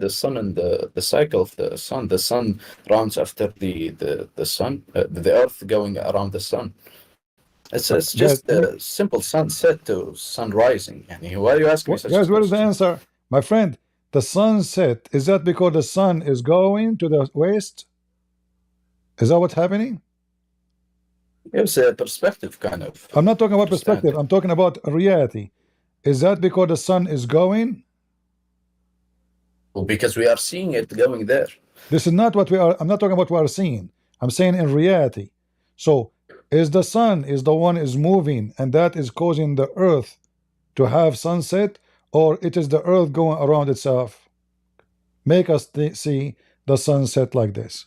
sun and the cycle of the sun. The sun runs after the sun. The earth going around the sun. It's just a simple sunset to sun rising. Why are you asking me such guys, what is the answer? My friend, the sunset, is that because the sun is going to the west? Is that what's happening? It's a perspective, kind of. I'm not talking about perspective. I'm talking about reality. Is that because the sun is going? Well, because we are seeing it going there. This is not what we are. I'm not talking about what we are seeing. I'm saying in reality. So, is the sun is the one is moving, and that is causing the earth to have sunset, or it is the earth going around itself? Make us see the sunset like this.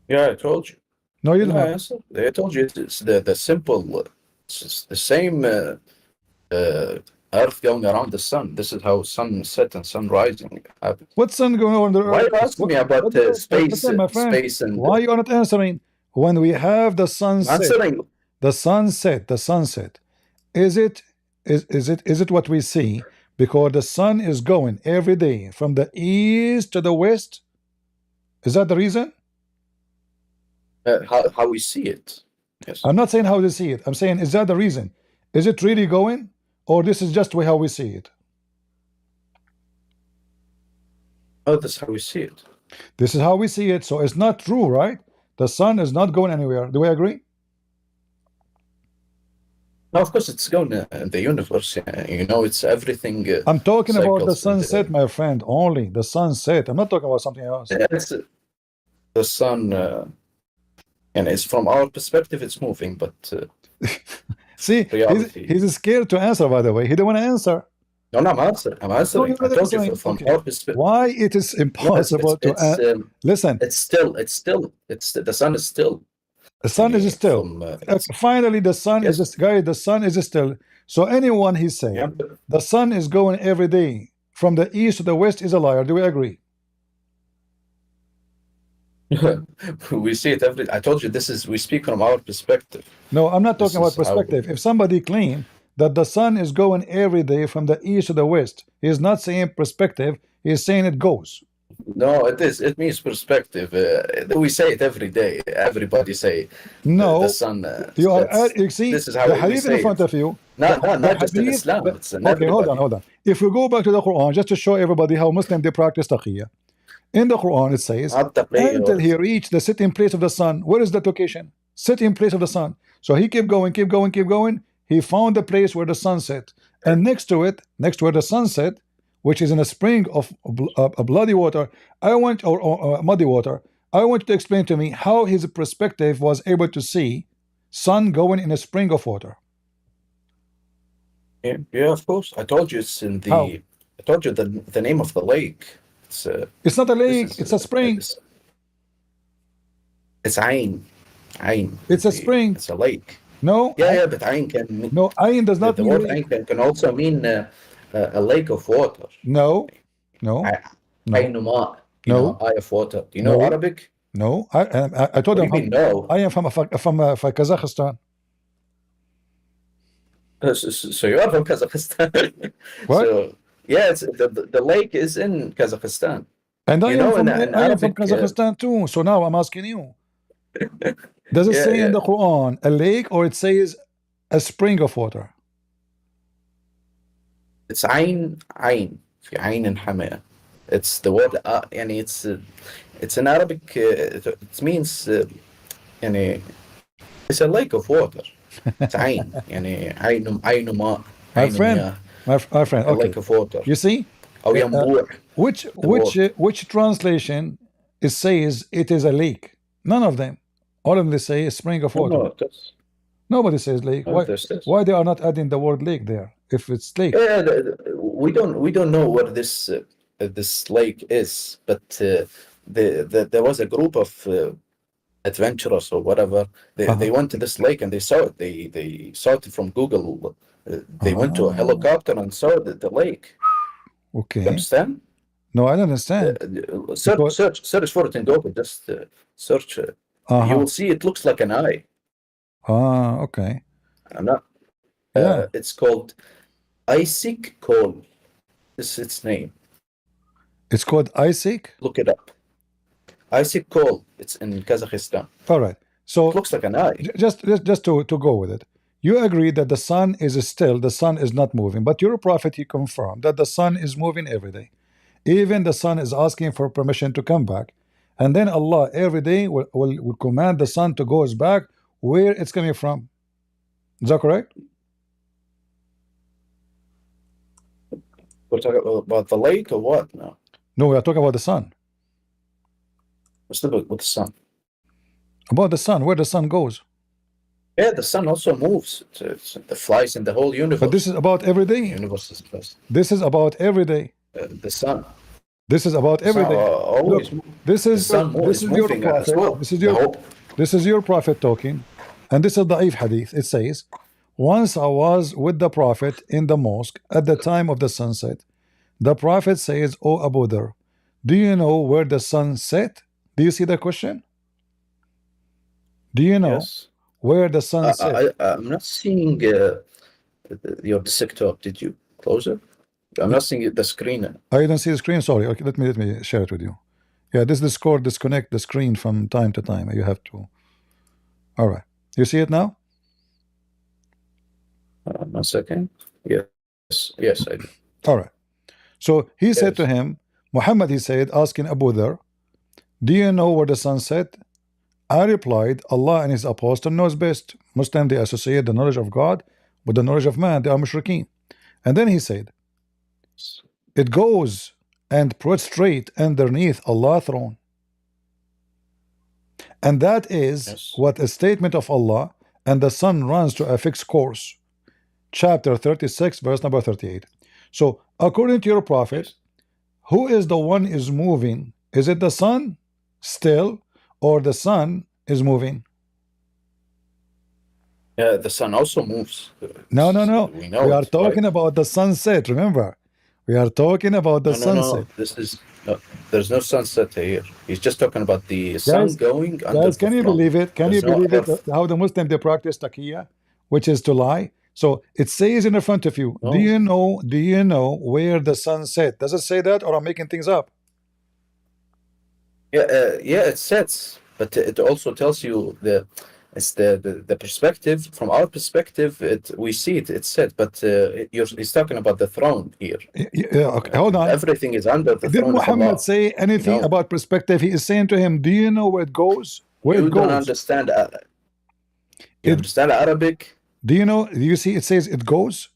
Yeah, I told you. No, you didn't. I told you it's the simple, it's the same earth going around the sun. This is how sunset and sun rising happens. What sun going on the earth? Why are you asking me about space? My friend, space and why you are not answering? When we have the sunset, the sunset, is it what we see? Because the sun is going every day from the east to the west. Is that the reason? How we see it. Yes. I'm not saying how they see it. I'm saying, is that the reason? Is it really going, or this is just how we see it? Oh, that's how we see it. This is how we see it. So it's not true, right? The sun is not going anywhere. Do we agree? No, of course it's going in the universe. It's everything. I'm talking about the sunset, my friend. Only the sunset. I'm not talking about something else. It's the sun. And it's from our perspective, it's moving, but see, he's scared to answer. By the way, he don't want to answer. No, I'm answering. I told you from our perspective. Why it is impossible to answer? Listen, the sun is still. The sun is still. Finally, the sun is just, guys. The sun is still. So anyone he say the sun is going every day from the east to the west is a liar. Do we agree? We see it every. I told you we speak from our perspective. No, I'm not talking about perspective. If somebody claim that the sun is going every day from the east to the west, he is not saying perspective. He is saying it goes. No, it is. It means perspective. We say it every day. Everybody say the No, sun you are sets. you see This is how the we hadith in say front it. of you. The Not just in hadith. Islam. It's in Okay, hold on, everybody. hold on. If we go back to the Quran, just to show everybody how Muslim they practice taqiyya. In the Quran, it says, Not the until he players. reached the sitting place of the sun. Where is that location? Sitting place of the sun. So he kept going, keep going, keep going. He found the place where the sun set. And next to it, next to where the sun set, which is in a spring of bloody water, I want, or muddy water, I want you to explain to me how his perspective was able to see sun going in a spring of water. Yeah, yeah, of course. I told you it's in How? the. I told you the name of the lake. It's not a This lake, is it's a spring. it's Ain. Ain. It's a spring. It's a lake. No, Yeah, yeah, but Ain can mean, no, ayin does not the mean word lake. Ain can also mean a lake of water. No, no, no, Ainuma, you know, no, eye of water. Do you know no, Arabic? no. I told What do him you mean no? I am from Kazakhstan. So you are from Kazakhstan. What? So yeah, it's the lake is in Kazakhstan. And I You am know, from in Arabic, Kazakhstan too. So now I'm asking you: does it yeah, say in yeah. the Quran a lake or it says a spring of water? It's Ain في عين حمئة. It's the word يعني it's in Arabic it means يعني it's a lake of water. It's عين يعني عين ماء My عين friend, مياه, my friend. a Okay, lake of water. you see, أو ينبوع, the word. which translation it says it is a lake? None of them. All of them they say a spring of water. No, it does. Nobody says lake. No, there's this. Why they are not adding the word lake there if it's lake? Yeah, we don't know where this lake is, but there was a group of adventurers or whatever. They went to this lake and they saw it. They saw it from Google. They went to a helicopter and saw the lake. Okay. You understand? No, I don't understand. Search for it in Google. Just search. You will see it looks like an eye. Okay. I'm not. Yeah. It's called Isaac Cole. This is its name. It's called Isaac. Look it up. Isaac Cole. It's in Kazakhstan. All right. So it looks like an eye. Just to go with it. You agree that the sun is still, the sun is not moving, but your prophet he confirmed that the sun is moving every day. Even the sun is asking for permission to come back, and then Allah every day will command the sun to go back where it's coming from. Is that correct? We're talking about the lake or what now? No, we are talking about the sun. What's the with the sun? About the sun, where the sun goes. Yeah, the sun also moves. It flies in the whole universe. But this is about every day. The universe is fast. This is about every day. The sun. This is about every day. Always. Look, this is your prophet. Well. This is your prophet talking, and this is the Da'if hadith. It says, once I was with the prophet in the mosque at the time of the sunset. The prophet says, "O Abu Dhar, do you know where the sun set?" Do you see the question? Do you know where the sun set? I'm not seeing your desktop. Did you close it? I'm not seeing the screen. I don't see the screen. Sorry. Okay, let me share it with you. Yeah, this Discord disconnect the screen from time to time. You have to. All right. You see it now? 1 second. Yes, I do. All right. So he said to him, Muhammad, he said, asking Abu Dhar, do you know where the sun set? I replied, Allah and his apostle knows best. Muslim, they associate the knowledge of God with the knowledge of man. They are mushrikeen. And then he said, it goes and prostrate underneath Allah's throne. And that is what a statement of Allah, and the sun runs to a fixed course. Chapter 36, verse number 38. So, according to your prophet, who is the one is moving? Is it the sun still, or the sun is moving? Yeah, the sun also moves. No. We are talking about the sunset. Remember, we are talking about the sunset. No. This is there's no sunset here. He's just talking about the sun going under. Guys, can you believe it? Can you believe it? How the Muslim they practice taqiyya, which is to lie. So it says in the front of you. Do you know where the sun set? Does it say that, or I'm making things up? Yeah, it sets, but it also tells you the perspective. From our perspective, we see it's set, but he's talking about the throne here. Yeah, okay, hold on. Everything is under the Did throne of Muhammad Allah. say anything about perspective? He is saying to him, do you know where it goes? Where You it don't goes? understand. You understand Arabic? Do you know? Do you see it says it goes?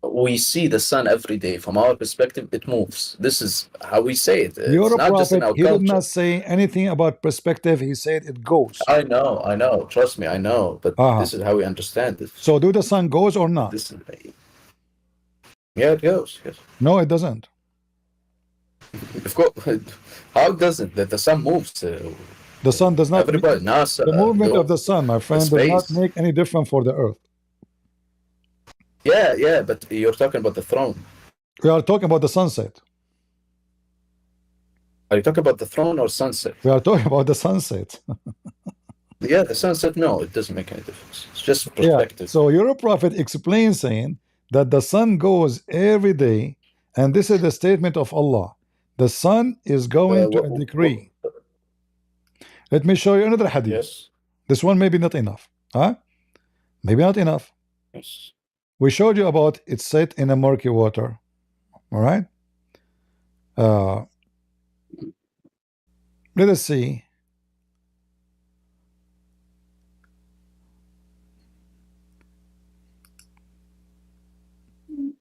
We see the sun every day. From our perspective, it moves. This is how we say it. You're It's a not just in prophet. our He did culture. not say anything about perspective. He said it goes. I know. Trust me, I know. But this is how we understand it. So do the sun goes or not? Yeah, it goes. Yes. No, it doesn't. Of course. How does it? That the sun moves. The sun does not. Everybody, NASA. The movement of the sun, my friend, does not space. make any difference for the earth. Yeah, but you're talking about the throne. We are talking about the sunset. Are you talking about the throne or sunset? We are talking about the sunset. Yeah, the sunset, no, it doesn't make any difference. It's just perspective. Yeah. So your prophet explains saying that the sun goes every day, and this is the statement of Allah. The sun is going to a decree. Let me show you another hadith. Yes. This one maybe not enough. Huh? Maybe not enough. Yes. We showed you about it's set in a murky water. All right. Let us see.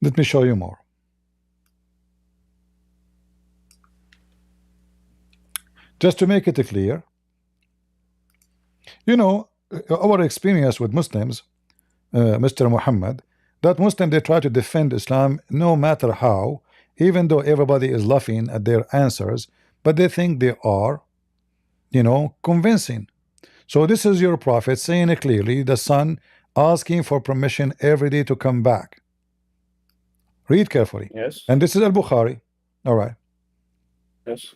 Let me show you more. Just to make it clear, you know, our experience with Muslims, Mr. Muhammad, that Muslims, they try to defend Islam no matter how, even though everybody is laughing at their answers, but they think they are, you know, convincing. So this is your prophet saying it clearly, the sun asking for permission every day to come back. Read carefully. Yes. And this is Al-Bukhari. All right. Yes.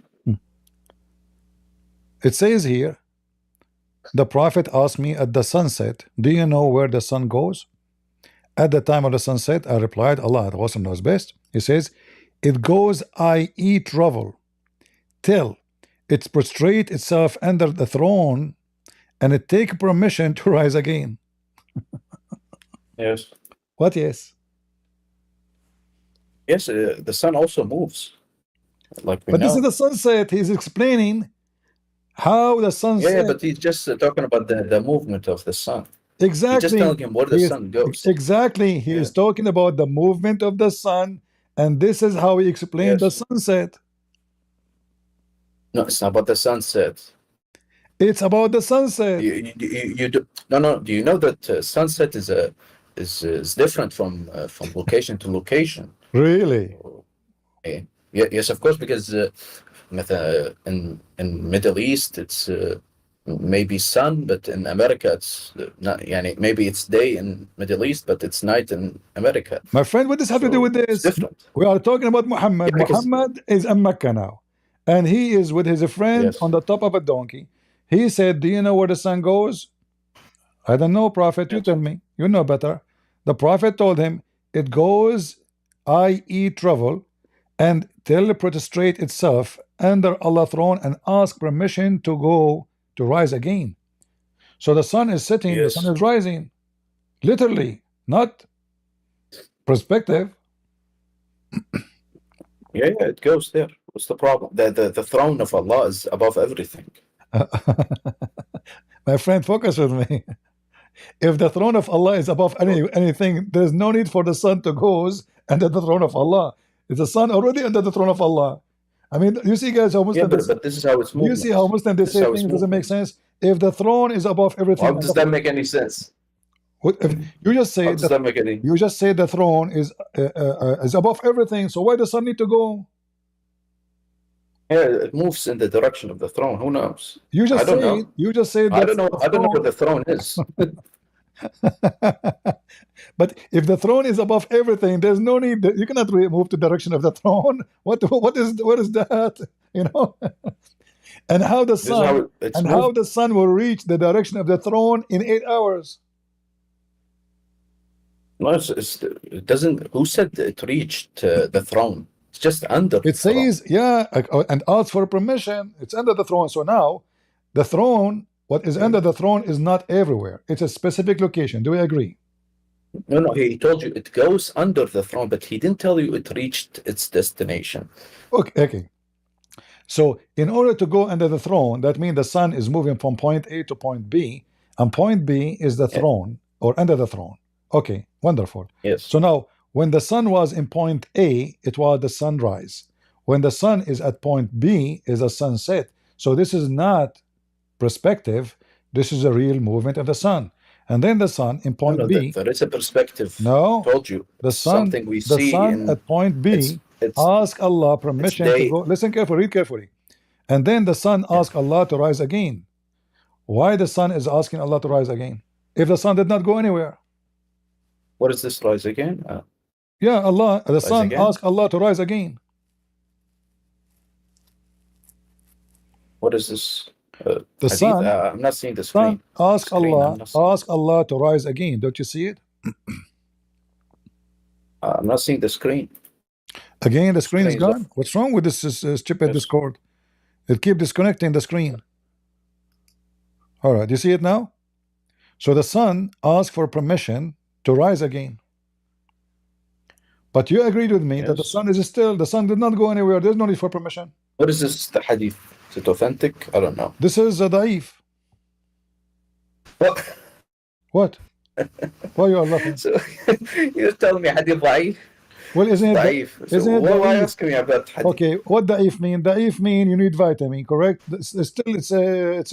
It says here, the prophet asked me at the sunset, do you know where the sun goes? At the time of the sunset, I replied, Allah also knows best. He says, it goes, i.e. travel, till it prostrate itself under the throne and it take permission to rise again. Yes. What yes? Yes, the sun also moves. Like we but know. This is the sunset. He's explaining how the sunset. Yeah, but he's just talking about the movement of the sun. Exactly. He's just telling him where the sun goes. Exactly. He is talking about the movement of the sun, and this is how he explained the sunset. No, it's not about the sunset. It's about the sunset. You do, no. Do you know that sunset is different from location to location? Really? Yeah, yes, of course, because in Middle East it's maybe sun, but in America it's not. Maybe it's day in Middle East, but it's night in America. My friend, what does have to do with this? It's different. We are talking about Muhammad. Muhammad is in Mecca now, and he is with his friend on the top of a donkey. He said, do you know where the sun goes? I don't know, Prophet. You tell me. You know better. The Prophet told him, it goes, i.e. travel, and till prostrate itself under Allah's throne and ask permission to go to rise again. So the sun is setting, the sun is rising. Literally, not perspective. Yeah, it goes there. What's the problem? The throne of Allah is above everything. My friend, focus with me. If the throne of Allah is above anything, there's no need for the sun to go under the throne of Allah. Is the sun already under the throne of Allah? I mean, you see, guys, how Muslim. Yeah, but this is how it's moving. You see how Muslim they say things doesn't make sense. If the throne is above everything, how does that make any sense? If you just say you just say the throne is above everything, so why does the sun need to go? Yeah, it moves in the direction of the throne. Who knows? You just I don't know. You just say I don't know. I don't know where the throne is. But if the throne is above everything, there's no need. You cannot move the direction of the throne. What is that? You know. And how the sun how the sun will reach the direction of the throne in 8 hours? No, it doesn't. Who said it reached the throne? just under the It says, throne. yeah, and ask for permission. It's under the throne. So now, the throne, what is under the throne is not everywhere. It's a specific location. Do we agree? No, he told you it goes under the throne, but he didn't tell you it reached its destination. Okay. So in order to go under the throne, that means the sun is moving from point A to point B, and point B is the throne or under the throne. Okay, wonderful. Yes. So now, when the sun was in point A, it was the sunrise. When the sun is at point B, is a sunset. So this is not perspective. This is a real movement of the sun. And then the sun in point B. There is a perspective. No. I told you. The sun. Something we the see sun in, at point B. Ask Allah permission to go. Listen carefully. Read carefully. And then the sun asks Allah to rise again. Why the sun is asking Allah to rise again? If the sun did not go anywhere. What is this rise again? Yeah, Allah, the sun asks Allah to rise again. What is this? The sun. I'm not seeing the screen. Ask Allah to rise again. Don't you see it? I'm not seeing the screen. Again, the screen is gone. What's wrong with this stupid Discord? It keeps disconnecting the screen. All right, you see it now? So the sun asked for permission to rise again. But you agreed with me that the sun is still, the sun did not go anywhere. There's no need for permission. What is this, the hadith? Is it authentic? I don't know. This is a da'if. What? What? Why you are laughing? So, you're telling me hadith da'if? Well, isn't it da'if? Isn't it why asking me about hadith? Okay, what da'if mean? Da'if mean you need vitamin, correct? It's a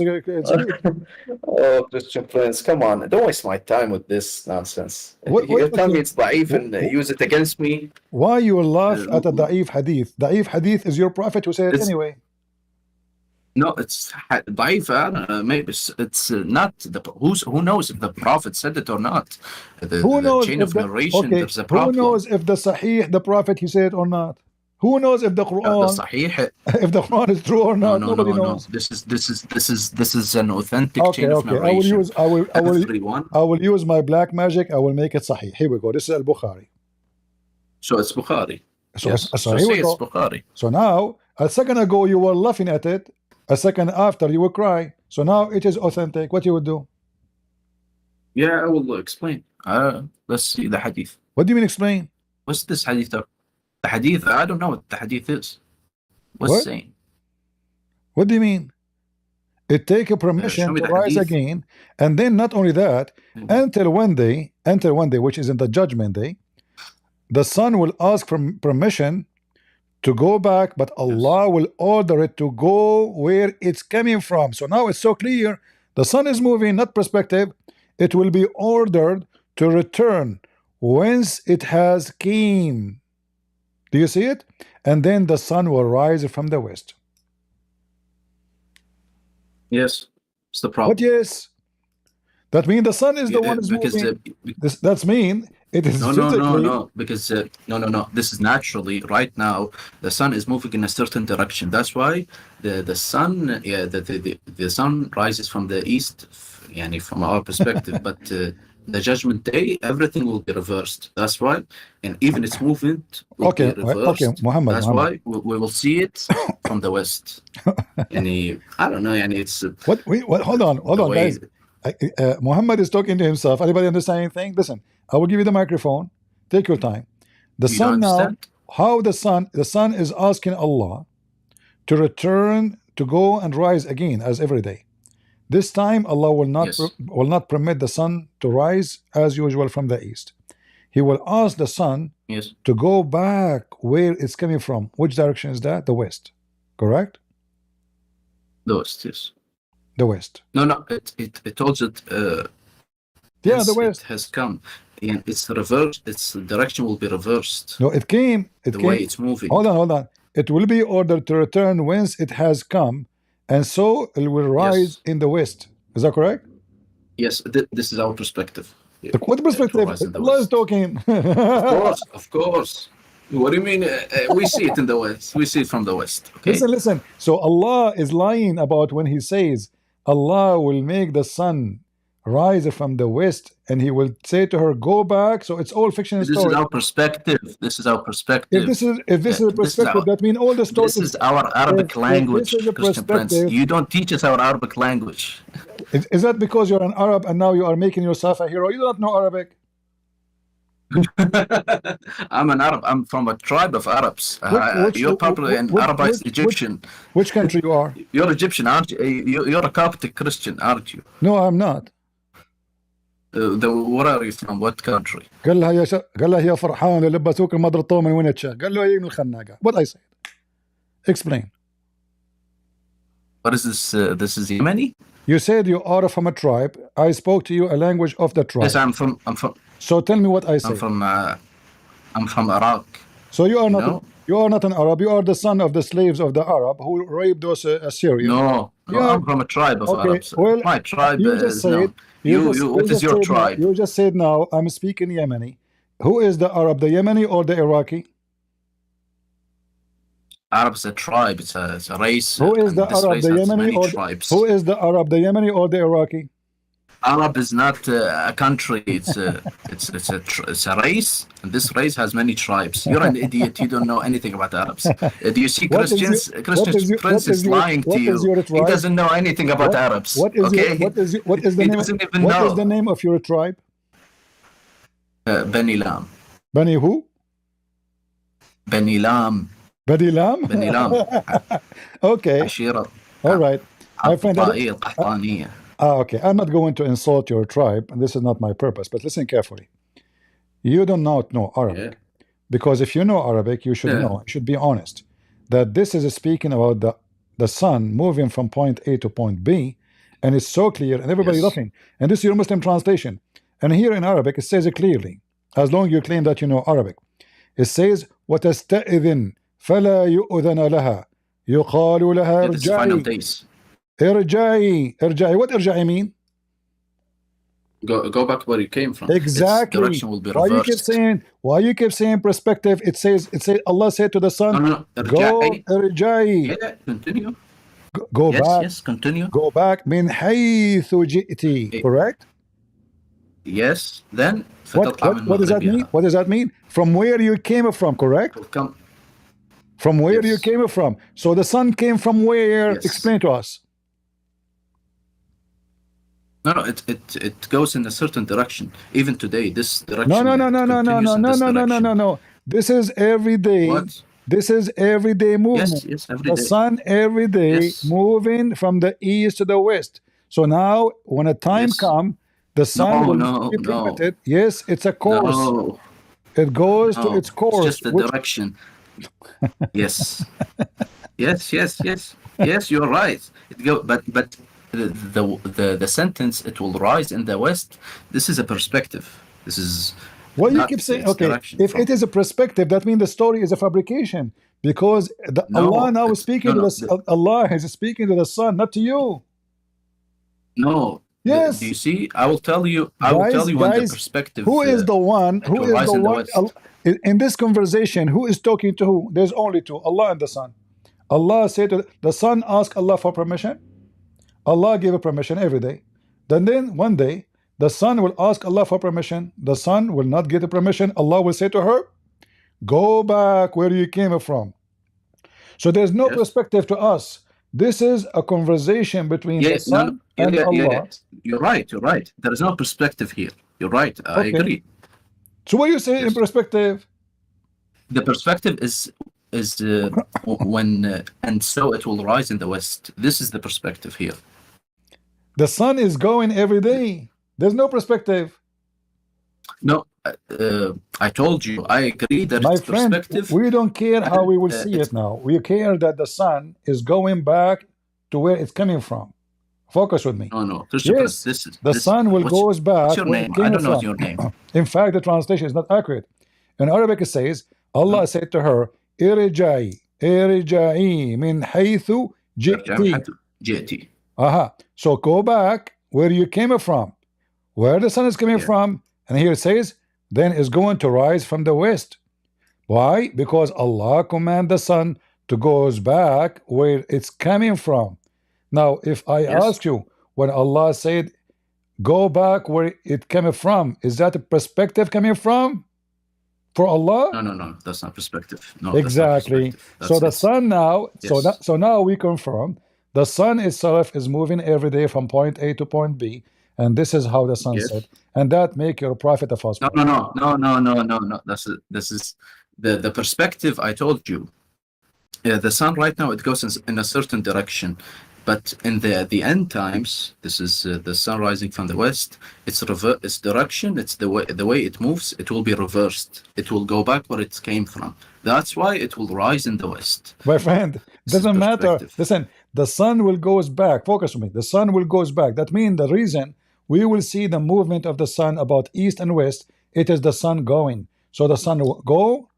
Oh, Christian Prince, come on. Don't waste my time with this nonsense. You're telling me it's da'if and use it against me? Why you laugh at a da'if hadith? Da'if hadith is your prophet who said it anyway. No, it's da'if. Maybe it's not the who knows if the prophet said it or not. Who knows chain of narration, there's a problem. Who knows if the Sahih, the prophet, he said or not? Who knows if the Quran, the Sahih, if the Quran is true or not? Nobody knows. This is an authentic chain of narration. I will use my black magic. I will make it Sahih. Here we go. This is Al-Bukhari. So it's Bukhari. So, yes. so here we go. It's Bukhari. So now, a second ago you were laughing at it. A second after you will cry. So now it is authentic. What you would do? Yeah, I will explain. Let's see the hadith. What do you mean explain? What's this hadith? The hadith, I don't know what the hadith is. What's it saying? What do you mean? It take a permission to rise again, and then not only that, until one day, which is in the judgment day, the sun will ask for permission to go back, but Allah will order it to go where it's coming from. So now it's so clear. The sun is moving, not perspective. It will be ordered to return whence it has came. Do you see it? And then the sun will rise from the west. Yes, it's the problem. What yes? That means the sun is the one is moving. That's mean it is no, because no. This is naturally right now. The sun is moving in a certain direction. That's why the sun, the sun rises from the east, from our perspective. But the judgment day, everything will be reversed. That's why, and even its movement will be reversed. Okay, Muhammad. That's why we will see it from the west. I don't know. It's what? Hold on, guys. Muhammad is talking to himself. Anybody understand anything? Listen, I will give you the microphone. Take your time. The sun now, how the sun is asking Allah to return, to go and rise again as every day. This time Allah will not permit the sun to rise as usual from the east. He will ask the sun to go back where it's coming from. Which direction is that? The west. Correct? The west, yes. The west. No. It told it. The west it has come, and it's reversed. Its direction will be reversed. No, it came. The way it's moving. Hold on. It will be ordered to return whence it has come, and so it will rise in the west. Is that correct? Yes. This is our perspective. What perspective? Allah is talking. Of course. What do you mean? We see it in the west. We see it from the west. Okay. Listen. So Allah is lying about when He says Allah will make the sun rise from the west, and he will say to her, go back. So it's all fiction This story. is our perspective. This is our perspective. If this is a perspective, that means all the stories. This is our Arabic language, this is a Christian Prince. You don't teach us our Arabic language. Is that because you're an Arab and now you are making yourself a hero? You don't know Arabic. I'm an Arab. I'm from a tribe of Arabs. You're probably an Arabized Egyptian. Which country you are? You're Egyptian, aren't you? You're a Coptic Christian, aren't you? No, I'm not. Where are you from? What country? قال لها يا فرحان اللي لبسوك المضرطة من وين تشا؟ قال له هي من الخناقة. What I said? Explain. What is this? This is Yemeni? You said you are from a tribe. I spoke to you a language of the tribe. Yes, I'm from. So tell me what I said. I'm from Iraq. So you are not. You are not an Arab. You are the son of the slaves of the Arab who raped those Assyrians. No, I'm from a tribe of Arabs. Well, my tribe you just said. What is your tribe? You just said now I'm speaking Yemeni. Who is the Arab, the Yemeni or the Iraqi? Arab is a tribe. It's a race. Who is the Arab, the Yemeni or tribes. Who is the Arab, the Yemeni or the Iraqi? Arab is not a country. It's a race, and this race has many tribes. You're an idiot. You don't know anything about Arabs. Do you see Christians? Christian Prince is lying to you. He doesn't know anything about Arabs. What is the name? Doesn't even what know. is the name of your tribe? Beni Lam. Beni who? Beni Lam. Beni Lam? Beni Lam. Okay. Ashira. All right. My friend. Okay. I'm not going to insult your tribe, and this is not my purpose, but listen carefully. You do not know Arabic. Yeah. Because if you know Arabic, you should know, you should be honest, that this is speaking about the sun moving from point A to point B, and it's so clear, and everybody laughing. And this is your Muslim translation. And here in Arabic, it says it clearly, as long as you claim that you know Arabic. It says, وَتَسْتَئِذٍ فَلَا يُؤْذَنَ لَهَا يُقَالُ لَهَا ارْجَعِي ارجعي. What ارجعي mean? Go back where you came from. Exactly. Its direction will be reversed. Why you keep saying perspective? It says Allah said to the sun, no. go ارجعي. Yeah, continue. Go back. Yes, continue. Go back. من حيث جئتي. Correct? Yes. Then what does that mean? What does that mean? From where you came from, correct? From where you came from. So the sun came from where? Yes. Explain to us. No, it goes in a certain direction. Even today, this direction. No. This is every day. What? This is everyday movement. Yes, every day. The sun every day moving from the east to the west. So now, when a time comes, the sun will be limited. Yes, it's a course. No. It goes to its course. It's just the direction. Yes. Yes, you're right. But the sentence, it will rise in the west. This is a perspective. This is well, you keep saying, okay, if it is a perspective, that means the story is a fabrication, because Allah now is speaking to Allah is speaking to the sun, not to you. No. Yes. Do you see? I will tell you when the perspective. Who is the one? Who is the one? In this conversation, who is talking to who? There's only two, Allah and the sun. Allah said to the sun, ask Allah for permission. Allah gave a permission every day. Then one day, the sun will ask Allah for permission. The sun will not get the permission. Allah will say to her, go back where you came from. So there's no perspective to us. This is a conversation between the sun and Allah. You're right. There is no perspective here. You're right. I agree. So what do you say in perspective? The perspective is when and so it will rise in the west. This is the perspective here. The sun is going every day. There's no perspective. No, I told you. I agree that my it's friend, perspective. We don't care how we will see it now. We care that the sun is going back to where it's coming from. Focus with me. No. Yes, the sun will goes back. What's your name? I don't know your name. In fact, the translation is not accurate. In Arabic, it says, Allah said to her, ارجعي من حيث جئتي. So go back where you came from, where the sun is coming from. And here it says, then is going to rise from the west. Why? Because Allah command the sun to goes back where it's coming from. Now, if I ask you, when Allah said, go back where it came from. Is that a perspective coming from? For Allah? No, that's not perspective. No, Exactly. That's not perspective. So the sun now, Yes. so now we confirm the sun itself is moving every day from point A to point B, and this is how the sun Yes. set, and that make your prophet a false prophet. No. This is the perspective I told you. The sun right now, it goes in a certain direction, but in the end times, this is the sun rising from the west. Its direction, it's the way it moves. It will be reversed. It will go back where it came from. That's why it will rise in the west. My friend, doesn't matter. Listen, the sun will goes back. Focus on me. The sun will goes back. That means the reason we will see the movement of the sun about east and west, it is the sun going. So the sun will go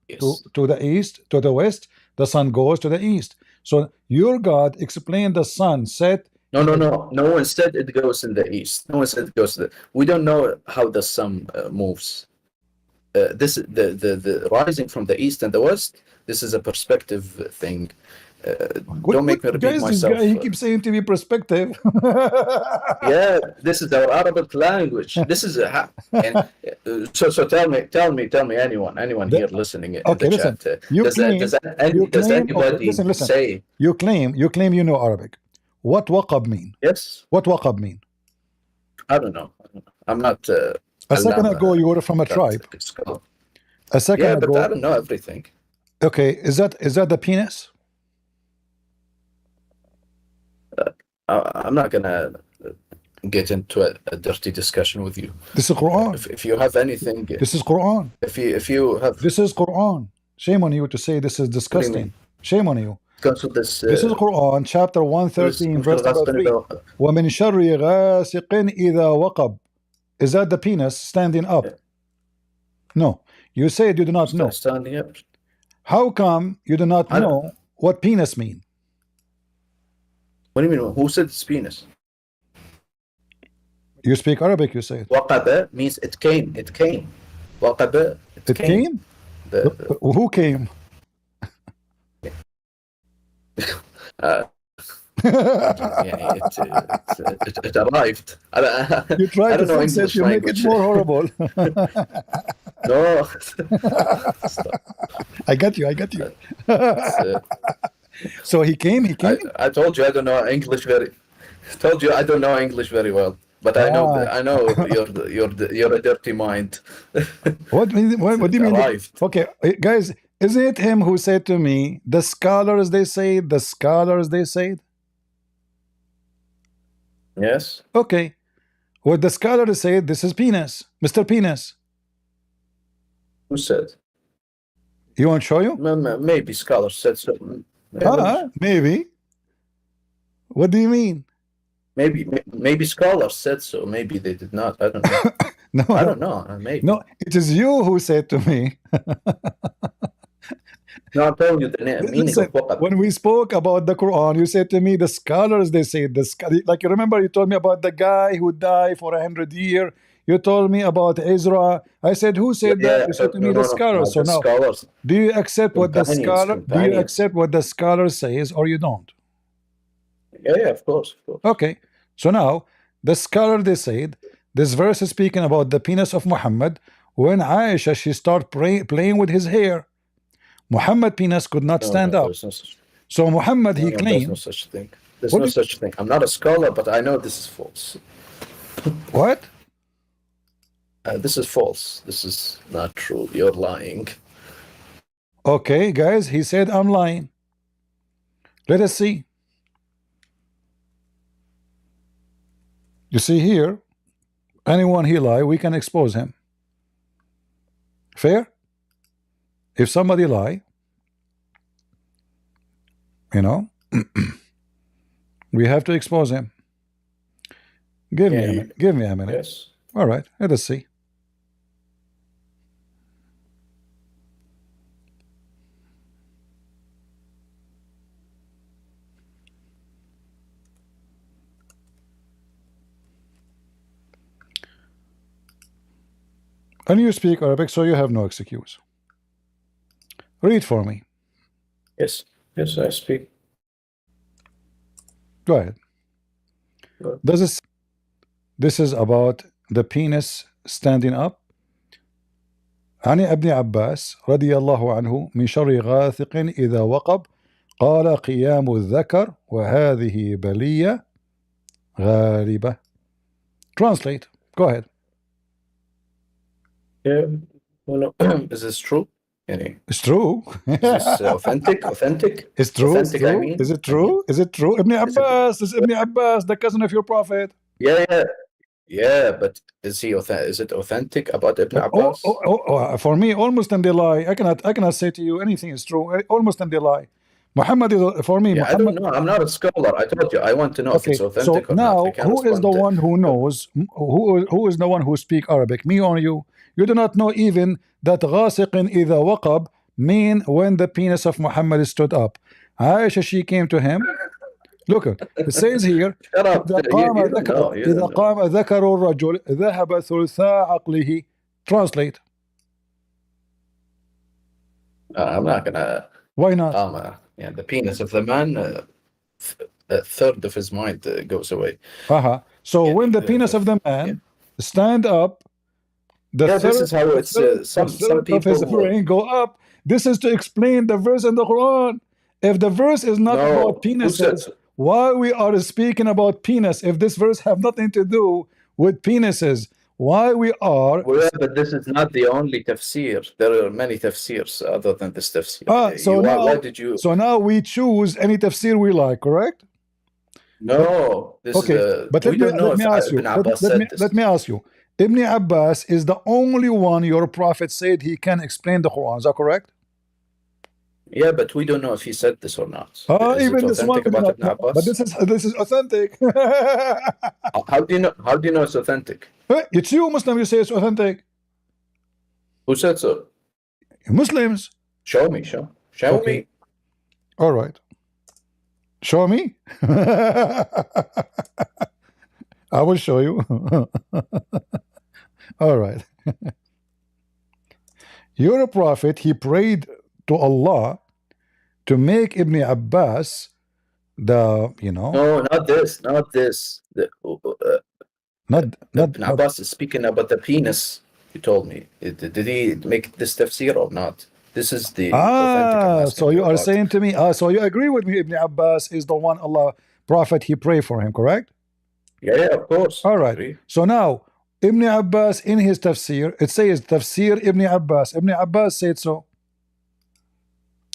to the east, to the west. The sun goes to the east. So your God explained the sun set. No. No one said it goes in the east. No one said it goes to the. We don't know how the sun moves. This the rising from the east and the west. This is a perspective thing. Don't make me repeat myself. This guy, he keeps saying to me perspective. Yeah, this is our Arabic language. This is so tell me anyone here listening in the chat. Does anybody say you claim you know Arabic? What waqab mean? Yes. What waqab mean? I don't know. I'm not. A second ago you were from a tribe. A second ago. But I don't know everything. Okay, is that the penis? I'm not gonna get into a dirty discussion with you. This is Quran. If you have anything, this is Quran. If you have, this is Quran. Shame on you to say this is disgusting. Shame on you. This is Quran, chapter 113, verse number 3. وَمِن شَرِّ غَاسِقٍ إِذَا وَقَبْ. Is that the penis standing up? No. You said you do not know. Standing up. How come you do not know what penis mean? What do you mean? Who said it's penis? You speak Arabic, you say it. Waqaba means it came. It came. Waqaba. It came? Who came? It arrived. You try to fix it, you make it more horrible. No. I got you. So he came. I told you I don't know English very. Told you I don't know English very well, but I know you're a dirty mind. What do you mean? Okay, guys, isn't it him who said to me, the scholars they say, Yes. Okay. What the scholars say, this is penis, Mr. Penis. Who said? You want to show you? Maybe scholars said so. Maybe. What do you mean? Maybe scholars said so. Maybe they did not. I don't know. No, I don't know. Maybe. No, it is you who said to me. No, I'm telling you the meaning of waqab. When we spoke about the Quran, you said to me, the scholars, they say, like you remember, you told me about the guy who died for 100 years. You told me about Ezra. I said, who said that? You said to me, the scholars. So now, do you accept what the scholar? Do you accept what the scholar says, or you don't? Yeah, of course. Okay. So now, the scholar, they said, this verse is speaking about the penis of Muhammad. When Aisha, she started playing with his hair. Muhammad penis could not stand up. So Muhammad, he claimed. There's no such thing. There's no such thing. I'm not a scholar, but I know this is false. What? This is false. This is not true. You're lying. Okay, guys, he said I'm lying. Let us see. You see here, anyone he lie, we can expose him. Fair? If somebody lie, you know, we have to expose him. Give me a minute. Yes. All right, let us see. And you speak Arabic, so you have no excuse. Read for me. Yes, I speak. Go ahead. this is about the penis standing up. عن ابن عباس رضي الله عنه من شر غاثق إذا وقب قال قيام الذكر وهذه بلية غالبة. Translate. Go ahead. Yeah. Well, is this true? It's true. Is this authentic? Authentic? It's true. Authentic, It's true. I mean. Is it true? Is it true? Ibn Abbas. This is Ibn Abbas, the cousin of your prophet. Yeah, but is it authentic about Ibn Abbas? For me, all Muslims they lie. I cannot say to you anything is true. All Muslims they lie. Muhammad is for me. Yeah, Muhammad, I don't know. I'm not a scholar. I told you. I want to know if it's authentic so or now, not. who is the one who knows? Who is the one who speak Arabic? Me or you? You do not know even that غاسق إذا وقب mean when the penis of Muhammad stood up. Aisha, she came to him. Look, it says here Shut up. إذا قام ذكر الرجل ذهب ثلثاء عقله. Translate. I'm not gonna. Why not? Yeah, the penis of the man, a third of his mind goes away. So when the penis of the man stand up, the this is how it's some people of his brain go up. This is to explain the verse in the Quran. If the verse is not about penises, why we are speaking about penis? If this verse have nothing to do with penises, why we are? Well, but this is not the only tafsir. There are many tafsirs other than this tafsir. So now we choose any tafsir we like, correct? No. But let me ask you. Let me ask you. Ibn Abbas is the only one your prophet said he can explain the Quran. Is that correct? Yeah, but we don't know if he said this or not. Even this one, but this is authentic. How do you know? How do you know it's authentic? It's you, Muslim. You say it's authentic. Who said so? Muslims. Show me. Show me. All right. Show me. I will show you. All right. You're a prophet. He prayed to Allah to make Ibn Abbas No, not this. Ibn Abbas is speaking about the penis. You told me. Did he make this tafsir or not? This is the authentic. So you are saying to me, so you agree with me? Ibn Abbas is the one Allah prophet. He prayed for him, correct? Yeah, of course. All right. So now Ibn Abbas in his tafsir, it says tafsir Ibn Abbas. Ibn Abbas said so.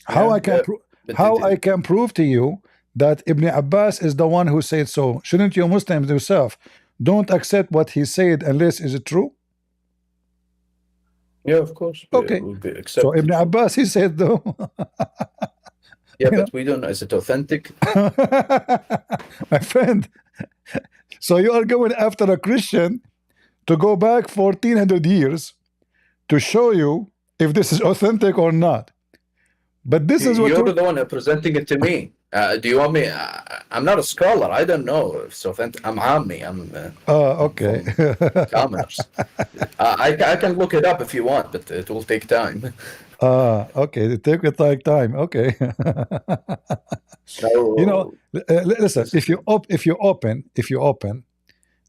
How I can prove to you that Ibn Abbas is the one who said so? Shouldn't you Muslims yourself don't accept what he said unless is it true? Yeah, of course. Okay. So Ibn Abbas he said though. Yeah, but we don't know. Is it authentic? My friend. So you are going after a Christian to go back 1400 years to show you if this is authentic or not. But this is what you're the one presenting it to me. Do you want me? I'm not a scholar. I don't know if it's authentic. I'm Ammi. Okay. Commoners. I can look it up if you want, but it will take time. Okay. It take time. Okay. So listen. If you open,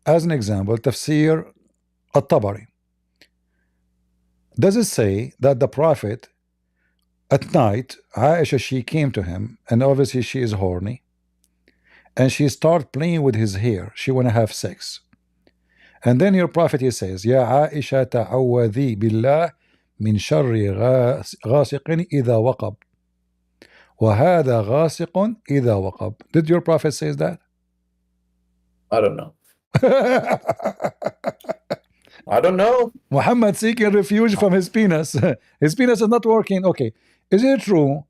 as an example, Tafsir At-Tabari. Does it say that the Prophet at night, Aisha, she came to him, and obviously she is horny, and she started playing with his hair. She want to have sex. And then your prophet, he says, Ya Aisha ta'awadhi billah min sharri ghasiqin idha waqab. Wa hadha ghasiqun idha waqab. Did your prophet say that? I don't know. I don't know. Muhammad seeking refuge from his penis. His penis is not working. Okay. Is it true?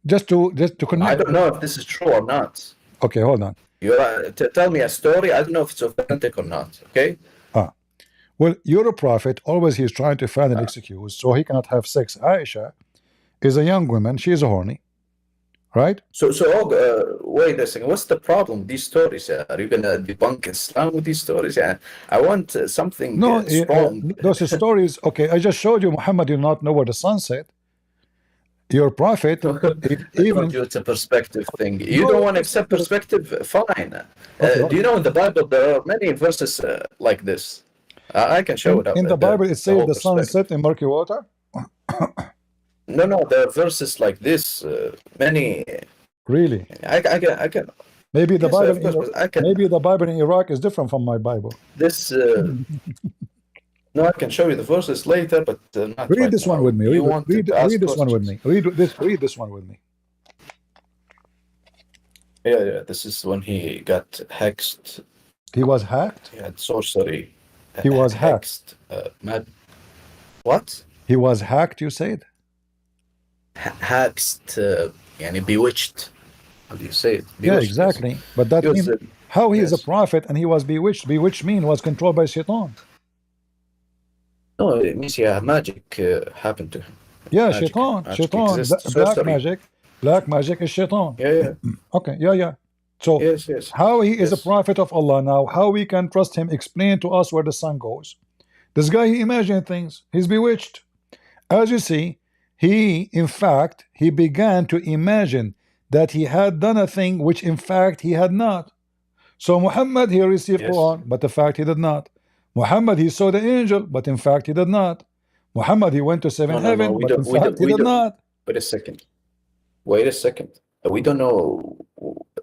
Just to connect. I don't know if this is true or not. Okay, hold on. You tell me a story. I don't know if it's authentic or not. Okay. Well, you're a prophet. Always he's trying to find an excuse so he cannot have sex. Aisha is a young woman. She is horny, right? So wait a second. What's the problem with these stories? Are you gonna debunk Islam with these stories? I want something strong. Those stories. Okay, I just showed you Muhammad did not know where the sun set. Your prophet, I even told you it's a perspective thing. You No, don't want to accept perspective? Fine. Okay, Do you know in the Bible there are many verses like this? I can show it up. in the Bible it The says whole the sun perspective. set in murky water. No, there are verses like this. Many. Really? I can. Maybe the Yes, Bible of course, but I can. maybe the Bible in Iraq is different from my Bible. This. No, I can show you the verses later, but not Read right this one now. with me. You wanted to ask Read this one with questions. me. Read this one with me. Yeah. This is when he got hexed. He was hacked. He had sorcery. He was hexed. What? He was hacked, you said? Hexed. Yani bewitched. How do you say it? Yeah, exactly. But that means how he is a prophet and he was bewitched. Bewitched mean was controlled by Shaitan. No, it means yeah, magic happened to him. Yeah, Magic Shaitan. exists. Black magic is Shaitan. Yeah. Okay, yeah. So Yes. how he is a prophet of Allah now, how we can trust him? Explain to us where the sun goes. This guy, he imagined things. He's bewitched. As you see, in fact, he began to imagine that he had done a thing which in fact he had not. So Muhammad, he received Quran, but in fact he did not. Muhammad, he saw the angel, but in fact he did not. Muhammad, he went to seven heaven, but in fact he did not. Wait a second. We don't know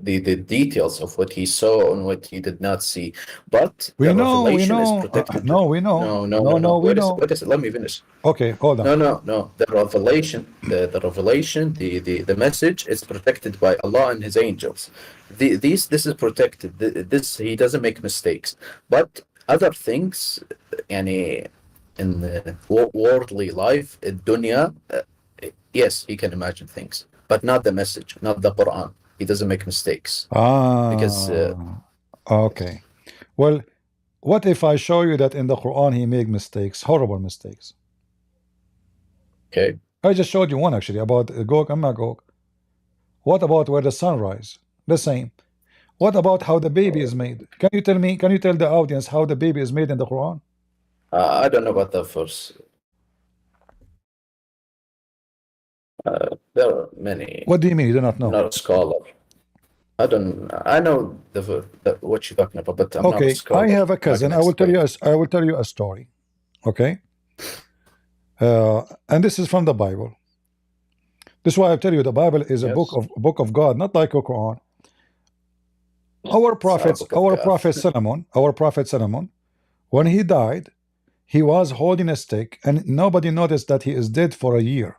the details of what he saw and what he did not see, but the revelation is protected. No, we know. No, we know. Wait a second, let me finish. Okay, hold on. No. The revelation, the message is protected by Allah and His angels. This is protected. This he doesn't make mistakes. But other things, yani in the worldly life, in dunya, yes, he can imagine things, but not the message, not the Quran. He doesn't make mistakes. Because okay. Well, what if I show you that in the Quran he made mistakes, horrible mistakes? Okay. I just showed you one actually about Gog and Magog. What about where the sun rise? The same. What about how the baby is made? Can you tell the audience how the baby is made in the Quran? I don't know about that verse. There are many. What do you mean you do not know? I'm not a scholar. I know what you're talking about, but I'm not a scholar. I have a cousin. I will tell you a story. Okay. And this is from the Bible. This is why I tell you the Bible is a book of God, not like a Quran. Our prophet Solomon, when he died, he was holding a stick, and nobody noticed that he is dead for a year.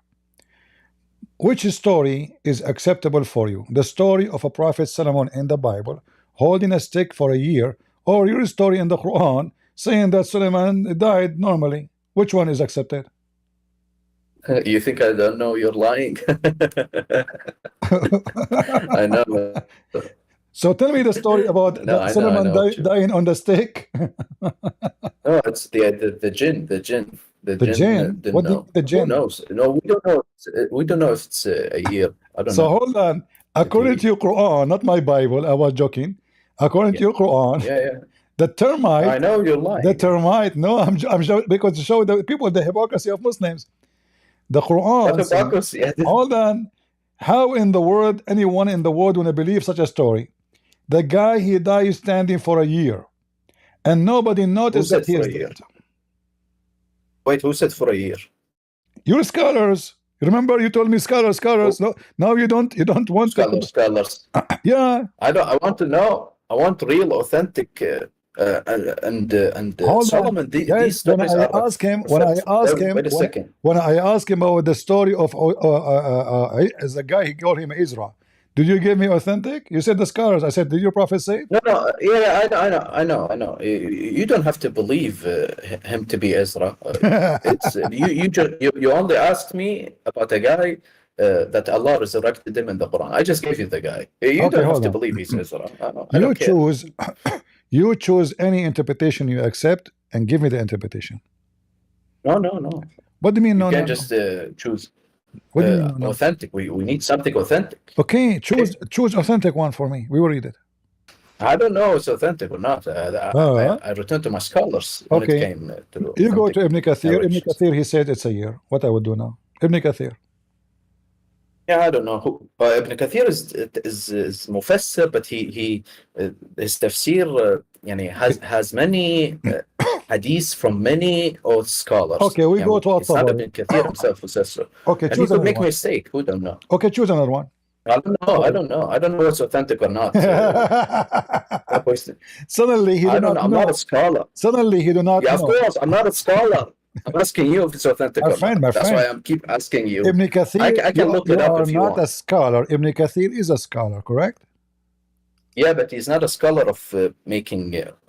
Which story is acceptable for you? The story of a prophet Solomon in the Bible holding a stick for a year, or your story in the Quran saying that Solomon died normally? Which one is accepted? You think I don't know? You're lying. I know. So tell me the story about Solomon dying on the stick. No, it's the jinn. The jinn. What the jinn? Who knows? No, we don't know. We don't know if it's a year. I don't know. So hold on. According to your Quran, not my Bible, I was joking. According to your Quran, the termite. I know you're lying. The termite. No, I'm joking because to show the people the hypocrisy of Muslims. The Quran. Hold on. How in the world anyone in the world would believe such a story? The guy, he died standing for a year, and nobody noticed that he is dead. Wait, who said for a year? You're scholars. Remember, you told me scholars. No, now you don't want scholars. Yeah. I want to know. I want real, authentic, and Solomon. These stories when I ask him about the story of as a guy, he called him Ezra. Did you give me authentic? You said the scholars. I said, did your prophet say it? No. Yeah, I know. You don't have to believe him to be Ezra. It's you only asked me about a guy that Allah resurrected him in the Quran. I just gave you the guy. You don't have to believe he's Ezra. You choose any interpretation you accept and give me the interpretation. No. What do you mean? You can't just choose. What do you mean? Authentic. We need something authentic. Okay, choose authentic one for me. We will read it. I don't know if it's authentic or not. I returned to my scholars when it came to. You go to Ibn Kathir. Ibn Kathir, he said it's a year. What I would do now? Ibn Kathir. Yeah, I don't know who. Ibn Kathir is mufassir, but his tafsir يعني has many hadiths from many old scholars. Okay, we go يعني to it's not At-Tabari. Ibn Kathir himself who says so. Okay, And he choose could another make a one. mistake. Who don't know? Okay, choose another one. I don't know. I don't know. I don't know what's authentic or not. That question. Suddenly he I do don't not know. I'm not know. a scholar. Suddenly he do not Yeah, of know. course. I'm not a scholar. I'm asking you if it's authentic My or friend, not. my That's friend. why I'm keep asking you. Ibn Kathir, I can look you it up are if you not want. a scholar. Ibn Kathir is a scholar, correct? Yeah, but he's not a scholar of making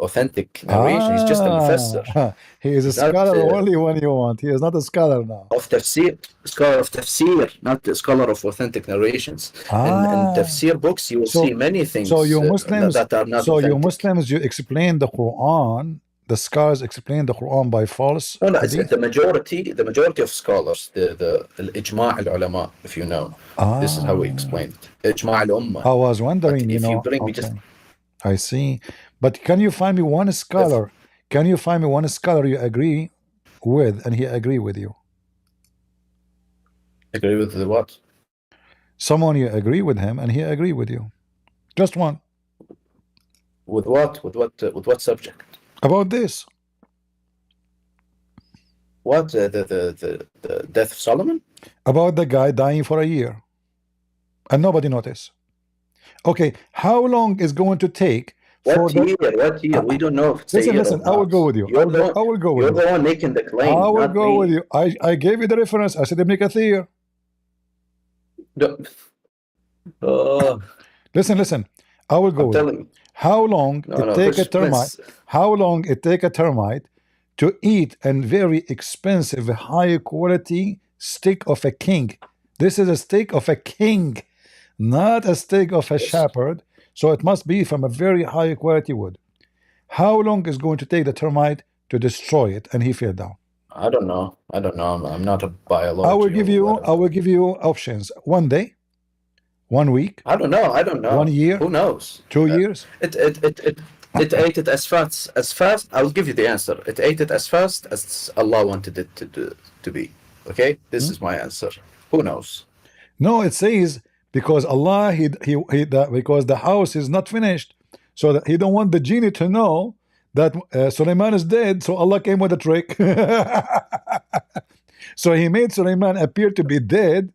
authentic narration. He's just a mufassir. He is a He's not scholar only when you want. He is not a scholar now. of tafsir, scholar of tafsir, not a scholar of authentic narrations. In tafsir books, you will see many things so you Muslims, that are not so authentic. you Muslims, you explain the Quran. The scholars explain the Quran by false No, it's hadith. the majority of scholars, the ijma' al-ulama, if you know. This is how we explain it. Ijma' al-ummah. I was wondering, But you if you know. bring me Okay, just I see. But can you find me one scholar? Can you find me one scholar you agree with and he agree with you? agree with the what? Someone you agree with him and he agree with you. Just one. With what? With what subject? About this. What the death of Solomon? About the guy dying for a year. And nobody noticed. Okay, how long is going to take for What year? What year? We don't know if it's a year listen, or I will not. go with you. You're the one, I will go with you're you. the one making the claim, I will not go me. with you. I gave you the reference. I said Ibn Kathir. Listen. I will go I'm with you. telling you. How long it take a termite? How long it take a termite to eat a very expensive, high quality steak of a king? This is a steak of a king, not a steak of a shepherd. So it must be from a very high quality wood. How long is going to take the termite to destroy it? And he fell down. I don't know. I'm not a biologist. I will give you options. 1 day, 1 week. I don't know. 1 year. Who knows? 2 years. It ate it as fast. I'll give you the answer. It ate it as fast as Allah wanted it to be. Okay, this is my answer. Who knows? No, it says because Allah because the house is not finished, so that he don't want the genie to know that Sulaiman is dead. So Allah came with a trick. So he made Sulaiman appear to be dead,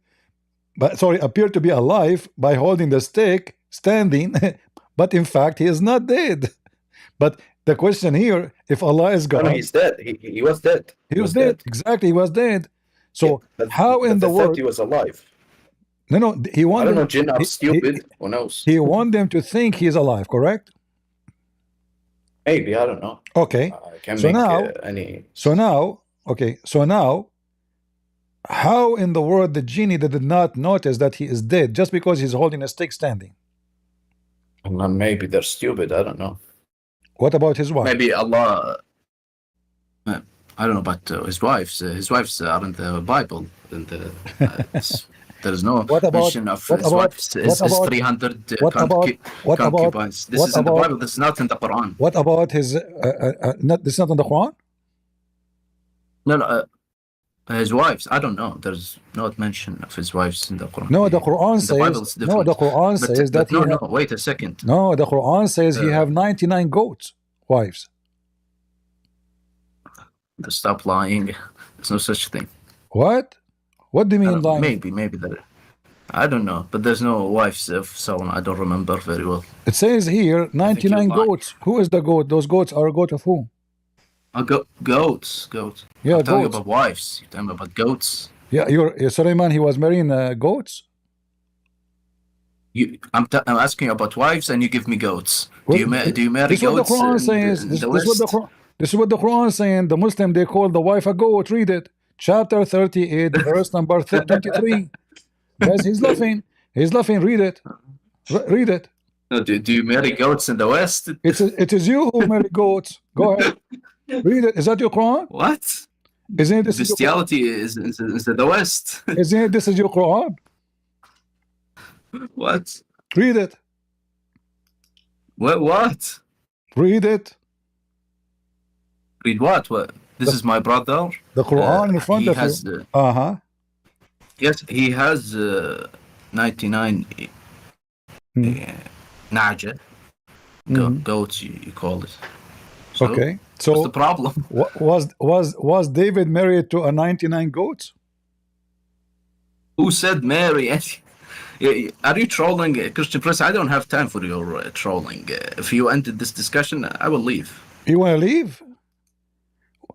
appear to be alive by holding the stick, standing, but in fact he is not dead. But the question here, if Allah is God, no, he's dead. He was dead. He was dead. Exactly, he was dead. So how in the world he was alive? No, he wanted. I don't know. Jinn are stupid. Who knows? He want them to think he's alive. Correct? Maybe, I don't know. Okay. So now, how in the world the genie did not notice that he is dead just because he's holding a stick standing? Well, maybe they're stupid. I don't know. What about his wife? Maybe Allah. I don't know about his wives. His wives are in the Bible. And there is no mention of his wives. His 300 concubines. This is in the Bible. This is not in the Quran. What about his? This is not in the Quran. No. His wives. I don't know. There's no mention of his wives in the Quran. No, the Quran says. No, the Quran says that. No. Wait a second. No, the Quran says he have 99 goats, wives. Stop lying. There's no such thing. What? What do you mean lying? Maybe there. I don't know, but there's no wives of Solomon. I don't remember very well. It says here 99 goats. Who is the goat? Those goats are a goat of who? Goats. Yeah, I'm talking goats. about wives. You're talking about goats. Yeah, Sulaiman. He was marrying goats. I'm asking you about wives, and you give me goats. Do you marry this goats? What the Quran says. This is what the Quran is saying. The Muslim, they call the wife a goat. Read it. Chapter 38, verse number 23. Guys, he's laughing. He's laughing. Read it. Read it. No, do you marry goats in the West? It is you who marry goats. Go ahead. Read it. Is that your Quran? What? Isn't it this bestiality is in the West? Isn't it this is your Quran? What? Read it. What? Read it. Read what? This is my brother. The Quran in front of you. Yes, he has 99 naja goats, you call it. So, okay. what's So the problem? was David married to a 99 goats? Who said Mary? Are you trolling, Christian Prince? I don't have time for your trolling. If you ended this discussion, I will leave. You want to leave?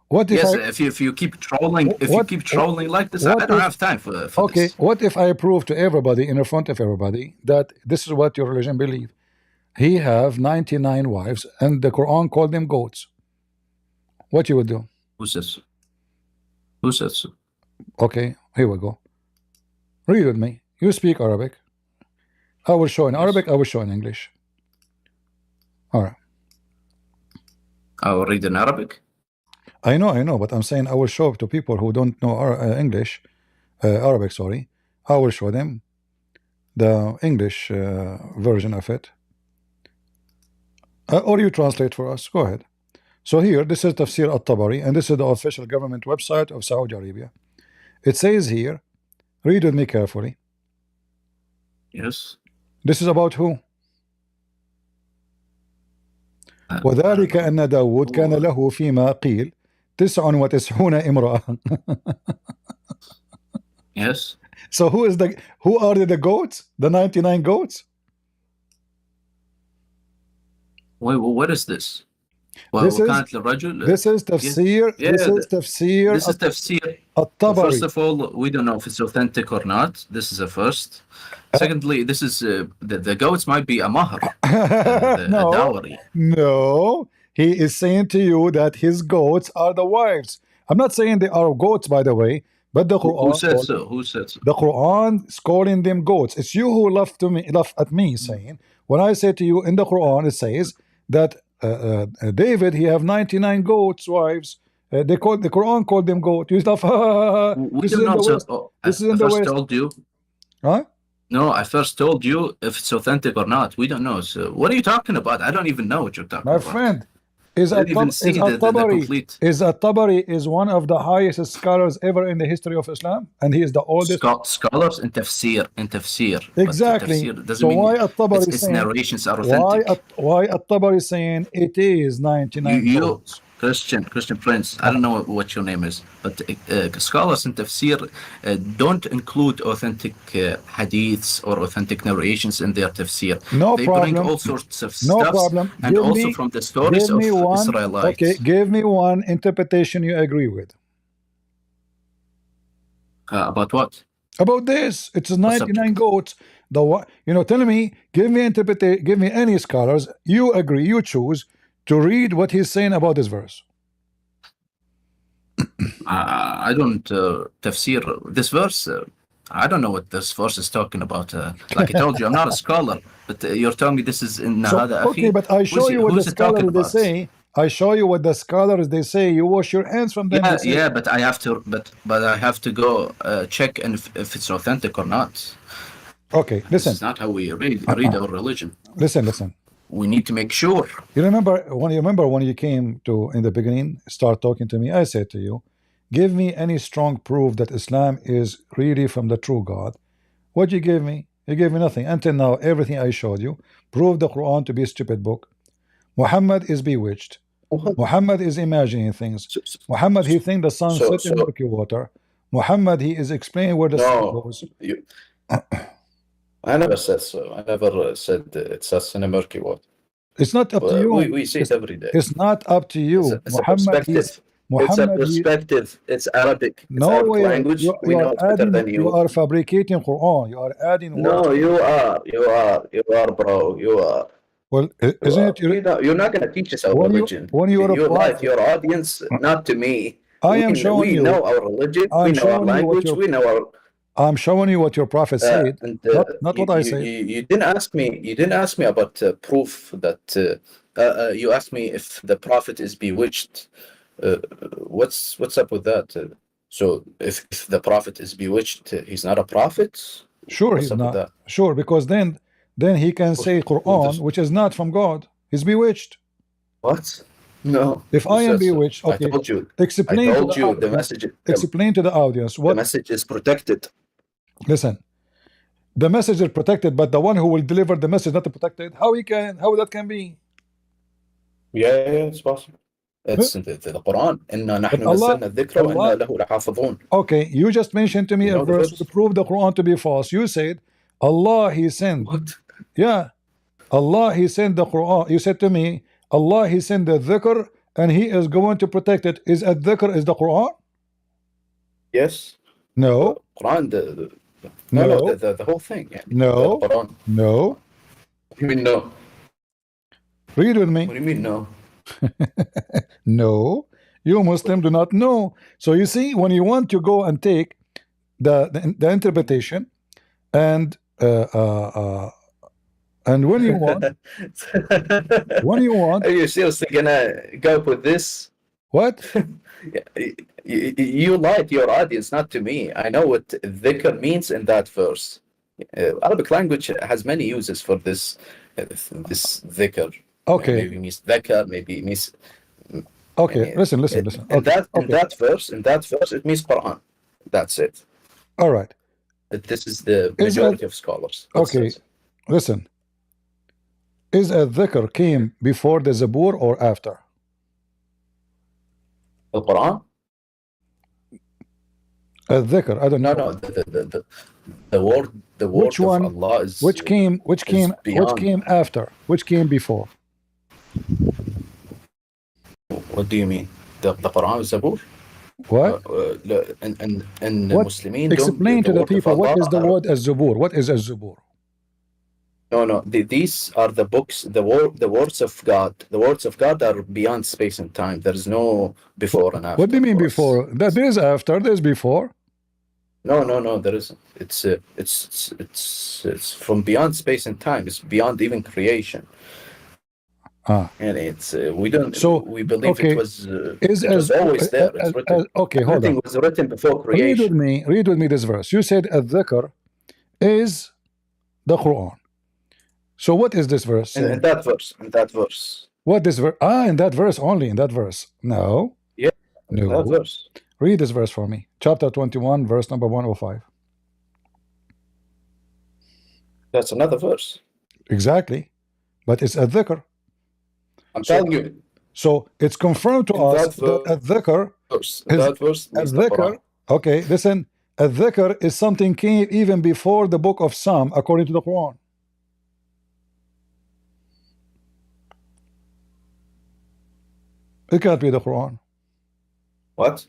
What if Yes, I, if you keep trolling, like this, I don't have time for okay, this. what if I prove to everybody in front of everybody that this is what your religion believe? He have 99 wives, and the Quran called them goats. What you would do? Who says so? Who says so? Okay, here we go. Read with me. You speak Arabic. I will show in Arabic. I will show in English. All right. I will read in Arabic. I know, but I'm saying I will show to people who don't know English, Arabic. Sorry, I will show them the English version of it. Or you translate for us. Go ahead. So here, this is Tafsir al-Tabari, and this is the official government website of Saudi Arabia. It says here, read with me carefully. Yes. This is about who? وذلك أن داود كان له فيما قيل 99 امرأة. Yes. So who are the goats? The 99 goats? Wait, what is this? This is tafsir. This is tafsir. This is tafsir. Al-Tabari. First of all, we don't know if it's authentic or not. This is a first. Secondly, this is the goats might be a mahr, a dowry. No, he is saying to you that his goats are the wives. I'm not saying they are goats, by the way, but the Quran. Who said so? Who said so? The Quran is calling them goats. It's you who laughed at me, saying when I say to you in the Quran, it says that David, he have 99 goats wives. The Quran called them goat. You stuff. This is in the West. This is in the West. Told you. Huh? No, I first told you if it's authentic or not. We don't know. So what are you talking about? I don't even know what you're talking about. My friend, is At-Tabari is one of the highest scholars ever in the history of Islam, and he is the oldest scholars in tafsir. Exactly. So why At-Tabari its narrations are authentic? Why At-Tabari saying it is 99 goats? Christian Prince, I don't know what your name is, but scholars in tafsir don't include authentic hadiths or authentic narrations in their tafsir. They bring all sorts of stuff, and also from the stories of Israelites. Okay, give me one interpretation you agree with. About what? About this. It's 99 goats. Tell me, give me any scholars you agree, you choose to read what he's saying about this verse. I don't tafsir this verse. I don't know what this verse is talking about. Like I told you, I'm not a scholar, but you're telling me this is in Nahada. Okay, but I show you what the scholars they say. I show you what the scholars they say. You wash your hands from them. Yeah, but I have to. But I have to go check and if it's authentic or not. Okay, listen. This is not how we read our religion. Listen. We need to make sure. You remember when you came to in the beginning, start talking to me? I said to you, give me any strong proof that Islam is really from the true God. What you gave me? You gave me nothing. Until now, everything I showed you proved the Quran to be a stupid book. Muhammad is bewitched. Muhammad is imagining things. Muhammad, he thinks the sun sets in murky water. Muhammad, he is explaining where the sun goes. I never said so. I never said it sets in a murky water. It's not up to you. We see it every day. It's not up to you. It's a perspective. It's a perspective. It's Arabic. It's Arabic language. We know it better than you. You are fabricating Quran. You are adding words. No, you are, bro. You are. Well, isn't it? You're not going to teach us our religion. You lie to your audience, not to me. I am showing you. We know our religion. We know our language. We know our. I'm showing you what your prophet said, not what I said. You didn't ask me. You didn't ask me about proof that. You asked me if the prophet is bewitched. What's up with that? So if the prophet is bewitched, he's not a prophet. Sure, he's not. Sure, because then he can say Quran, which is not from God. He's bewitched. What? No. If I am bewitched, okay. I told you. Explain I told you the message. Explain to the audience what the message is protected. Listen, The message is protected, but the one who will deliver the message not protected. How that can be? Yeah, it's possible. It's the Quran. إِنَّا But نَحْنُ نَزَّلْنَا الذِّكْرَ وَإِنَّا لَهُ لَحَافِظُونَ. Okay, you just mentioned to me You a know the verse verse? to prove the Quran to be false. You said Allah He sent. What? Yeah, Allah He sent the Quran. You said to me Allah He sent the dhikr and He is going to protect it. Is a dhikr is the Quran? Yes. No. Quran. No. The whole thing. يعني. No. The Quran. No. What do you mean no? Read with me. What do you mean no? No. You Muslim do not know. So you see, when you want to go and take the interpretation and when you want Are you seriously gonna go with this? What? You lied to your audience, not to me. I know what dhikr means in that verse. Arabic language has many uses for this dhikr. Okay. Maybe it means dhikr, maybe it means. Okay, listen. In that verse, it means Quran. That's it. All right. This is the majority of scholars. Okay, listen. Is a dhikr came before the Zabur or after? The Quran? A dhikr, I don't know. No. The word which one, of Allah is which came after? Which came before? What do you mean? The Quran is Zabur? What? And Muslimin explain to the people what is the word az-Zabur? What is az-Zabur? No. These are the books, the words of God. The words of God are beyond space and time. There is no before and after. What do you mean before? That there is after. There's before. No. There isn't. It's from beyond space and time. It's beyond even creation. And it's we don't. So we believe it was always there. It's written. Okay, hold on. Everything was written before creation. Read with me this verse. You said al-dhikr is the Quran. So what is this verse? In that verse. What this verse? In that verse only. In that verse. No. Yeah. No. That verse. Read this verse for me. Chapter 21, verse number 105. That's another verse. Exactly. But it's a dhikr. I'm telling you. So it's confirmed to us that a dhikr is okay, listen. A dhikr is something came even before the book of Psalm, according to the Quran. It can't be the Quran. What?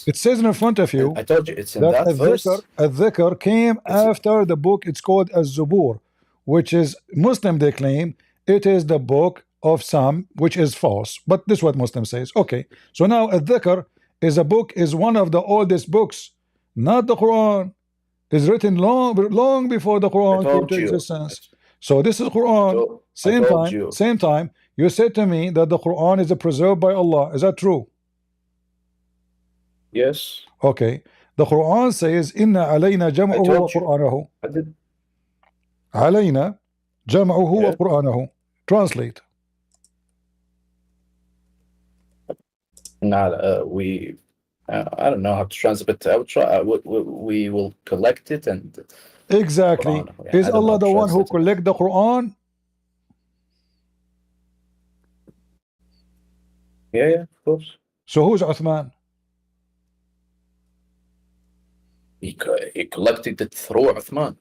It says in front of you. I told you it's in that verse. A dhikr came after the book. It's called az-Zabur, which is Muslim. They claim it is the book of Psalm, which is false. But this is what Muslim says. Okay, so now a dhikr is a book, is one of the oldest books, not the Quran. It's written long before the Quran came to existence. So this is Quran. Same time. You said to me that the Quran is preserved by Allah. Is that true? Yes. Okay. The Quran says, "Inna alayna jam'uhu wa Qur'anahu." Alayna jam'uhu wa Qur'anahu. Translate. I don't know how to translate, but I will try. We will collect it and. Exactly. Is Allah the one who collect the Quran? Yeah, of course. So who's Uthman? He collected it through Uthman.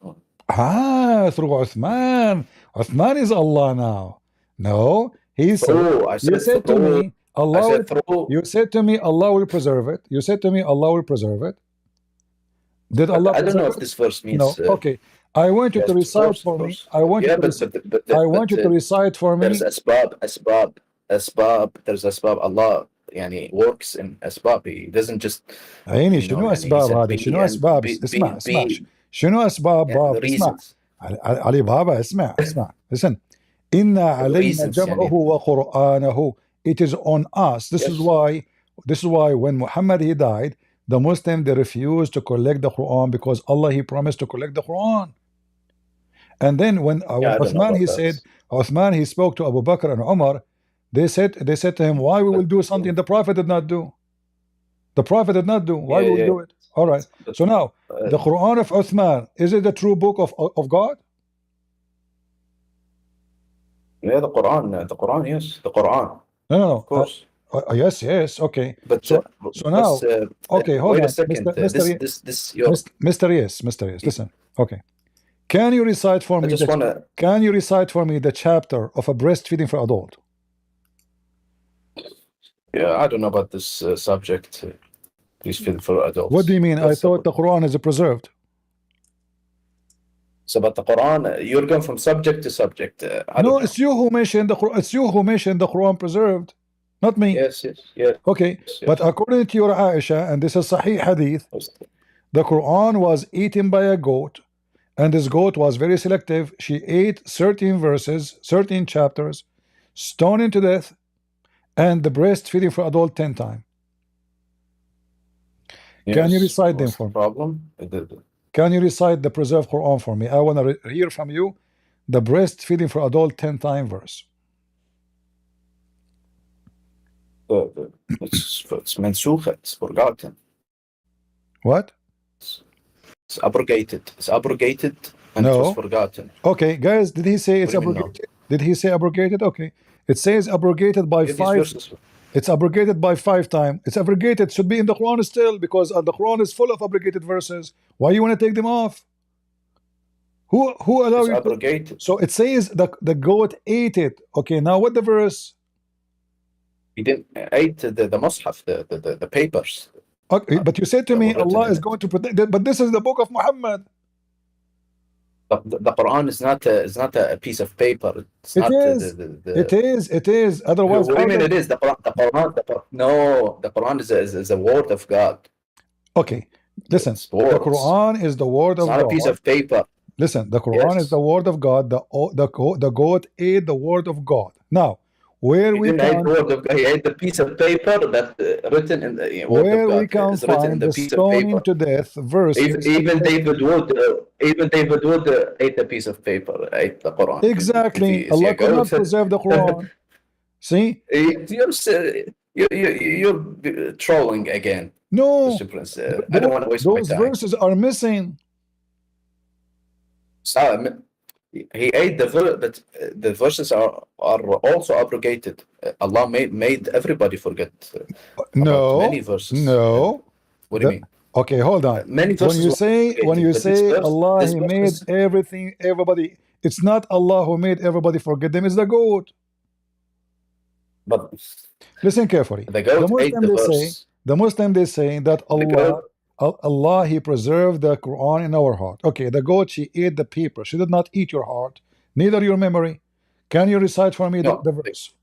Through Uthman. Uthman is Allah now. No, he said. You said to me, Allah. You said to me, Allah will preserve it. You said to me, Allah will preserve it. Did Allah? I don't know if this verse means. No. Okay. I want you to recite for me. I want you to recite for me. There's asbab. There's asbab. Allah works in asbab. He doesn't just. عيني شنو أسباب هذه؟ شنو أسباب؟ اسمع شنو أسباب باب؟ اسمع علي بابا اسمع. Listen. إن علينا جمعه وقرآنه. It is on us. This is why when Muhammad he died, the Muslims they refused to collect the Quran because Allah he promised to collect the Quran. And then when Uthman he spoke to Abu Bakr and Umar, they said to him, why we will do something the Prophet did not do? The Prophet did not do. Why Yeah, would we yeah. do it? All right. So now, the Quran of Uthman, is it the true book of God? Yeah, the Quran, yes, the Quran, No. of course. Yes. Okay. But So now, okay, hold wait a on, second. Mr. Your. Mr. Yes. Listen. Okay. Can you recite for I me just wanna. the chapter of a breastfeeding for adult? Yeah, I don't know about this subject. Please feel for adults. What do you mean? I thought the Quran is preserved. So about the Quran, you're going from subject to subject. I don't No, know. it's you who mentioned the Quran. It's you who mentioned the Quran preserved, not me. Yes. Okay, but according to your Aisha, and this is Sahih Hadith, the Quran was eaten by a goat, and this goat was very selective. She ate 13 verses, 13 chapters, stoned to death, and the breastfeeding for adult 10 times. Can you recite them for me? Problem? Can you recite the preserved Quran for me? I want to hear from you the breastfeeding for adult 10 time verse. It's mansukha, it's forgotten. What? It's abrogated. It's abrogated and it was forgotten. Okay, guys, did he say it's abrogated? Did he say abrogated? Okay. It says abrogated by 5. It's abrogated by 5 times. It's abrogated. Should be in the Quran still, because the Quran is full of abrogated verses. Why you want to take them off? Who allowed you? Abrogated. So it says the goat ate it. Okay, now what the verse? He didn't ate the mushaf, the papers. Okay, but you said to me Allah is going to protect it, but this is the book of Muhammad. The Quran is not a piece of paper. It's not It is. Otherwise, what do you mean it is? The Quran is a word of God. Okay, listen. The Quran is the word of God. It's not a piece of paper. Listen, the Quran is the word of God. The goat ate the word of God. Now, where we can, the word of God. He ate the piece of paper that written in the word where of God. we can find the stoning to death verses. Even David Wood ate a piece of paper. Ate the Quran. Exactly. Allah could not preserve the Quran. See? You're trolling again. No. I don't want to waste my time. Those verses are missing. So, he ate but the verses are also abrogated. Allah made everybody forget many verses. No. What do you mean? Okay, hold on. Many verses when you say Allah, He made everybody, it's not Allah who made everybody forget them, it's the goat. But listen carefully. The Muslim they say that Allah He preserved the Quran in our heart. Okay, the goat, she ate the paper. She did not eat your heart, neither your memory. Can you recite for me the verse?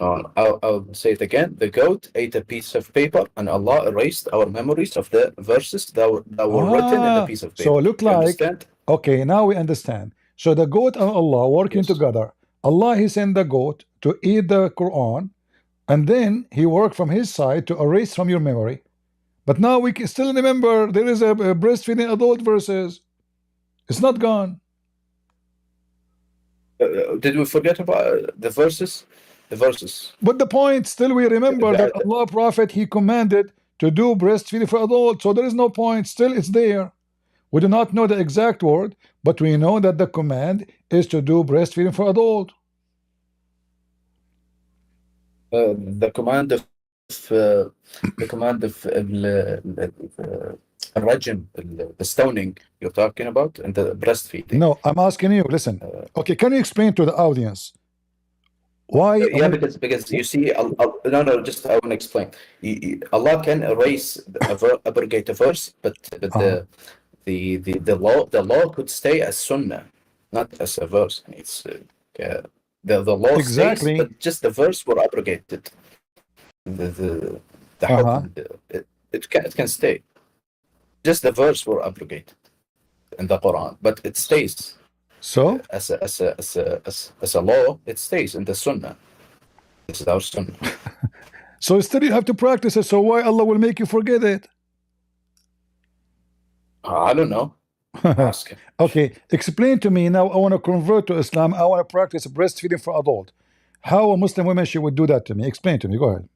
I'll say it again. The goat ate a piece of paper, and Allah erased our memories of the verses that were written in the piece of paper. So look like, okay, now we understand. So the goat and Allah working together. Allah He sent the goat to eat the Quran, and then He worked from His side to erase from your memory. But now we can still remember there is a breastfeeding adult verses. It's not gone. Did we forget about the verses? The verses. But the point, still we remember that Allah Prophet, He commanded to do breastfeeding for adults. So there is no point. Still it's there. We do not know the exact word, but we know that the command is to do breastfeeding for adult. The command of rajm, the stoning you're talking about, and the breastfeeding. No, I'm asking you, listen. Okay, can you explain to the audience why? Yeah, because you see, no, just I want to explain. Allah can abrogate a verse, but the law could stay as sunnah, not as a verse. It's the law stays, but just the verse were abrogated. The it can stay. Just the verse were abrogated in the Quran, but it stays. So as a law, it stays in the Sunnah. This is our Sunnah. So still you have to practice it. So why Allah will make you forget it? I don't know. Ask him. Okay, explain to me now. I want to convert to Islam. I want to practice breastfeeding for adult. How a Muslim woman she would do that to me? Explain to me. Go ahead.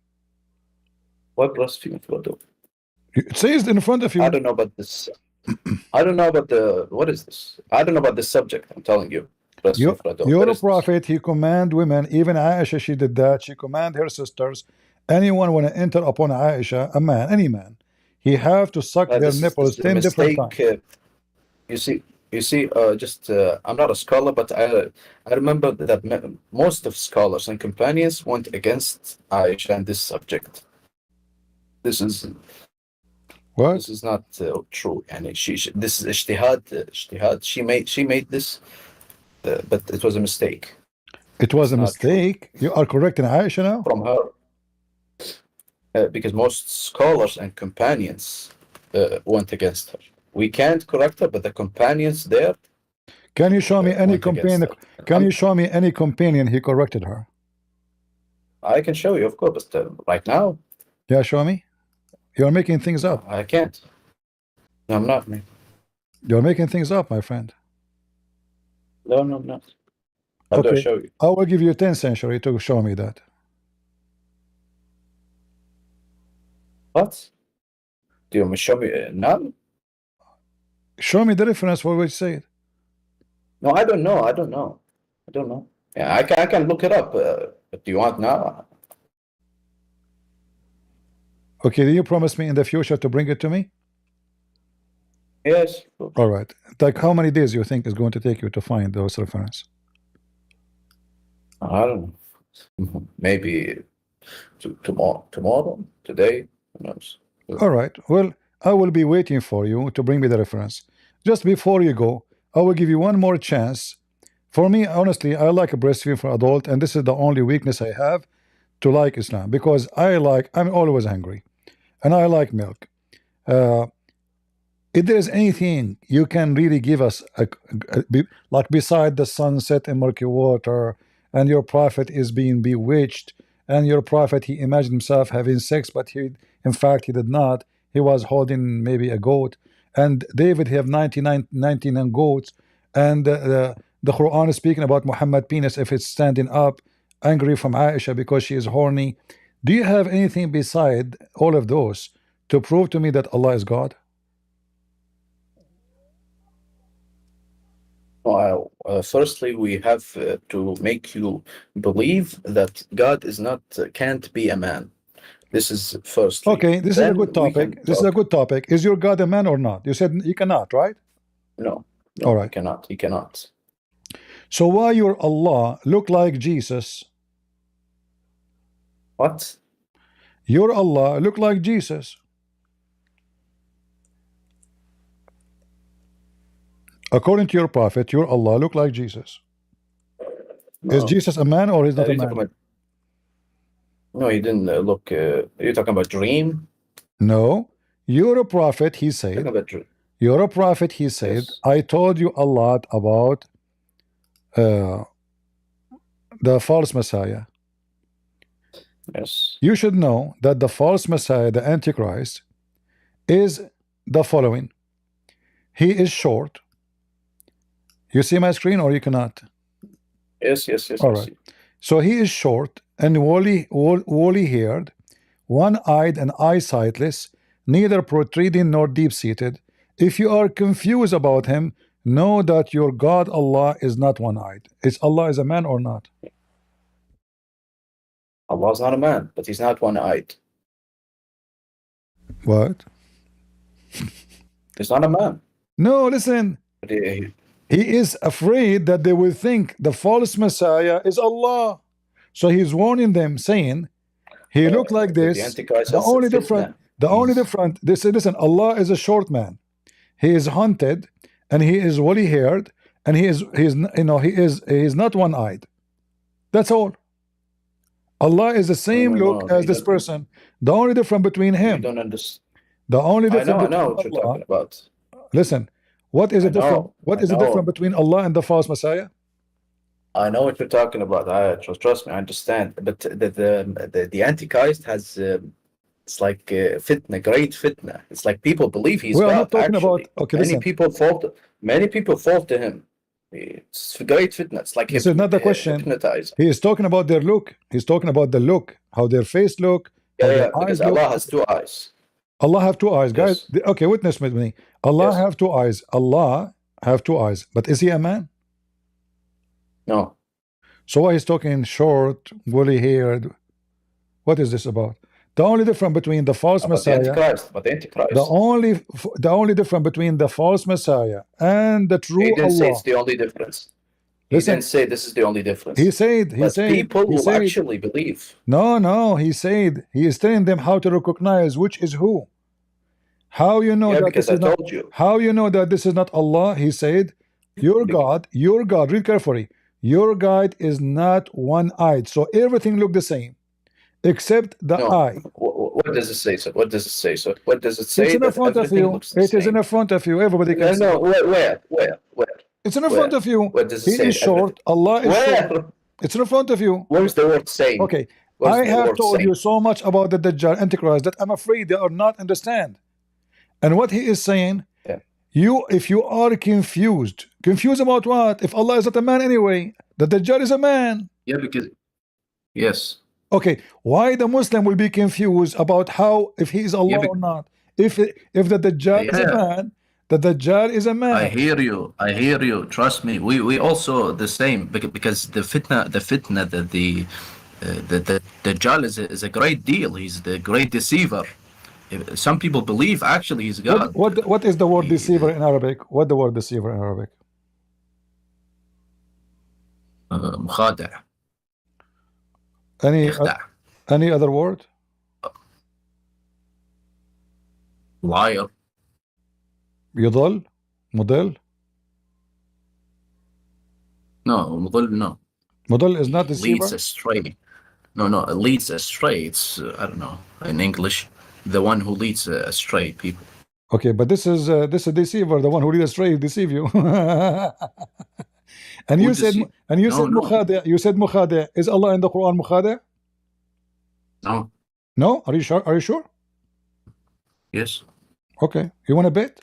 What blasphemy for do? It says in front of you. I don't know about this. I don't know about the what is this? I don't know about this subject. I'm telling you. You're a prophet. He command women. Even Aisha, she did that. She command her sisters. Anyone want to enter upon Aisha, a man, any man, he have to suck their nipples 10 different times. You see, I'm not a scholar, but I remember that most of scholars and companions went against Aisha on this subject. This is what? This is not true. And this is ijtihad. She made this, but it was a mistake. It was a mistake. You are correcting Aisha now from her, because most scholars and companions went against her. We can't correct her, but the companions there. Can you show me any companion? Can you show me any companion he corrected her? I can show you, of course, but right now. Yeah, show me. You're making things up. I can't. No, I'm not, man. You're making things up, my friend. No, I'm not. How do I show you? I will give you 10th century to show me that. What? Do you want me to show me now? Show me the reference for which say it. No, I don't know. Yeah, I can look it up. But do you want now? Okay, do you promise me in the future to bring it to me? Yes. All right. Like how many days you think is going to take you to find those reference? I don't know. Maybe tomorrow, today, who knows? All right. Well, I will be waiting for you to bring me the reference. Just before you go, I will give you one more chance. For me, honestly, I like a breastfeeding for adult, and this is the only weakness I have to like Islam, because I'm always hungry, and I like milk. If there is anything you can really give us, like beside the sunset and murky water, and your prophet is being bewitched, and your prophet, he imagined himself having sex, but in fact he did not. He was holding maybe a goat, and David have 99 goats, and the Quran is speaking about Muhammad penis if it's standing up, angry from Aisha because she is horny. Do you have anything beside all of those to prove to me that Allah is God? Well, firstly, we have to make you believe that God is not can't be a man. This is firstly. Okay, this is a good topic. This is a good topic. Is your God a man or not? You said he cannot, right? No. All right. He cannot. So why your Allah look like Jesus? What? Your Allah look like Jesus. According to your prophet, your Allah look like Jesus. No. Is Jesus a man or is not a man? No, he didn't look. You're talking about dream? No. You're a prophet, he said. You're a prophet, he said. Yes. I told you a lot about the false Messiah. Yes. You should know that the false Messiah, the Antichrist, is the following. He is short. You see my screen or you cannot? Yes. All right. So he is short and woolly haired, one-eyed and eye-sightless, neither protruding nor deep-seated. If you are confused about him, know that your God Allah is not one-eyed. Is Allah is a man or not? Allah is not a man, but he's not one-eyed. What? He's not a man. No, listen. He is afraid that they will think the false Messiah is Allah. So he's warning them, saying, he looked like this. The only different, they say, listen, Allah is a short man. He is hunted and he is woolly haired and he is not one-eyed. That's all. Allah is the same look as this person. The only difference between him. You don't understand. The only difference I know what you're talking about. Listen, what is the difference? What is the difference between Allah and the false Messiah? I know what you're talking about. Trust me, I understand. But the Antichrist has it's like fitna, great fitna. It's like people believe he's God. I'm not talking about. Okay, many people fall to him. It's great fitna. It's like this is not the question. Hypnotized. He is talking about their look. He's talking about the look, how their face look, Yeah, Okay, yeah, because Allah has two eyes. Allah have two eyes, guys. Yes. Okay, witness with me. Allah Yes. have two eyes. Allah have two eyes. But is he a man? No. So why he's talking short, woolly haired? What is this about? The only difference between the false But Messiah, the Antichrist. the only difference between the false Messiah and the true He didn't say Allah. it's the only difference. He Listen, didn't say this is the only difference. He said, people will actually believe. No, he said, he is telling them how to recognize which is who. How you know Yeah, that because this is I not, told you. how you know that this is not Allah? He said, your God, read carefully, your God is not one-eyed. So everything look the same, except the eye. What does it say? So what does it say? So what does it say? It's in that front of everything you. looks the It is same? in front of you. Everybody can see. No, where? It's in front of you. What does it He say? is short. Allah is Where? short. It's in front of you. What is the word saying? Okay. What is I the have word told saying? you so much about the Dajjal Antichrist that I'm afraid they are not understand. And what he is saying, if you are confused about what? If Allah is not a man anyway, the Dajjal is a man. Yeah, because yes. Okay, why the Muslim will be confused about how if he is Allah or not? If the Dajjal is a man, the Dajjal is a man. I hear you. Trust me. We also the same because the fitna, the Dajjal is a great deal. He's the great deceiver. Some people believe actually he's God. What is the word deceiver in Arabic? What the word deceiver in Arabic? مخادع. Any other word? Liar. يضل مضل. No, مضل no. Mudal is not deceiver. Leads astray. No, it leads astray. It's I don't know in English, the one who leads astray people. Okay, but this is a deceiver. The one who leads astray deceive you. And you said mukhadi'. You said mukhadi'. Is Allah in the Quran mukhadi'? No. No? Are you sure? Are you sure? Yes. Okay. You want to bet?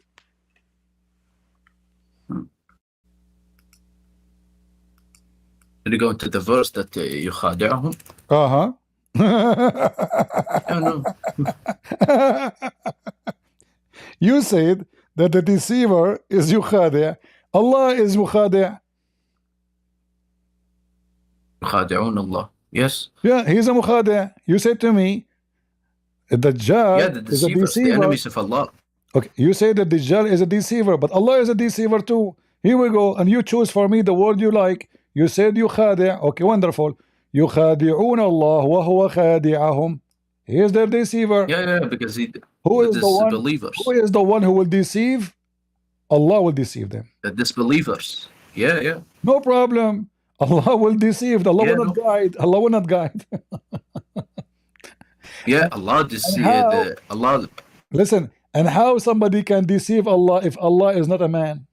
Did you go into the verse that يخادعهم? Uh-huh. No. You said that the deceiver is yukhadi'. Allah is mukhadi'. يخادعون الله. Yes. Yeah, he's a mukhadi'. You said to me, the Dajjal the is a deceivers, deceiver. the enemies of Allah. Okay, you say that Dajjal is a deceiver, but Allah is a deceiver too. Here we go, and you choose for me the word you like. You said yukhadi'. Okay, wonderful. يخادعون الله وهو خادعهم. He is their deceiver. Yeah, because Who is the one? believers. Who is the one who will deceive? Allah will deceive them. The disbelievers. Yeah. No problem. Allah will deceive. Allah will not guide. Allah will not guide. Yeah, Allah deceive. Allah. Listen, and how somebody can deceive Allah if Allah is not a man?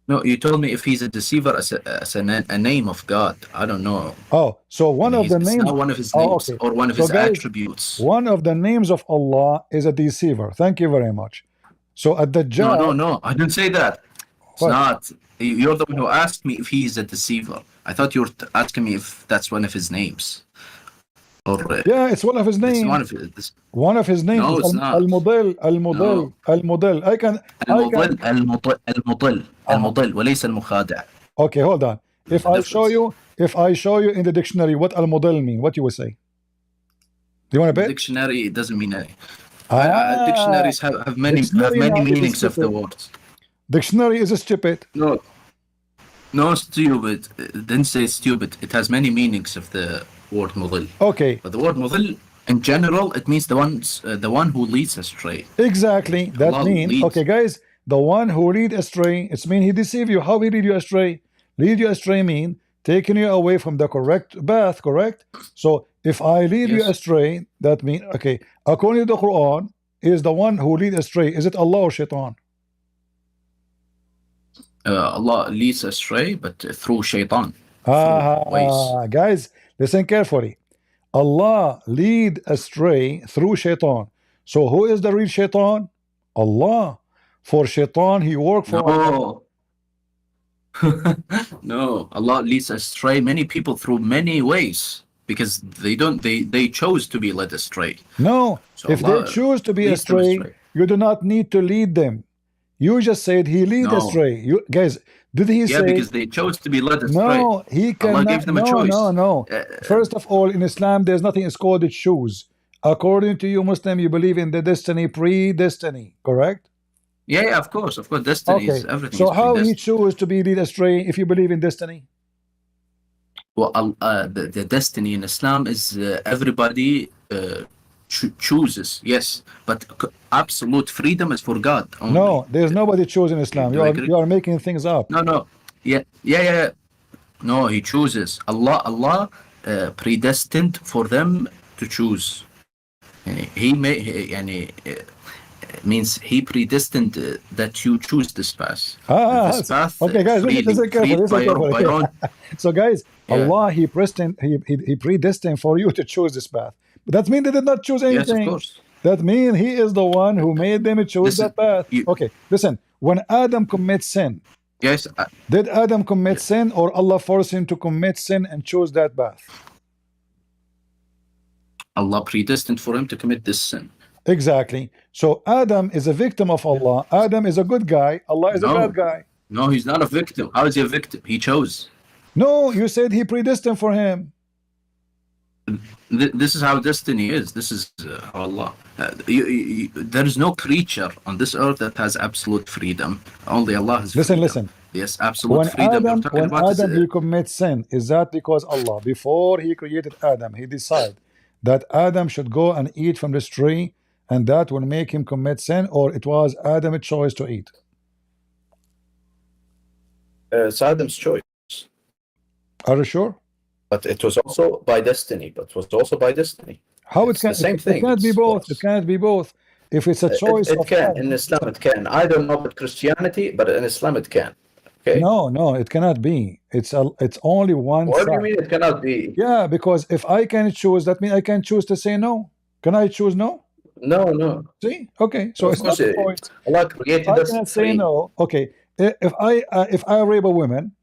No, you told me if he's a deceiver as a name of God. I don't know. Oh, so one of the names. It's not one of his names or one of his guys, attributes. One of the names of Allah is a deceiver. Thank you very much. So at the Dajjal. No, I didn't say that. It's not. You're the one who asked me if he is a deceiver. I thought you were asking me if that's one of his names. Or yeah, it's one of his names. It's one of his names. No, it's not. Al-Mudil. I can. المضل وليس المخادع. Okay, hold on. If I show you in the dictionary what al-mudil mean, what you will say? Do you want to bet? Dictionary doesn't mean anything. Dictionaries have many meanings of the words. Dictionary is stupid. No, stupid. Didn't say stupid. It has many meanings of the word mudil. Okay. But the word mudil in general, it means the one who leads astray. Exactly. That means okay, guys. The one who lead astray, it's mean he deceive you. How he lead you astray? Lead you astray mean taking you away from the correct path, correct? So if I lead you astray, that mean okay, according to the Quran, is the one who lead astray, is it Allah or Shaitan? Allah leads astray, but through Shaitan. Guys, listen carefully. Allah lead astray through Shaitan. So who is the real Shaitan? Allah. For Shaitan, he worked for Allah. No, Allah leads astray many people through many ways because they chose to be led astray. No, So if Allah they choose to be leads them astray, you do not need to lead them. You just said he lead No. astray. You guys, did he Yeah, say? because they chose to be led astray. No, he Allah cannot. gave them a No, choice. no. First of all, in Islam, there's nothing is called choose. According to you, Muslim, you believe in the destiny, predestiny, correct? Yeah, of course. Destiny Okay. is everything. So is how he predestined. choose to be led astray if you believe in destiny? Well, the destiny in Islam is everybody chooses, yes, but absolute freedom is for God only. No, there's nobody choosing Islam. Do you agree? You are making things up. No. Yeah. No, he chooses. Allah predestined for them to choose. Means he predestined that you choose this path. This path. Okay, guys, listen carefully. So, guys, Yeah. Allah he predestined for you to choose this path. But that means they did not choose anything. Yes, of course. That means he is the one who made them choose that path. Okay, listen. When Adam commits sin, yes, did Adam commit sin, or Allah forced him to commit sin and choose that path? Allah predestined for him to commit this sin. Exactly. So Adam is a victim of Allah. Adam is a good guy. Allah is a bad guy. No, he's not a victim. How is he a victim? He chose. No, you said he predestined for him. This is how destiny is. This is how Allah. There is no creature on this earth that has absolute freedom. Only Allah has freedom. Listen. Yes, absolute freedom. When Adam he commits sin, is that because Allah, before he created Adam, he decided that Adam should go and eat from this tree, and that will make him commit sin, or it was Adam's choice to eat? It's Adam's choice. Are you sure? But it was also by destiny. How it's the same thing. It can't be both. It can't be both. If it's a choice, it can. In Islam, it can. I don't know about Christianity, but in Islam, it can. Okay. No, it cannot be. It's only one What side. do you mean it cannot be? Yeah, because if I can choose, that means I can choose to say no. Can I choose no? No. See? Okay, so it's not the point. Allah created I us can say free. no. Okay, if I rape a woman,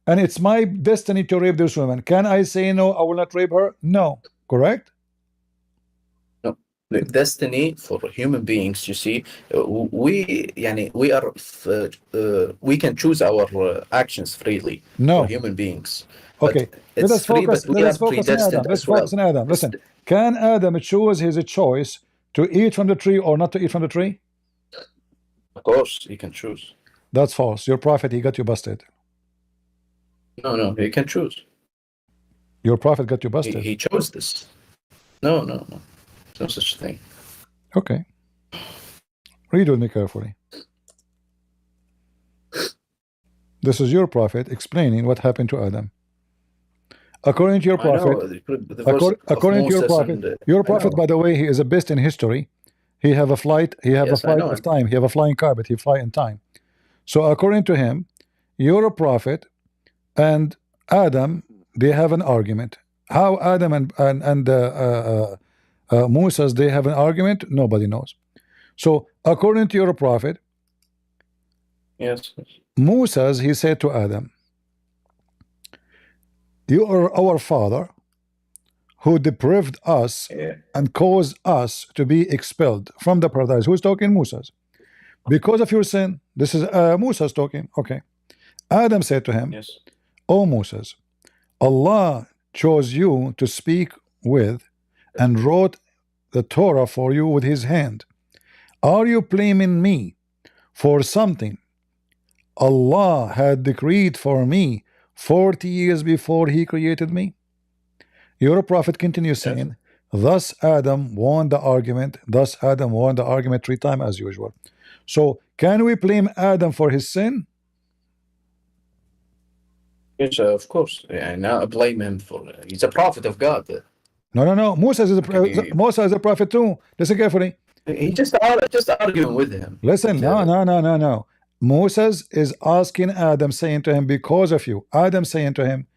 and it's my destiny to rape this woman, can I say no? I will not rape her. No, correct? No, the destiny for human beings. You see, we can choose our actions freely. No, for human beings. Okay, let us focus on Adam. Let's focus on Adam. Listen, can Adam choose his choice to eat from the tree or not to eat from the tree? Of course, he can choose. That's false. Your prophet, he got you busted. No, he can choose. Your prophet got you busted. He chose this. No. There's no such thing. Okay. Read with me carefully. This is your prophet explaining what happened to Adam. According to your prophet, according to your prophet, by the way, he is a best in history. He have a flight. He have a flight of time. He have a flying carpet. He fly in time. So according to him, you're a prophet, and Adam, they have an argument. How Adam and Moses, they have an argument, nobody knows. So according to your prophet, yes, Moses, he said to Adam, you are our father who deprived us and caused us to be expelled from the paradise. Who's talking? Moses. Because of your sin. This is Moses talking. Okay. Adam said to him, yes, O Moses, Allah chose you to speak with and wrote the Torah for you with his hand. Are you blaming me for something Allah had decreed for me 40 years before he created me? Your prophet continues saying, thus Adam won the argument. Thus Adam won the argument 3 times as usual. So can we blame Adam for his sin? Yes, of course. And now blame him for he's a prophet of God. No. Moses is a prophet too. Listen carefully. He just arguing with him. Listen, no. Moses is asking Adam, saying to him, because of you. Adam saying to him,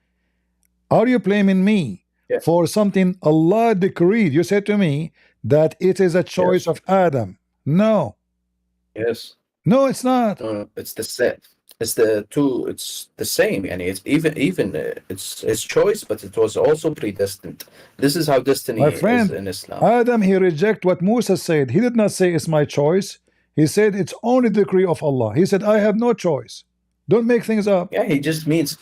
are you blaming me for something Allah decreed? You said to me that it is a choice of Adam. No. Yes. No, it's not. No, it's the set. It's the same, and it's even it's his choice, but it was also predestined. This is how destiny My is friend, in Islam. Adam, he reject what Musa said. He did not say it's my choice. He said it's only decree of Allah. He said I have no choice. Don't make things up. Yeah, he just means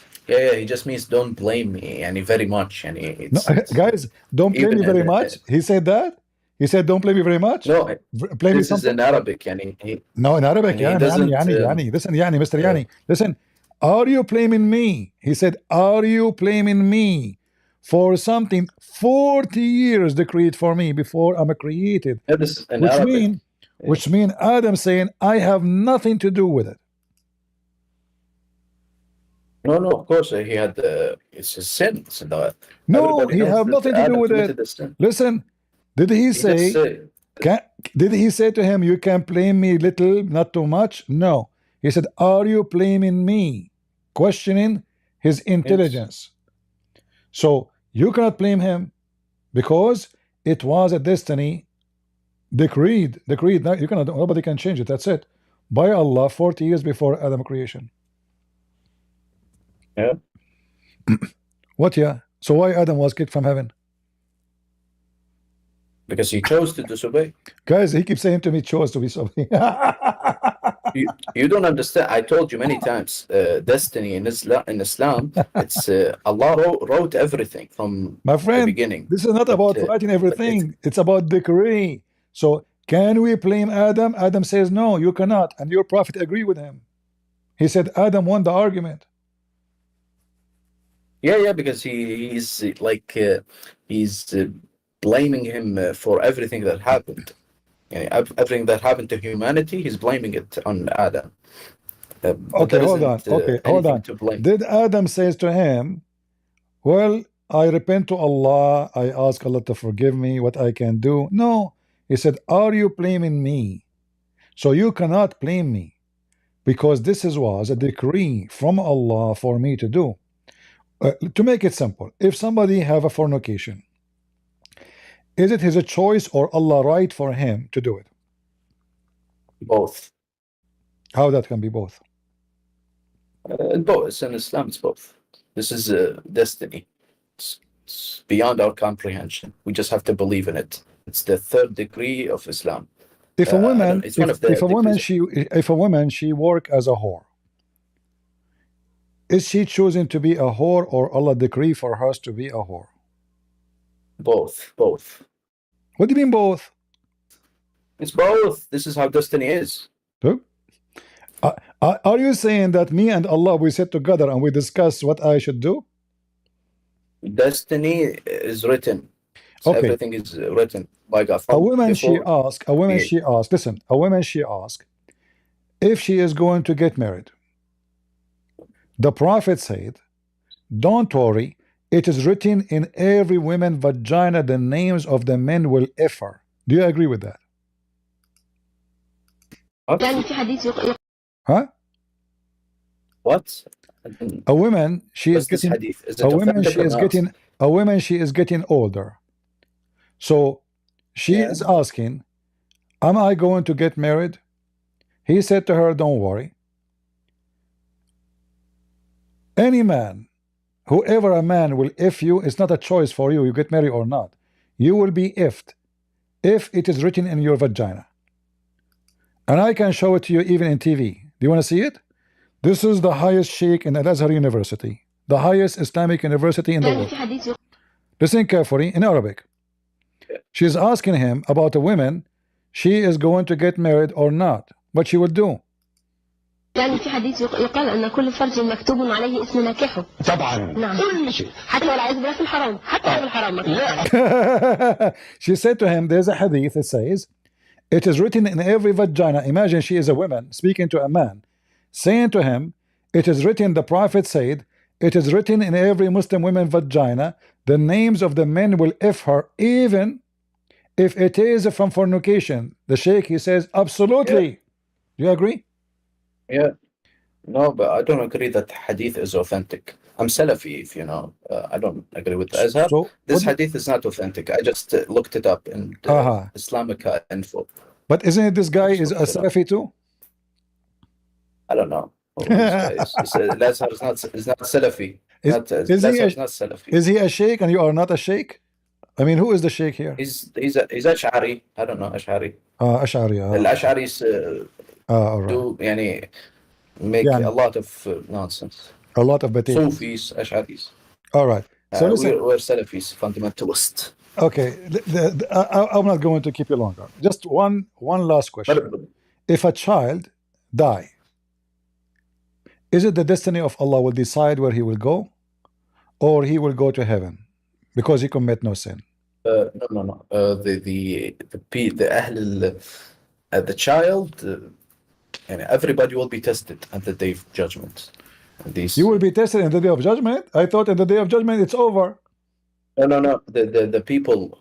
don't blame me, and very much, and No, guys, don't blame me very much. He said that. He said don't blame me very much. No, blame me this is something. in Arabic, and no, in Arabic. and he doesn't. Listen, Mr. Yani, listen. Are you blaming me? He said, are you blaming me for something 40 years decreed for me before I'm created? Yeah, this is in Arabic. Which mean Adam saying I have nothing to do with it. No, of course he had it's his sin. No, he have nothing to do with it. Listen, did he say? Did he say to him, you can blame me little, not too much? No. He said, are you blaming me? Questioning his intelligence. Yes. So you cannot blame him because it was a destiny decreed. Now you cannot. Nobody can change it. That's it. By Allah, 40 years before Adam creation. Yeah. What? Yeah. So why Adam was kicked from heaven? Because he chose to disobey. Guys, he keeps saying to me, chose to disobey. you don't understand. I told you many times, destiny in Islam, it's Allah wrote everything from my friend, the beginning. This is not about writing everything. It's about decree. So can we blame Adam? Adam says, no, you cannot. And your prophet agree with him. He said Adam won the argument. Yeah, because he's blaming him for everything that happened. Everything that happened to humanity, he's blaming it on Adam. Okay, hold on. Hold on. Did Adam says to him, well, I repent to Allah, I ask Allah to forgive me, what I can do? No. He said, are you blaming me? So you cannot blame me because this was a decree from Allah for me to do. To make it simple, if somebody have a fornication, is it his choice or Allah right for him to do it? Both. How that can be both? Both. In Islam, it's both. This is destiny. It's beyond our comprehension. We just have to believe in it. It's the third degree of Islam. If a woman, if a woman she work as a whore, is she choosing to be a whore or Allah decree for her to be a whore? Both. What do you mean both? It's both. This is how destiny is. Are you saying that me and Allah we sit together and we discuss what I should do? Destiny is written. So okay. Everything is written by God. A woman she asked, listen, a woman she asked if she is going to get married. The Prophet said, don't worry, it is written in every woman's vagina, the names of the men will F her. Do you agree with that? Huh? What? A woman, she is getting a woman she is getting older. So she is asking, am I going to get married? He said to her, don't worry. Any man, whoever a man will if you, it's not a choice for you, you get married or not. You will be ifed if it is written in your vagina. And I can show it to you even in TV. Do you want to see it? This is the highest sheikh in Al-Azhar University, the highest Islamic university in the world. Listen carefully in Arabic. She's asking him about a woman, she is going to get married or not, what she will do. يعني في حديث يقال أن كل فرج مكتوب عليه اسم ناكحه. طبعا. نعم. كل شيء. حتى والعياذ بالله في الحرام. حتى في الحرام. لا. She said to him, there's a hadith that says, it is written in every vagina. Imagine she is a woman speaking to a man, saying to him, it is written, the Prophet said, it is written in every Muslim woman vagina, the names of the men will F her, even if it is from fornication. The Sheikh, he says, absolutely. Yeah. Do you agree? Yeah. No, but I don't agree that hadith is authentic. I'm Salafi, if you know. I don't agree with the Azhar. So, this hadith is not authentic. I just looked it up in Islamic info. But isn't it this guy is a Salafi too? I don't know. Oh, this guy is Lazar is not Salafi. Lazar is not Salafi. Is he a sheikh and you are not a sheikh? I mean, who is the sheikh here? He's Ash'ari. I don't know Ash'ari. Ash'ari. Al-Ash'aris all right. do make a lot of nonsense. A lot of batik. Sufis, Ash'aris. All right. So listen. We're Salafis, fundamentalist. Okay, I'm not going to keep you longer. Just one last question. If a child die, is it the destiny of Allah will decide where he will go, or he will go to heaven because he commit no sin? No. The child, and everybody will be tested at the day of judgment. You will be tested in the day of judgment? I thought in the day of judgment it's over. No. The people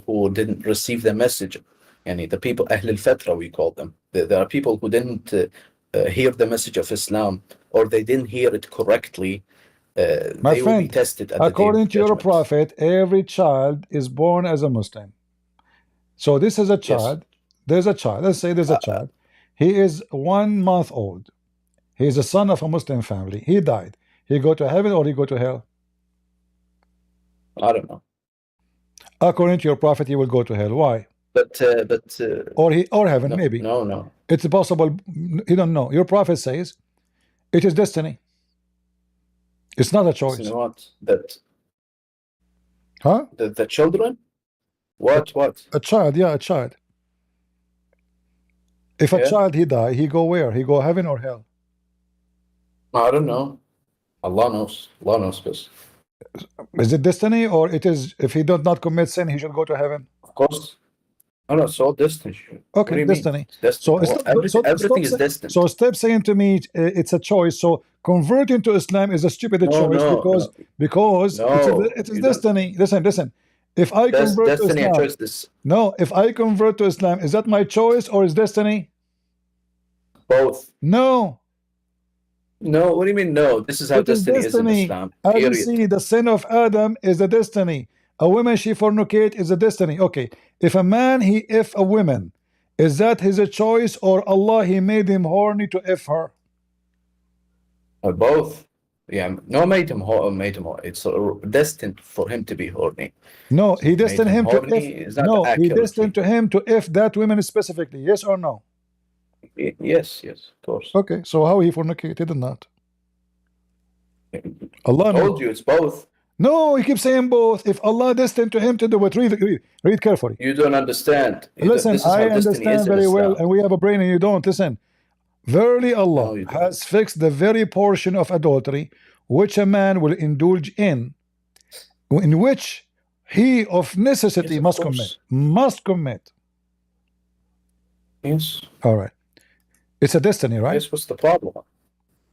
who didn't receive the message, the people Ahl al-Fatra we call them. There are people who didn't hear the message of Islam, or they didn't hear it correctly. My they friend, will be tested at according the day of to your judgment. prophet, every child is born as a Muslim. So this is a child. Yes. There's a child. Let's say there's a child. He is 1 month old. He is a son of a Muslim family. He died. He go to heaven or he go to hell? I don't know. According to your prophet, he will go to hell. Why? Or heaven, no, maybe. No. It's possible. You don't know. Your prophet says it is destiny. It's not a choice. You know what? Huh? The children? What? A child, yeah, a child. If a child he die, he go where? He go heaven or hell? I don't know. Allah knows. Allah knows best. Is it destiny, or it is if he does not commit sin, he should go to heaven? Of course. No, it's all destiny. Okay, destiny. So everything is destiny. So stop saying to me it's a choice. So converting to Islam is a stupid choice because it is destiny. Listen. If I convert to Islam, if I convert to Islam, is that my choice or is destiny? Both. No. What do you mean no? This is how destiny is in Islam. As you see, the sin of Adam is a destiny. A woman she fornicate is a destiny. Okay. If a woman, is that his choice or Allah he made him horny to F her? Both. Yeah, no, made him horny. It's destined for him to be horny. No, he destined him to F. No, he destined to him to F that woman specifically. Yes or no? Yes, of course. Okay, so how he fornicated or not? Allah told you it's both. No, he keeps saying both. If Allah destined to him to do it, read carefully. You don't understand. Listen, I understand very well, and we have a brain and you don't. Listen. Verily Allah has fixed the very portion of adultery which a man will indulge in which he of necessity must commit. Yes. All right. It's a destiny, right? Yes, what's the problem?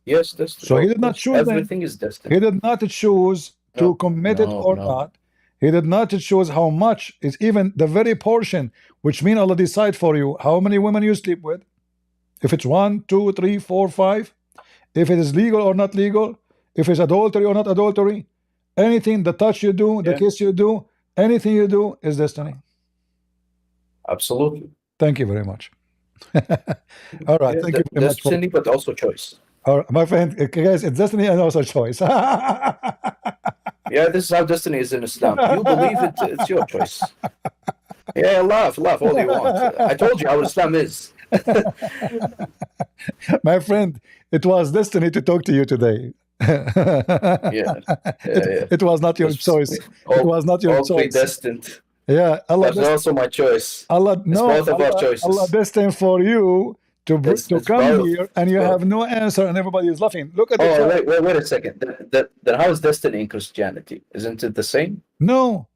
Yes, destiny. So he did not choose everything is destiny. He did not choose to commit it or not. He did not choose how much is even the very portion, which mean Allah decide for you how many women you sleep with. If it's 1, 2, 3, 4, 5, if it is legal or not legal, if it's adultery or not adultery, anything, the touch you do, the kiss you do, anything you do is destiny. Absolutely. Thank you very much. All right, thank you very much. Destiny, but also choice. All right, my friend, guys, it's destiny and also choice. Yeah, this is how destiny is in Islam. You believe it, it's your choice. Yeah, laugh all you want. I told you how Islam is. My friend, it was destiny to talk to you today. It was not your choice. It was not your choice. Predestined. Yeah, Allah. That's also my choice. Allah, no, both of our choices. Allah destined for you to come here, and you have no answer, and everybody is laughing. Look at wait a second. Then how is destiny in Christianity? Isn't it the same? No,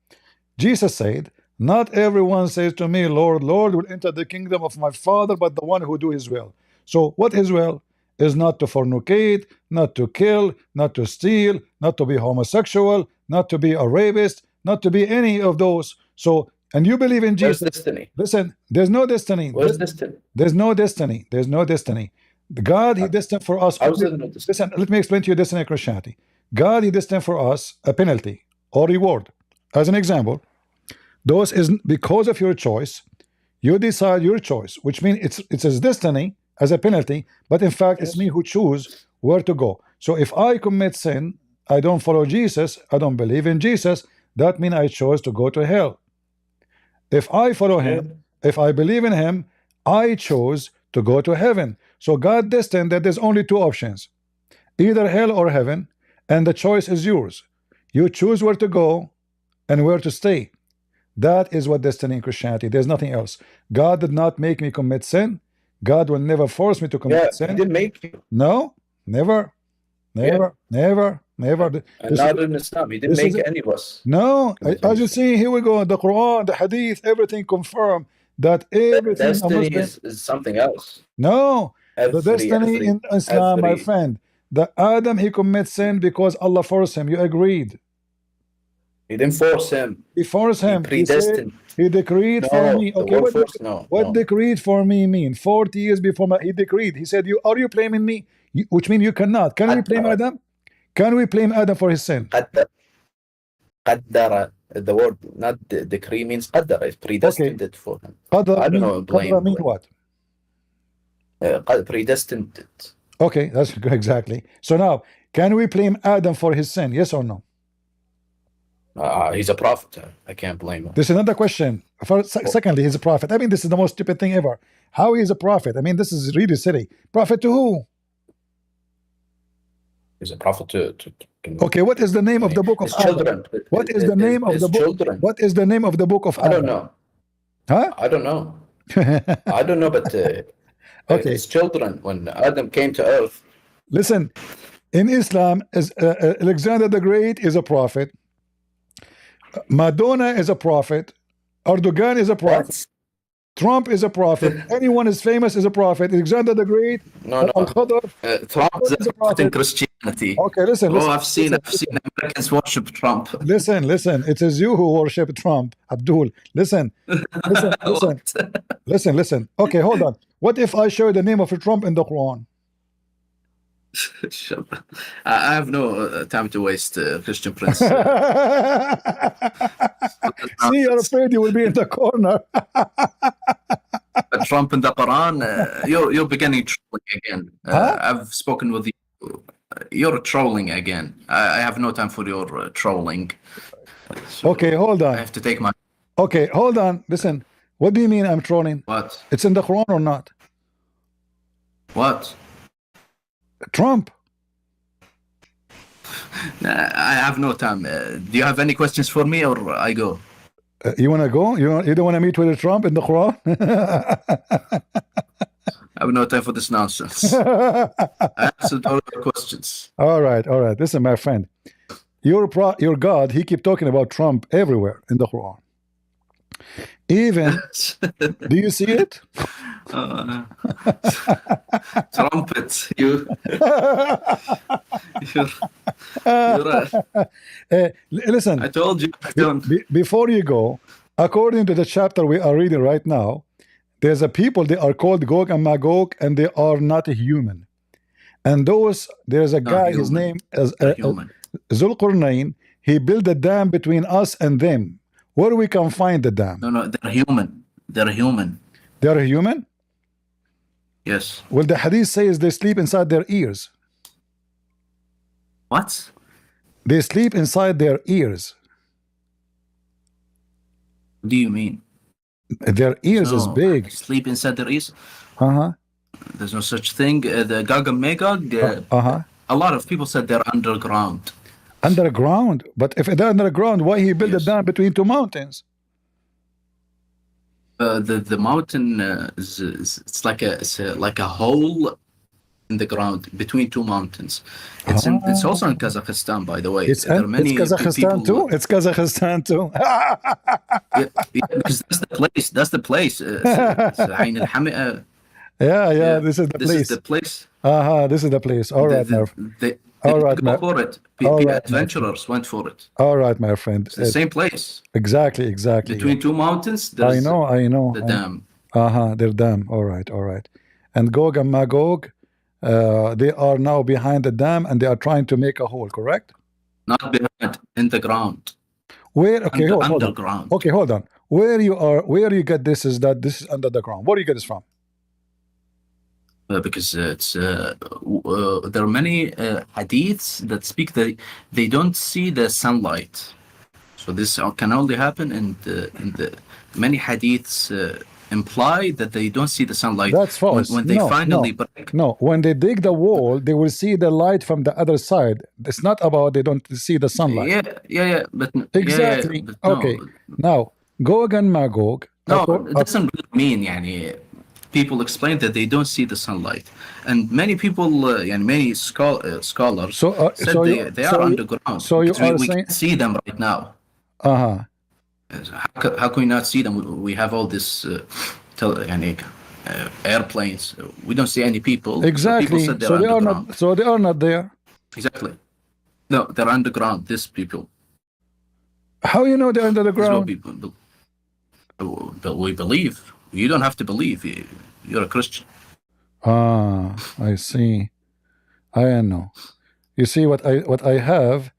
Jesus said, "Not everyone says to me, Lord, Lord, will enter the kingdom of my Father, but the one who do His will." So, what His will is not to fornicate, not to kill, not to steal, not to be homosexual, not to be a rapist, not to be any of those. So, and you believe in Jesus. Where's destiny? Listen, there's no destiny. Where's destiny? There's no destiny. There's no destiny. The God He destined for us. Listen, let me explain to you destiny in Christianity. God He destined for us a penalty or reward. As an example, those is because of your choice. You decide your choice, which means it's His destiny, as a penalty, but in fact it's me who choose where to go. So if I commit sin, I don't follow Jesus, I don't believe in Jesus, that means I chose to go to hell. If I follow him, if I believe in him, I chose to go to heaven. So God destined that there's only two options, either hell or heaven, and the choice is yours. You choose where to go and where to stay. That is what destiny in Christianity. There's nothing else. God did not make me commit sin. God will never force me to commit sin. He didn't make you. No, never, never, never, never. And not in Islam. He didn't make any of us. No, as you see, here we go. The Quran, the Hadith, everything confirm that everything. Destiny is something else. No, the destiny in Islam, my friend. The Adam, he commits sin because Allah forced him. You agreed. He didn't force him. He forced him. He predestined. He decreed for me. Okay, what decreed for me mean? 40 years before he decreed. He said, "You are you blaming me?" Which means you cannot. Can we blame Adam? Can we blame Adam for his sin? Qaddara, the word not decree means qaddara. It's predestined it for him. I don't know. Qaddara mean what? Predestined it. Okay, that's exactly. So now, can we blame Adam for his sin? Yes or no? He's a prophet. I can't blame him. This is another question. Secondly, he's a prophet. I mean, this is the most stupid thing ever. How he is a prophet? I mean, this is really silly. Prophet to who? He's a prophet to okay, what is the name of the book of children? What is the name of the book? Children. What is the name of the book of Adam? I don't know. Huh? I don't know. I don't know, but okay. His children, when Adam came to earth. Listen, in Islam, Alexander the Great is a prophet. Madonna is a prophet. Erdogan is a prophet. What? Trump is a prophet. Anyone is famous is a prophet. Alexander the Great. No. Trump is a prophet in Christianity. Okay, listen. I've seen Americans worship Trump. Listen. It is you who worship Trump, Abdul. Listen. Listen. Okay, hold on. What if I show the name of Trump in the Quran? I have no time to waste, Christian Prince. See, you're afraid you will be in the corner. Trump in the Quran, you're beginning trolling again. I've spoken with you. You're trolling again. I have no time for your trolling. So okay, hold on. I have to take my. Okay, hold on. Listen. What do you mean I'm trolling? What? It's in the Quran or not? What? Trump. I have no time. Do you have any questions for me, or I go? You want to go? You don't want to meet with Trump in the Quran? I have no time for this nonsense. I answered all your questions. All right. Listen, my friend. Your God, he keep talking about Trump everywhere in the Quran. Even, do you see it? Trumpet, you're listen, I told you. Before you go, according to the chapter we are reading right now, there's a people, they are called Gog and Magog, and they are not human. And there's a guy, his name is Zulqarnain. He built a dam between us and them. Where we can find the dam? No, they're human. They're human. They're human? Yes. Well, the hadith says they sleep inside their ears. What? They sleep inside their ears. What do you mean? Their ears is big. Sleep inside their ears? Uh-huh. There's no such thing. The Gog and Magog, a lot of people said they're underground. Underground? But if they're underground, why he built a dam between two mountains? The mountain it's like a hole in the ground between two mountains. It's also in Kazakhstan, by the way. It's Kazakhstan too. It's Kazakhstan too. Because that's the place. Yeah. This is the place. This is the place. This is the place. All right, Merv. All right, go for it. Adventurers went for it. All right, my friend. It's the same place. Exactly. Between two mountains, there's I know. The dam. Their dam. All right. And Gog and Magog, they are now behind the dam, and they are trying to make a hole. Correct? Not behind, in the ground. Where? Okay, underground. Hold on. Okay, hold on. Where you get this is that this is under the ground. Where do you get this from? because there are many hadiths that speak that they don't see the sunlight. So this can only happen in the many hadiths imply that they don't see the sunlight. That's false. When they finally break. No. When they dig the wall, they will see the light from the other side. It's not about they don't see the sunlight. Yeah, but exactly. but okay. No. Now, Gog and Magog. No, it doesn't really mean. Yani, people explain that they don't see the sunlight, and many people and many scholars said they are underground. So you are we saying can see them right now. How can we not see them? We have all this airplanes. We don't see any people. Exactly. So they are not. So they are not there. Exactly. No, they're underground. These people. How you know they're under the ground? But we believe. You don't have to believe. You're a Christian. I see. I know. You see what I have.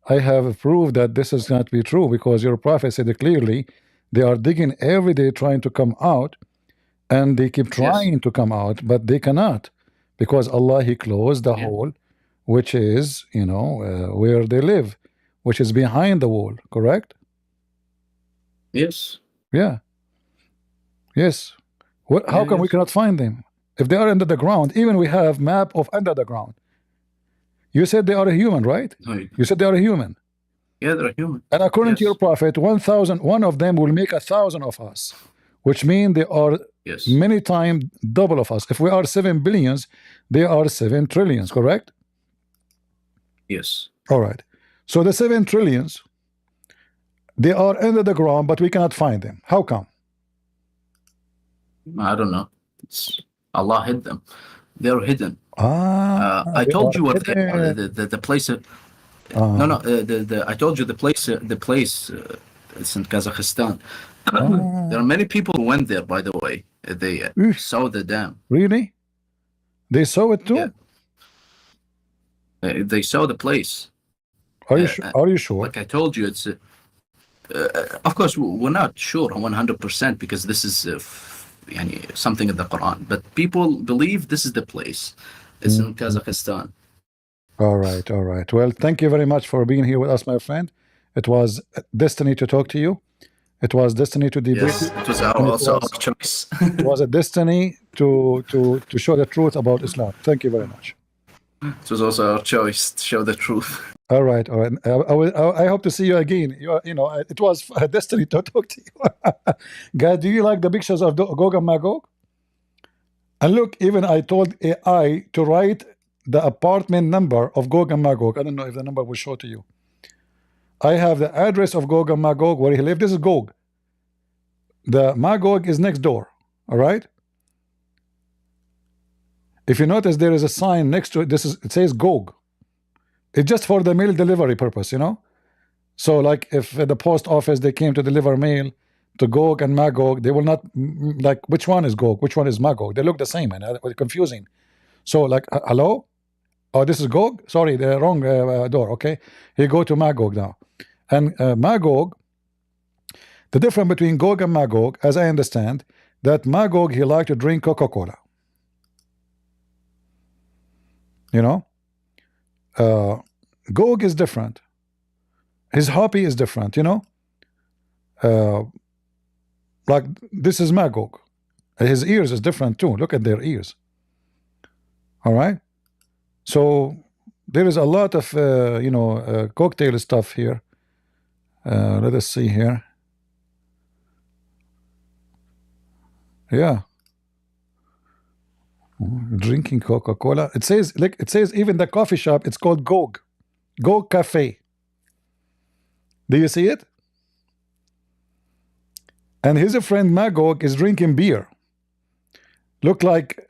I have proved that this is not be true because your prophet said it clearly. They are digging every day trying to come out, and they keep trying to come out, but they cannot because Allah He closed the hole, which is where they live, which is behind the wall. Correct? Yes. Yeah. Yes. How come we cannot find them if they are under the ground? Even we have map of under the ground. You said they are a human, right? You said they are a human. Yeah, they're a human. And according to your prophet, 1,000, one of them will make 1,000 of us, which means they are many times double of us. If we are 7 billions, they are 7 trillions, correct? Yes. All right. So the 7 trillions, they are under the ground, but we cannot find them. How come? I don't know. Allah hid them. They're hidden. I told you what the place. I told you the place. It's in Kazakhstan. There are many people who went there. By the way, they saw the dam. Really? They saw it too. Yeah. They saw the place. Are you sure? Are you sure? Like I told you, it's. Of course, we're not sure 100% because this is something in the Quran. But people believe this is the place. It's in Kazakhstan. All right, all right. Well, thank you very much for being here with us, my friend. It was destiny to talk to you. It was destiny to debate. Yes, it was also our choice. It was a destiny to show the truth about Islam. Thank you very much. It was also our choice to show the truth. All right, all right. I hope to see you again. It was a destiny to talk to you. Guys, do you like the pictures of Gog and Magog? And look, even I told AI to write the apartment number of Gog and Magog. I don't know if the number will show to you. I have the address of Gog and Magog where he lived. This is Gog. The Magog is next door. All right. If you notice, there is a sign next to it. It says Gog. It's just for the mail delivery purpose, So, like, if at the post office they came to deliver mail to Gog and Magog, they will not like which one is Gog, which one is Magog. They look the same, and it's confusing. So, like, hello. Oh, this is Gog? Sorry, the wrong door, okay? You go to Magog now. And Magog, the difference between Gog and Magog, as I understand, that Magog, he liked to drink Coca-Cola. Gog is different. His hobby is different, Like, this is Magog. His ears is different too. Look at their ears. All right? So there is a lot of cocktail stuff here. Let us see here. Yeah, drinking Coca-Cola. It says even the coffee shop, it's called Gog Cafe. Do you see it? And his friend Magog is drinking beer. Look like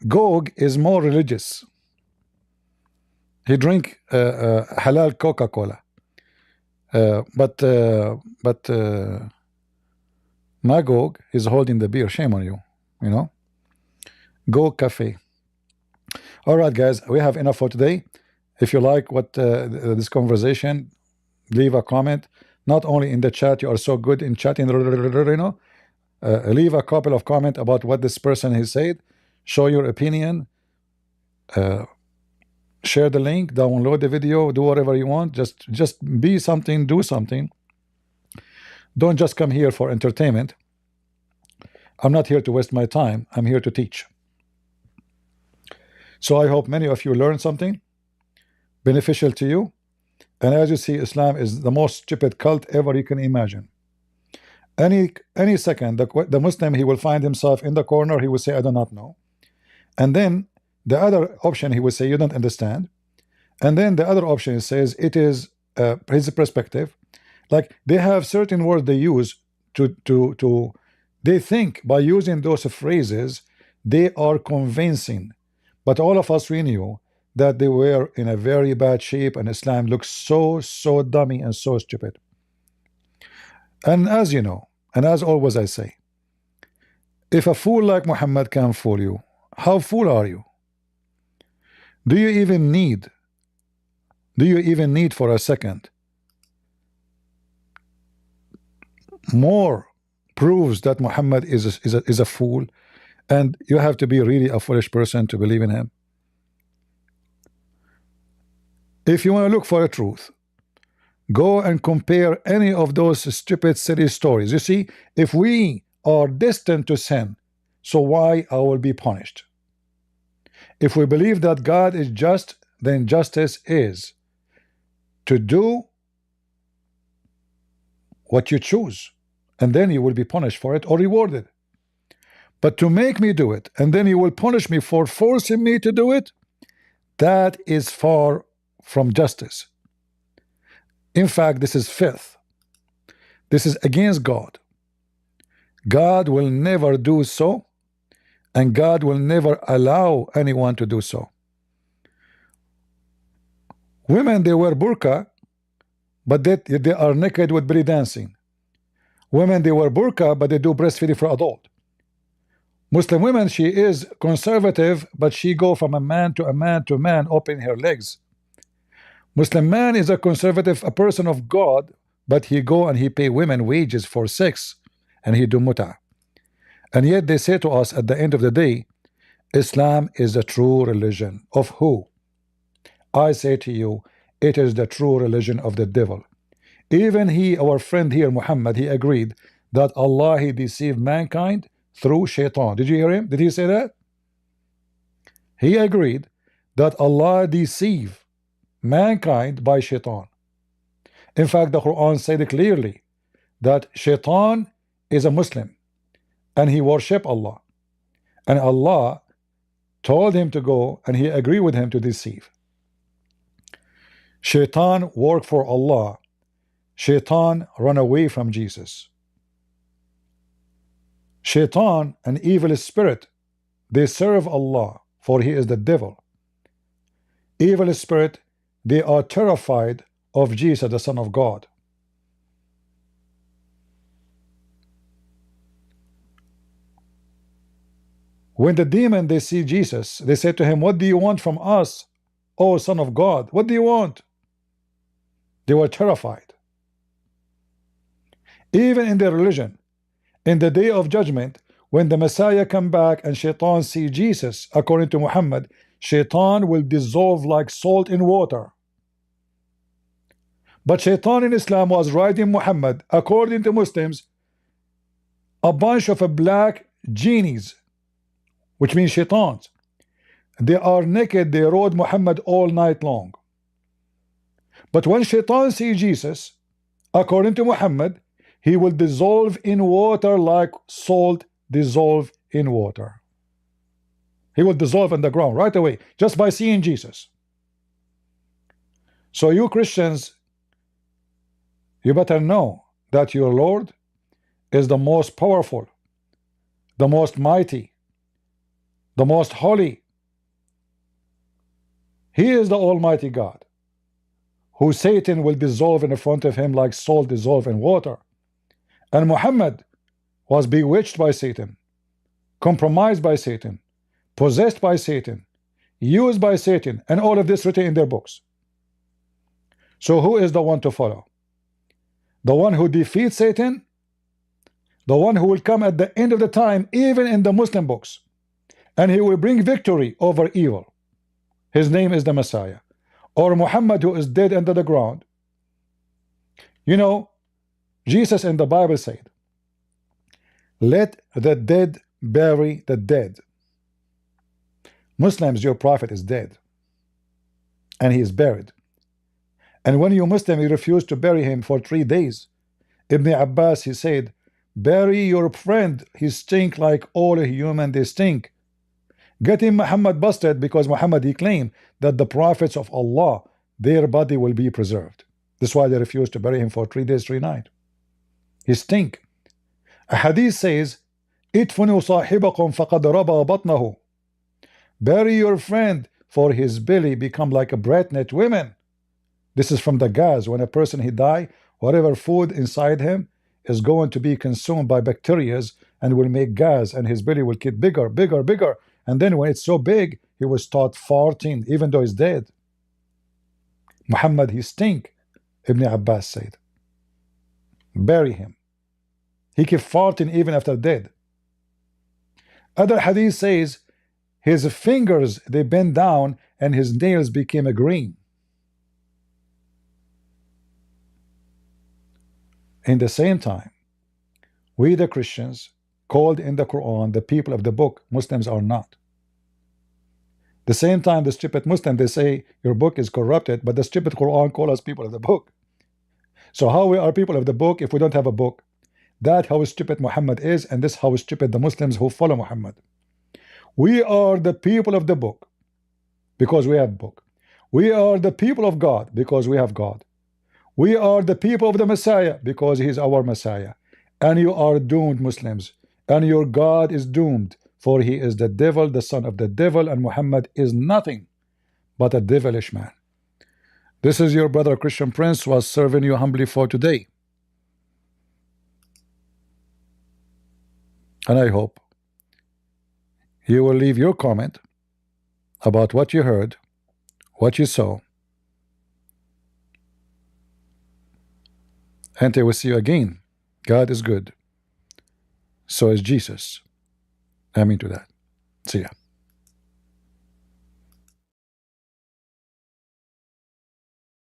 Gog is more religious. He drink halal Coca-Cola, but Magog is holding the beer. Shame on you, Go Cafe. All right, guys, we have enough for today. If you like what this conversation, leave a comment. Not only in the chat, you are so good in chatting. Leave a couple of comments about what this person has said. show your opinion, share the link, download the video, do whatever you want. Just be something, do something. Don't just come here for entertainment. I'm not here to waste my time. I'm here to teach. So I hope many of you learned something beneficial to you. And as you see, Islam is the most stupid cult ever you can imagine. Any second, the Muslim, he will find himself in the corner. He will say, I do not know. And then the other option, he will say, you don't understand. And then the other option says, it is his perspective. Like they have certain words they use to they think by using those phrases, they are convincing. But all of us, we knew that they were in a very bad shape, and Islam looks so dummy and so stupid. And as you know, and as always I say, if a fool like Muhammad can fool you, how fool are you? Do you even need for a second more proves that Muhammad is a fool, and you have to be really a foolish person to believe in him? If you want to look for a truth, go and compare any of those stupid silly stories. You see, if we are destined to sin, so why I will be punished? If we believe that God is just, then justice is to do what you choose, and then you will be punished for it or rewarded. But to make me do it, and then you will punish me for forcing me to do it, that is far from justice. In fact, this is filth. This is against God. God will never do so, and God will never allow anyone to do so. Women, they wear burqa, but they are naked with belly dancing. Women, they wear burqa, but they do breastfeeding for adult. Muslim women, she is conservative, but she go from a man to a man to man, opening her legs. Muslim man is a conservative, a person of God, but he go and he pay women wages for sex, and he do muta. And yet they say to us at the end of the day, Islam is the true religion of who? I say to you, it is the true religion of the devil. Even he, our friend here, Muhammad, he agreed that Allah, he deceived mankind through shaitan. Did you hear him? Did he say that? He agreed that Allah deceived mankind by shaitan. In fact, the Quran said clearly that shaitan is a Muslim and he worship Allah, and Allah told him to go, and he agreed with him to deceive. Shaitan worked for Allah. Shaitan run away from Jesus. Shaitan, an evil spirit, they serve Allah, for he is the devil. Evil spirit, they are terrified of Jesus, the Son of God. When the demon, they see Jesus, they say to him, what do you want from us, O Son of God? What do you want? They were terrified. Even in their religion, in the day of judgment, when the Messiah come back and shaitan see Jesus, according to Muhammad, shaitan will dissolve like salt in water. But shaitan in Islam was riding Muhammad, according to Muslims, a bunch of black genies, which means shaitans. They are naked, they rode Muhammad all night long. But when shaitan see Jesus, according to Muhammad, he will dissolve in water like salt dissolve in water. He will dissolve in the ground right away, just by seeing Jesus. So you Christians, you better know that your Lord is the most powerful, the most mighty, the most holy. He is the Almighty God, who Satan will dissolve in front of him like salt dissolve in water. And Muhammad was bewitched by Satan, compromised by Satan, possessed by Satan, used by Satan, and all of this written in their books. So who is the one to follow? The one who defeats Satan? The one who will come at the end of the time, even in the Muslim books, and he will bring victory over evil. His name is the Messiah. Or Muhammad, who is dead under the ground. You know, Jesus in the Bible said, let the dead bury the dead. Muslims, your prophet is dead, and he is buried. And when you Muslim, you refuse to bury him for 3 days. Ibn Abbas, he said, bury your friend, he stink like all human, they stink. Get him Muhammad busted, because Muhammad, he claimed that the prophets of Allah, their body will be preserved. That's why they refused to bury him for 3 days, 3 nights. He stink. A hadith says, idfunu sahibakum faqad raba batnahu. Bury your friend, for his belly become like a pregnant woman. This is from the gas. When a person he die, whatever food inside him is going to be consumed by bacteria and will make gas, and his belly will get bigger, bigger, bigger. And then when it's so big, he will start farting, even though he's dead. Muhammad, he stink, Ibn Abbas said. Bury him. He kept farting even after dead. Other hadith says, his fingers, they bent down, and his nails became a green. In the same time, we the Christians, called in the Quran the people of the book, Muslims are not. The same time, the stupid Muslim, they say your book is corrupted, but the stupid Quran call us people of the book. So how we are people of the book if we don't have a book? That how stupid Muhammad is, and this how stupid the Muslims who follow Muhammad. We are the people of the book because we have book. We are the people of God because we have God. We are the people of the Messiah because he is our Messiah. And you are doomed, Muslims, and your God is doomed, for he is the devil, the son of the devil, and Muhammad is nothing but a devilish man. This is your brother Christian Prince, was serving you humbly for today. And I hope you will leave your comment about what you heard, what you saw, and I will see you again. God is good. So is Jesus. Amen to that. See ya.